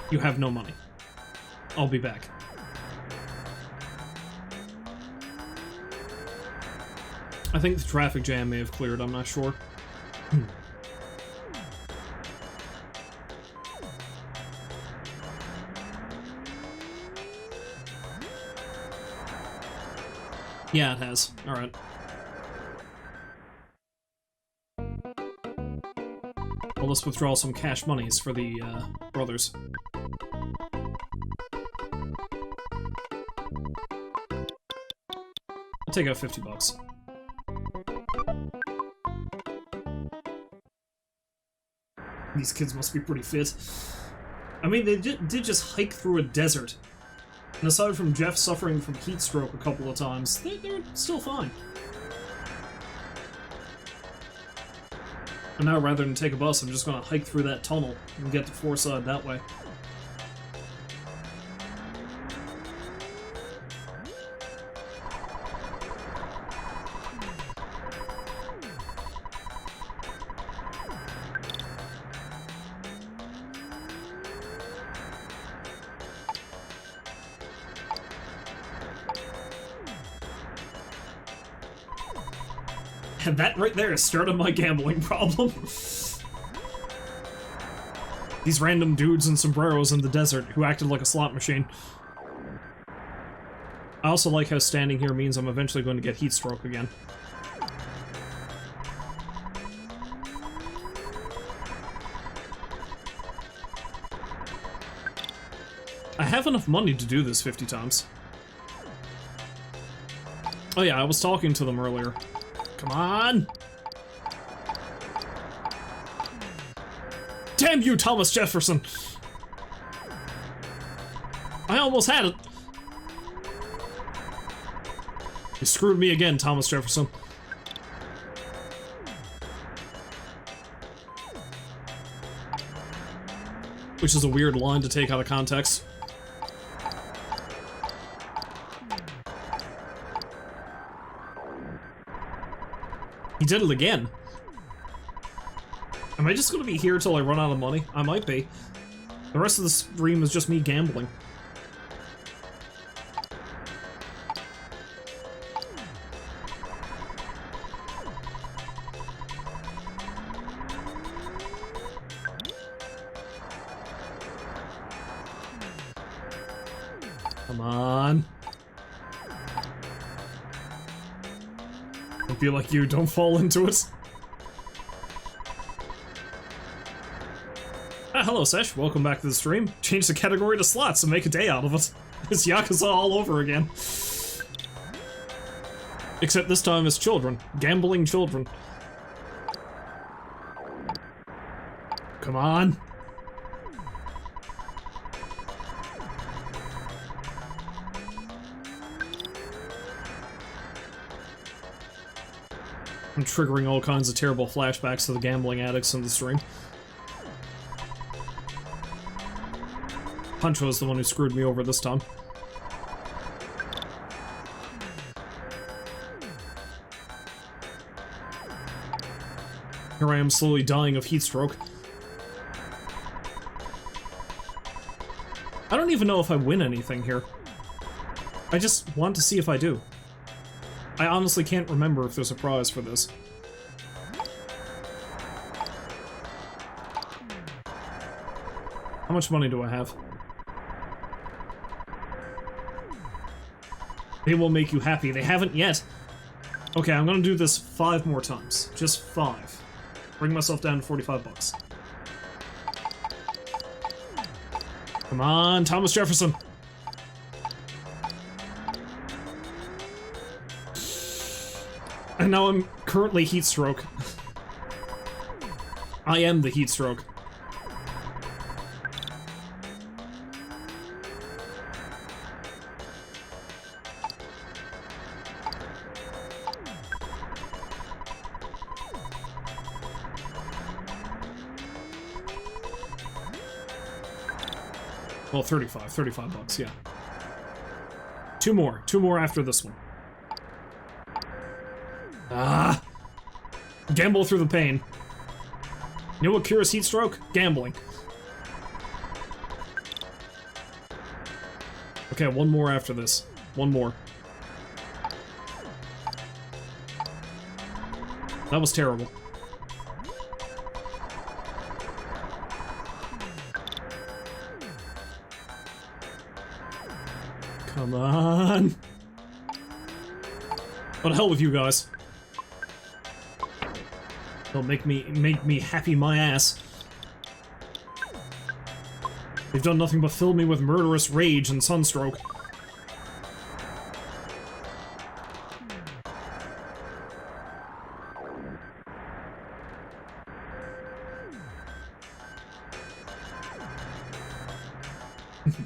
You have no money. I'll be back. I think the traffic jam may have cleared, I'm not sure. Yeah, it has. Alright. Well, let's withdraw some cash monies for the, brothers. I'll take out 50 bucks. These kids must be pretty fit. I mean, they did just hike through a desert. And aside from Jeff suffering from heat stroke a couple of times, they're still fine. And now, rather than take a bus, I'm just gonna hike through that tunnel and get to Forside that way. And that right there started my gambling problem. These random dudes in sombreros in the desert who acted like a slot machine. I also like how standing here means I'm eventually going to get heat stroke again. I have enough money to do this 50 times. Oh yeah, I was talking to them earlier. Come on! Damn you, Thomas Jefferson! I almost had it! You screwed me again, Thomas Jefferson. Which is a weird line to take out of context. He did it again. Am I just gonna be here till I run out of money? I might be. The rest of the stream is just me gambling. Come on. Don't be like you, don't fall into it. Ah, hello Sesh, welcome back to the stream. Change the category to slots and make a day out of it. It's Yakuza all over again. Except this time it's children. Gambling children. Come on. I'm triggering all kinds of terrible flashbacks to the gambling addicts in the stream. Puncho's the one who screwed me over this time. Here I am slowly dying of heat stroke. I don't even know if I win anything here. I just want to see if I do. I honestly can't remember if there's a prize for this. How much money do I have? They will make you happy. They haven't yet. Okay, I'm gonna do this 5 more times. Just 5. Bring myself down to 45 bucks. Come on, Thomas Jefferson. And now I'm currently heat stroke. I am the heat stroke. Well, 35 bucks, yeah. 2 more after this one. Ah! Gamble through the pain. You know what cures heat stroke? Gambling. Okay, 1 more after this. 1 more. That was terrible. Come on. What the hell with you guys? They'll make me happy my ass. They've done nothing but fill me with murderous rage and sunstroke.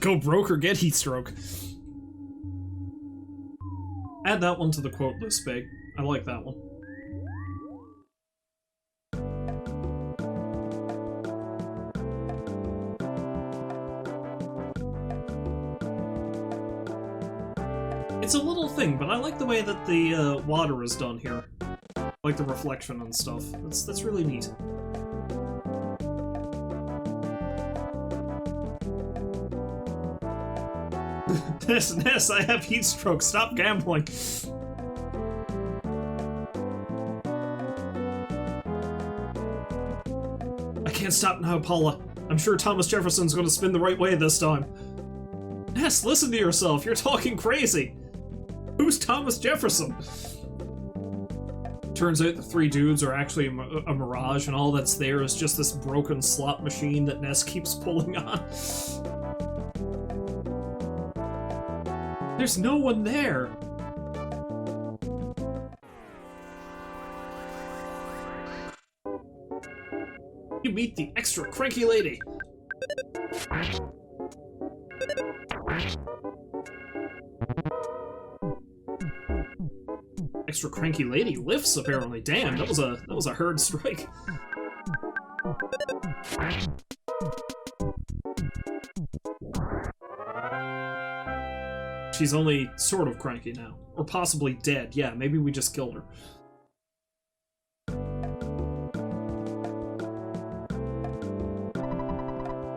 Go broke or get heat stroke. Add that one to the quote list, Big. I like that one. It's a little thing, but I like the way that the water is done here. Like the reflection and stuff. That's really neat. Ness, I have heat stroke. Stop gambling. I can't stop now, Paula. I'm sure Thomas Jefferson's gonna spin the right way this time. Ness, listen to yourself, you're talking crazy! Who's Thomas Jefferson? Turns out the three dudes are actually a mirage, and all that's there is just this broken slot machine that Ness keeps pulling on. There's no one there! You meet the extra cranky lady! Extra cranky lady lifts, apparently. Damn, that was a hard strike. She's only sort of cranky now. Or possibly dead. Yeah, maybe we just killed her.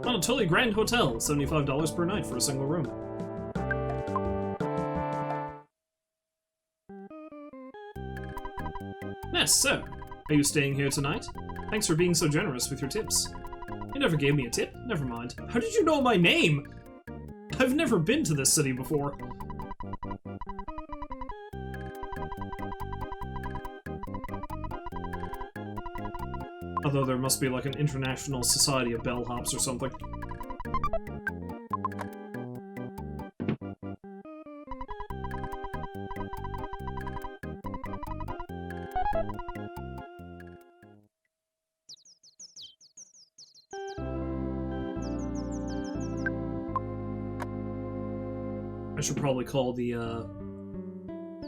Monotoli Grand Hotel, $75 per night for a single room. Ness, sir, are you staying here tonight? Thanks for being so generous with your tips. You never gave me a tip? Never mind. How did you know my name? I've never been to this city before. Although there must be like an international society of bellhops or something. I should probably call the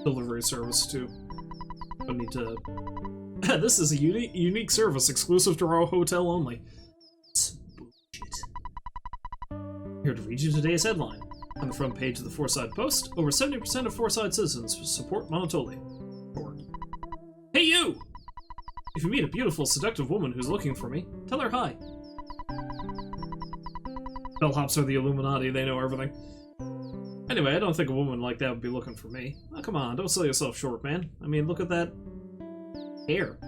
delivery service too. I need to. This is a unique service exclusive to our hotel only. It's bullshit. Here to read you today's headline. On the front page of the Fourside Post, over 70% of Fourside citizens support Monotoli. Hey you! If you meet a beautiful, seductive woman who's looking for me, tell her hi. Bellhops are the Illuminati, they know everything. Anyway, I don't think a woman like that would be looking for me. Oh, come on, don't sell yourself short, man. I mean, look at that hair.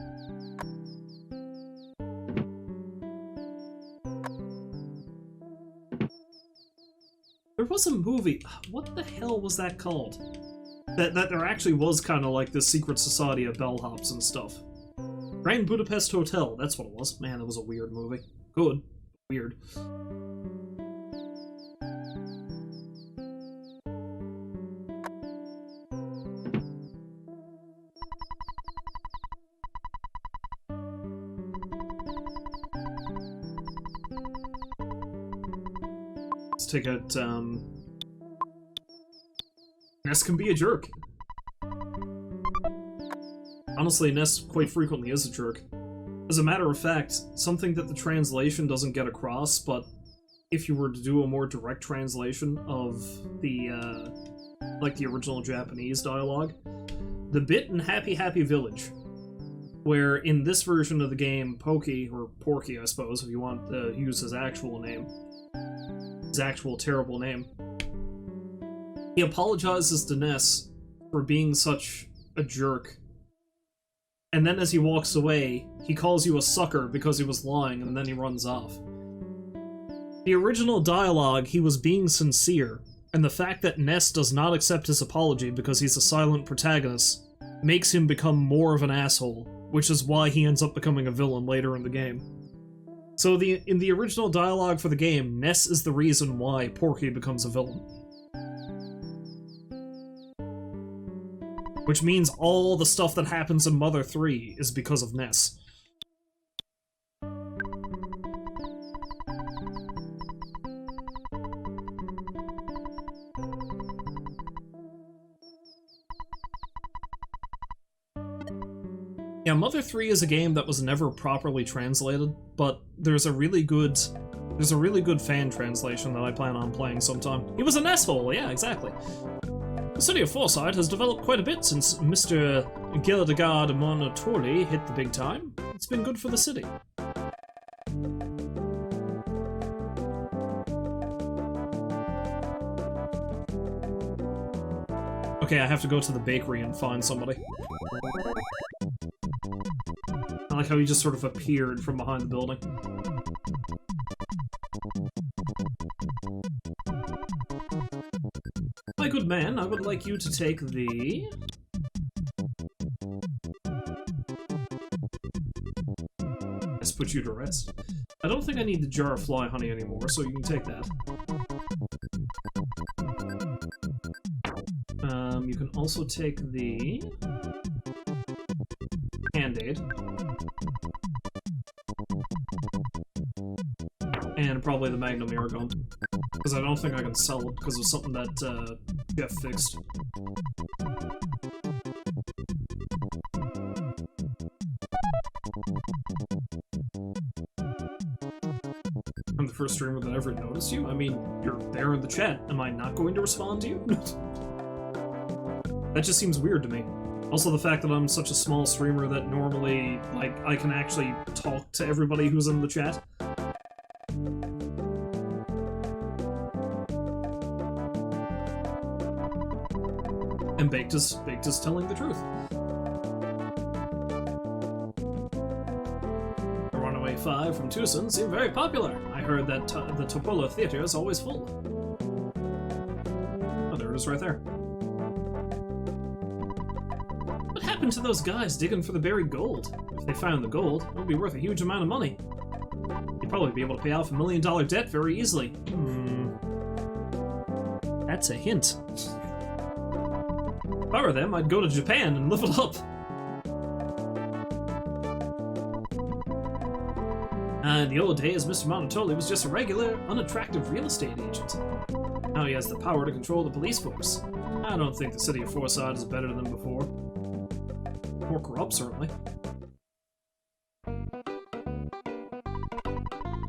There was a movie. What the hell was that called? That there actually was kind of like this secret society of bellhops and stuff. Grand Budapest Hotel, that's what it was. Man, that was a weird movie. Good. Weird. Let's take out, Ness can be a jerk. Honestly, Ness quite frequently is a jerk. As a matter of fact, something that the translation doesn't get across, but if you were to do a more direct translation of the, like the original Japanese dialogue, the bit in Happy Happy Village, where in this version of the game, Pokey, or Porky I suppose, if you want to use his actual name, his actual terrible name, he apologizes to Ness for being such a jerk. And then as he walks away, he calls you a sucker because he was lying, and then he runs off. The original dialogue, he was being sincere, and the fact that Ness does not accept his apology because he's a silent protagonist makes him become more of an asshole, which is why he ends up becoming a villain later in the game. So in the original dialogue for the game, Ness is the reason why Porky becomes a villain. Which means all the stuff that happens in Mother 3 is because of Ness. Yeah, Mother 3 is a game that was never properly translated, but there's a really good fan translation that I plan on playing sometime. He was an asshole, yeah, exactly. The city of Fourside has developed quite a bit since Mr. Gildegard Monotoli hit the big time. It's been good for the city. Okay, I have to go to the bakery and find somebody. I like how he just sort of appeared from behind the building. like you to take the... Let's put you to rest. I don't think I need the jar of fly honey anymore, so you can take that. You can also take the... Hand-Aid. And probably the Magnum Air Gun. Because I don't think I can sell it because of something that Jeff fixed. I'm the first streamer that ever noticed you? I mean, you're there in the chat. Am I not going to respond to you? That just seems weird to me. Also, the fact that I'm such a small streamer that normally, like, I can actually talk to everybody who's in the chat. And Baked is telling the truth. The Runaway 5 from Tucson seem very popular. I heard that the Topola Theater is always full. Oh, there it is right there. What happened to those guys digging for the buried gold? If they found the gold, it would be worth a huge amount of money. You'd probably be able to pay off $1 million debt very easily. That's a hint. If I were them, I'd go to Japan and live it up. In the old days, Mr. Monotoli was just a regular, unattractive real estate agent. Now he has the power to control the police force. I don't think the city of Forsyth is better than before. More corrupt, certainly.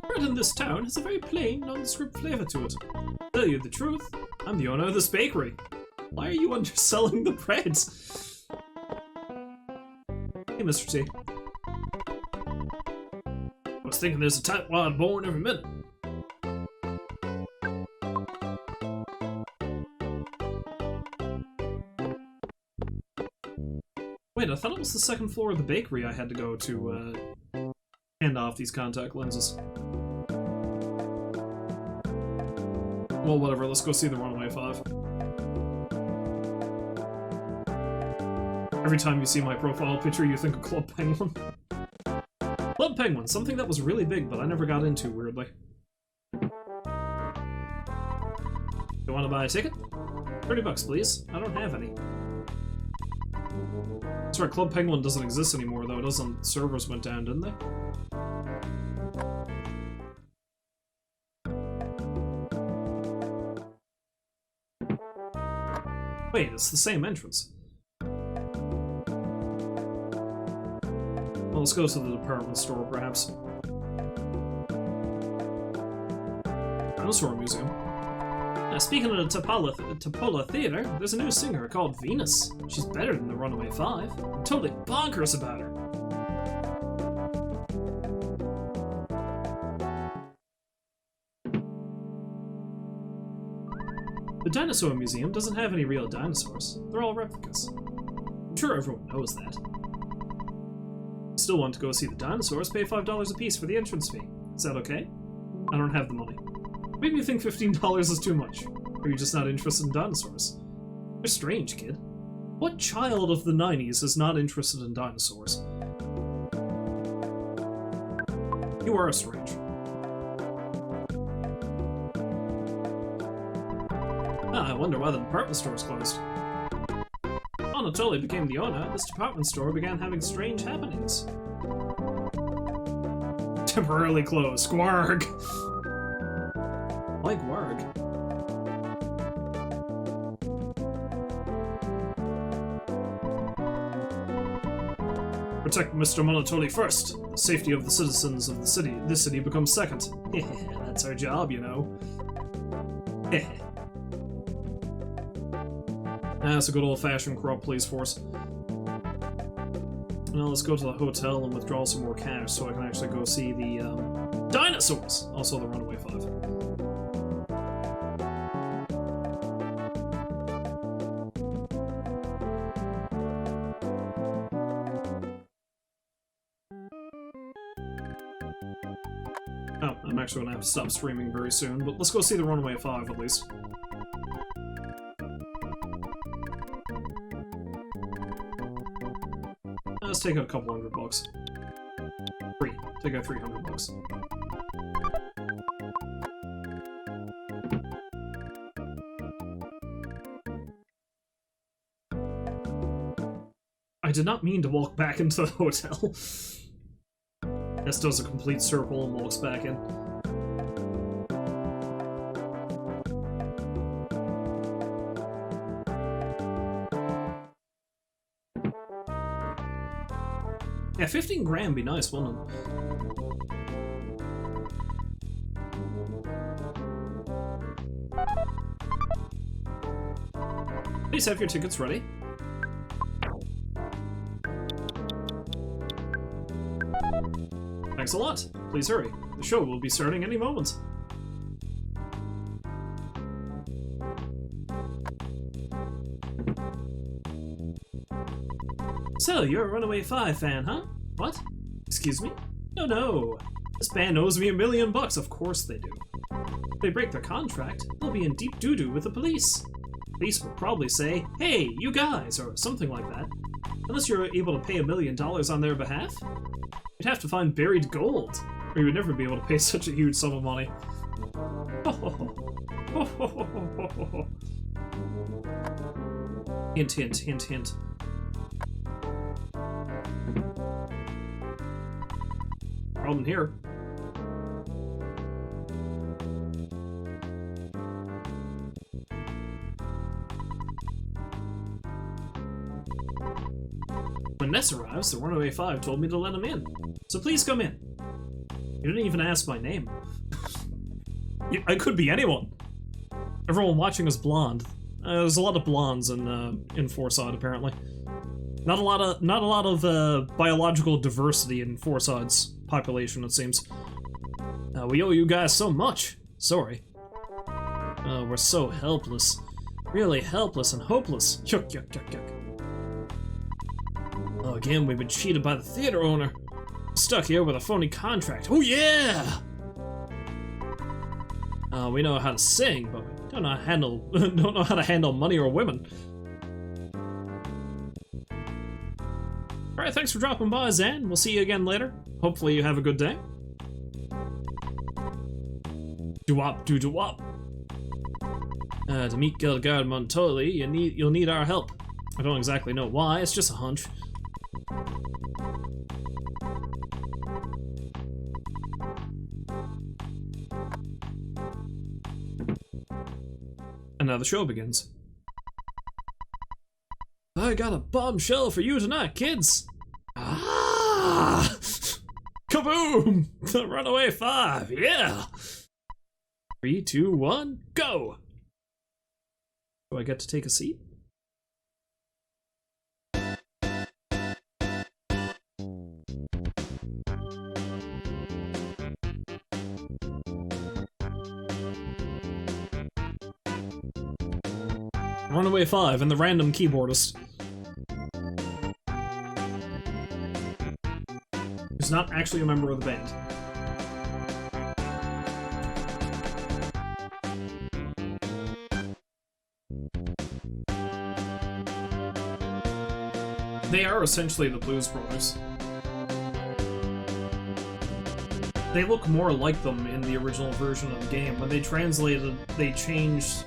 Bread in this town has a very plain, nondescript flavor to it. To tell you the truth, I'm the owner of this bakery. Why are you underselling the breads? Hey, Mr. T. I was thinking there's a tightwad born every minute. Wait, I thought it was the second floor of the bakery I had to go to, hand off these contact lenses. Well, whatever, let's go see the Runaway 5. Every time you see my profile picture, you think of Club Penguin. Club Penguin, something that was really big, but I never got into, weirdly. You want to buy a ticket? $30, please. I don't have any. That's right, Club Penguin doesn't exist anymore, though. It doesn't. Servers went down, didn't they? Wait, it's the same entrance. Well, let's go to the department store, perhaps. Dinosaur Museum. Speaking of the Topola Theater, there's a new singer called Venus. She's better than the Runaway 5. I'm totally bonkers about her. The Dinosaur Museum doesn't have any real dinosaurs. They're all replicas. I'm sure everyone knows that. Still want to go see the dinosaurs, pay $5 a piece for the entrance fee. Is that okay? I don't have the money. Maybe you think $15 is too much. Or you're just not interested in dinosaurs. You're strange, kid. What child of the 90s is not interested in dinosaurs? You are strange. I wonder why the department store is closed. Anatoly became the owner, this department store began having strange happenings. Temporarily closed. Gwarg! Why Gwarg? Protect Mr. Monotoli first. The safety of the citizens of this city becomes second. That's our job, you know. That's a good old-fashioned corrupt police force. Now let's go to the hotel and withdraw some more cash so I can actually go see the dinosaurs! Also the Runaway 5. Oh, I'm actually gonna have to stop streaming very soon, but let's go see the Runaway 5 at least. Let's take out a couple $100. Take out $300. I did not mean to walk back into the hotel. Ness does a complete circle and walks back in. Yeah, 15 grand would be nice, wouldn't it? Please have your tickets ready. Thanks a lot. Please hurry. The show will be starting any moment. So, you're a Runaway 5 fan, huh? What? Excuse me? No. This band owes me $1 million. Of course they do. If they break their contract, they'll be in deep doo-doo with the police. Police will probably say, "Hey, you guys," or something like that. Unless you're able to pay $1 million on their behalf. You'd have to find buried gold, or you would never be able to pay such a huge sum of money. Hint, hint, hint, hint. Problem here. When Ness arrives, the Runaway 5 told me to let him in. So please come in. You didn't even ask my name. I could be anyone. Everyone watching is blonde. There's a lot of blondes in Forside, apparently. Not a lot of biological diversity in Forside's population, it seems. We owe you guys so much. Sorry. We're so helpless. Really helpless and hopeless. Yuck, yuck, yuck, yuck. Oh, again, we've been cheated by the theater owner. Stuck here with a phony contract. Oh yeah! We know how to sing, but we don't know how to handle money or women. Alright, thanks for dropping by, Zan. We'll see you again later. Hopefully you have a good day. Doo-wop, doo-doo-wop. To meet Gilgard Montoli, you'll need our help. I don't exactly know why, it's just a hunch. And now the show begins. I got a bombshell for you tonight, kids! Ah! Kaboom! The Runaway 5, yeah! 3, 2, 1, go! Do I get to take a seat? Runaway 5 and the random keyboardist. Who's not actually a member of the band. They are essentially the Blues Brothers. They look more like them in the original version of the game. When they translated, they changed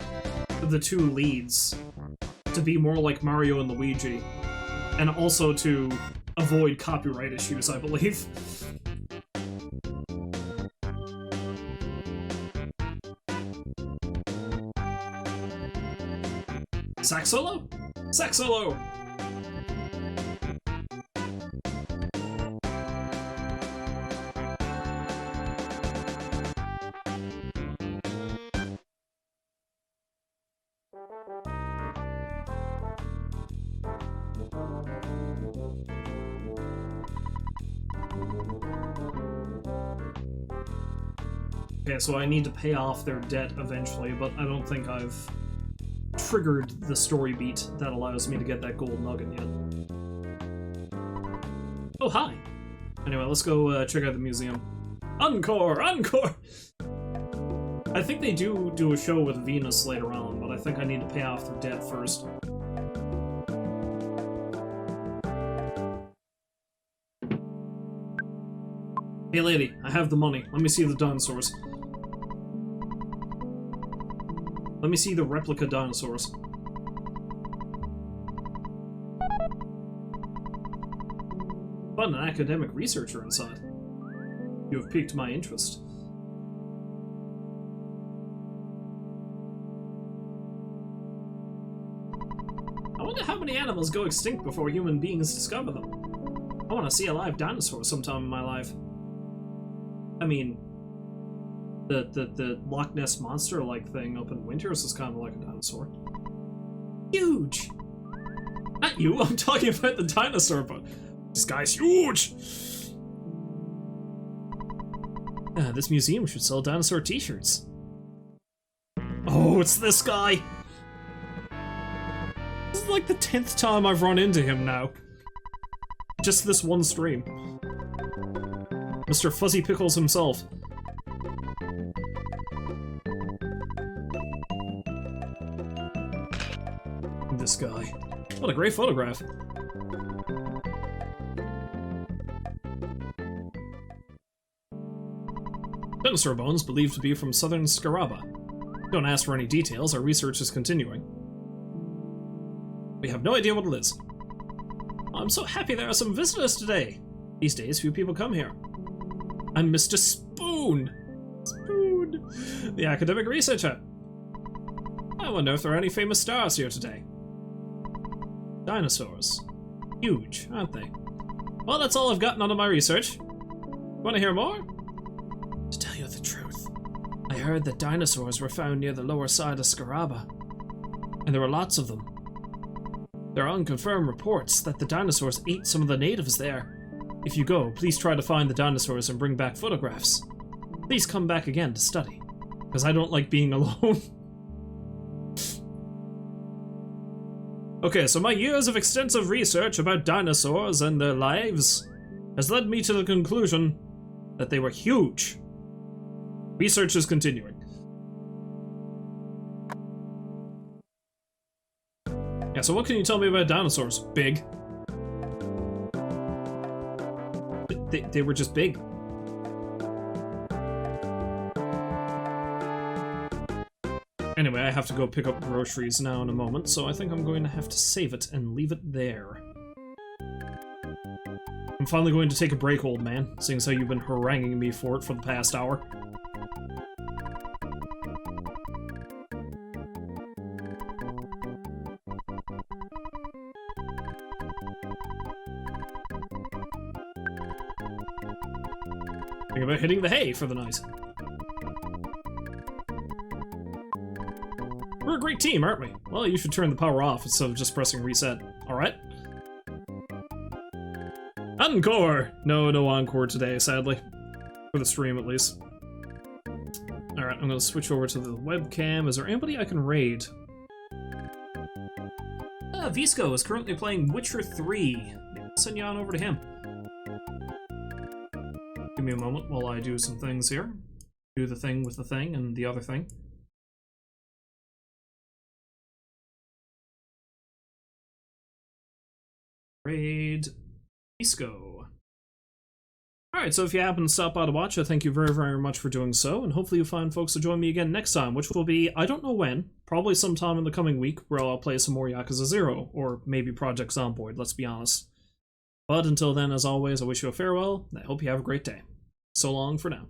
the two leads to be more like Mario and Luigi, and also to avoid copyright issues, I believe. Sax solo? Sax solo! Okay, so I need to pay off their debt eventually, but I don't think I've triggered the story beat that allows me to get that gold nugget yet. Oh, hi! Anyway, let's go check out the museum. Encore! Encore! I think they do a show with Venus later on, but I think I need to pay off their debt first. Hey lady, I have the money. Let me see the dinosaurs. Let me see the replica dinosaurs. Fun, an academic researcher inside. You have piqued my interest. I wonder how many animals go extinct before human beings discover them. I want to see a live dinosaur sometime in my life. I mean, the Loch Ness monster-like thing up in Winters is kind of like a dinosaur. Huge! Not you, I'm talking about the dinosaur, but this guy's huge! This museum should sell dinosaur t-shirts. Oh, it's this guy! This is like the 10th time I've run into him now. Just this one stream. Mr. Fuzzy Pickles himself. This guy. What a great photograph. Dinosaur bones believed to be from southern Scaraba. Don't ask for any details, our research is continuing. We have no idea what it is. I'm so happy there are some visitors today. These days, few people come here. I'm Mr. Spoon! Spoon! The academic researcher. I wonder if there are any famous stars here today. Dinosaurs. Huge, aren't they? Well, that's all I've gotten out of my research. Want to hear more? To tell you the truth, I heard that dinosaurs were found near the lower side of Scaraba. And there were lots of them. There are unconfirmed reports that the dinosaurs ate some of the natives there. If you go, please try to find the dinosaurs and bring back photographs. Please come back again to study, because I don't like being alone. Okay, so my years of extensive research about dinosaurs and their lives has led me to the conclusion that they were huge. Research is continuing. Yeah, so what can you tell me about dinosaurs? Big. They were just big. Anyway, I have to go pick up groceries now in a moment, so I think I'm going to have to save it and leave it there. I'm finally going to take a break, old man, seeing as how you've been haranguing me for it for the past hour. Think about hitting the hay for the night. We're a great team, aren't we? Well, you should turn the power off instead of just pressing reset. Alright? Encore! No encore today, sadly. For the stream, at least. Alright, I'm gonna switch over to the webcam. Is there anybody I can raid? Visco is currently playing Witcher 3. Send you on over to him. Give me a moment while I do some things here. Do the thing with the thing and the other thing. Raid Visco. Alright, so if you happen to stop by to watch, I thank you very, very much for doing so, and hopefully you'll find folks to join me again next time, which will be, I don't know when, probably sometime in the coming week, where I'll play some more Yakuza 0, or maybe Project Zomboid, let's be honest. But until then, as always, I wish you a farewell, and I hope you have a great day. So long for now.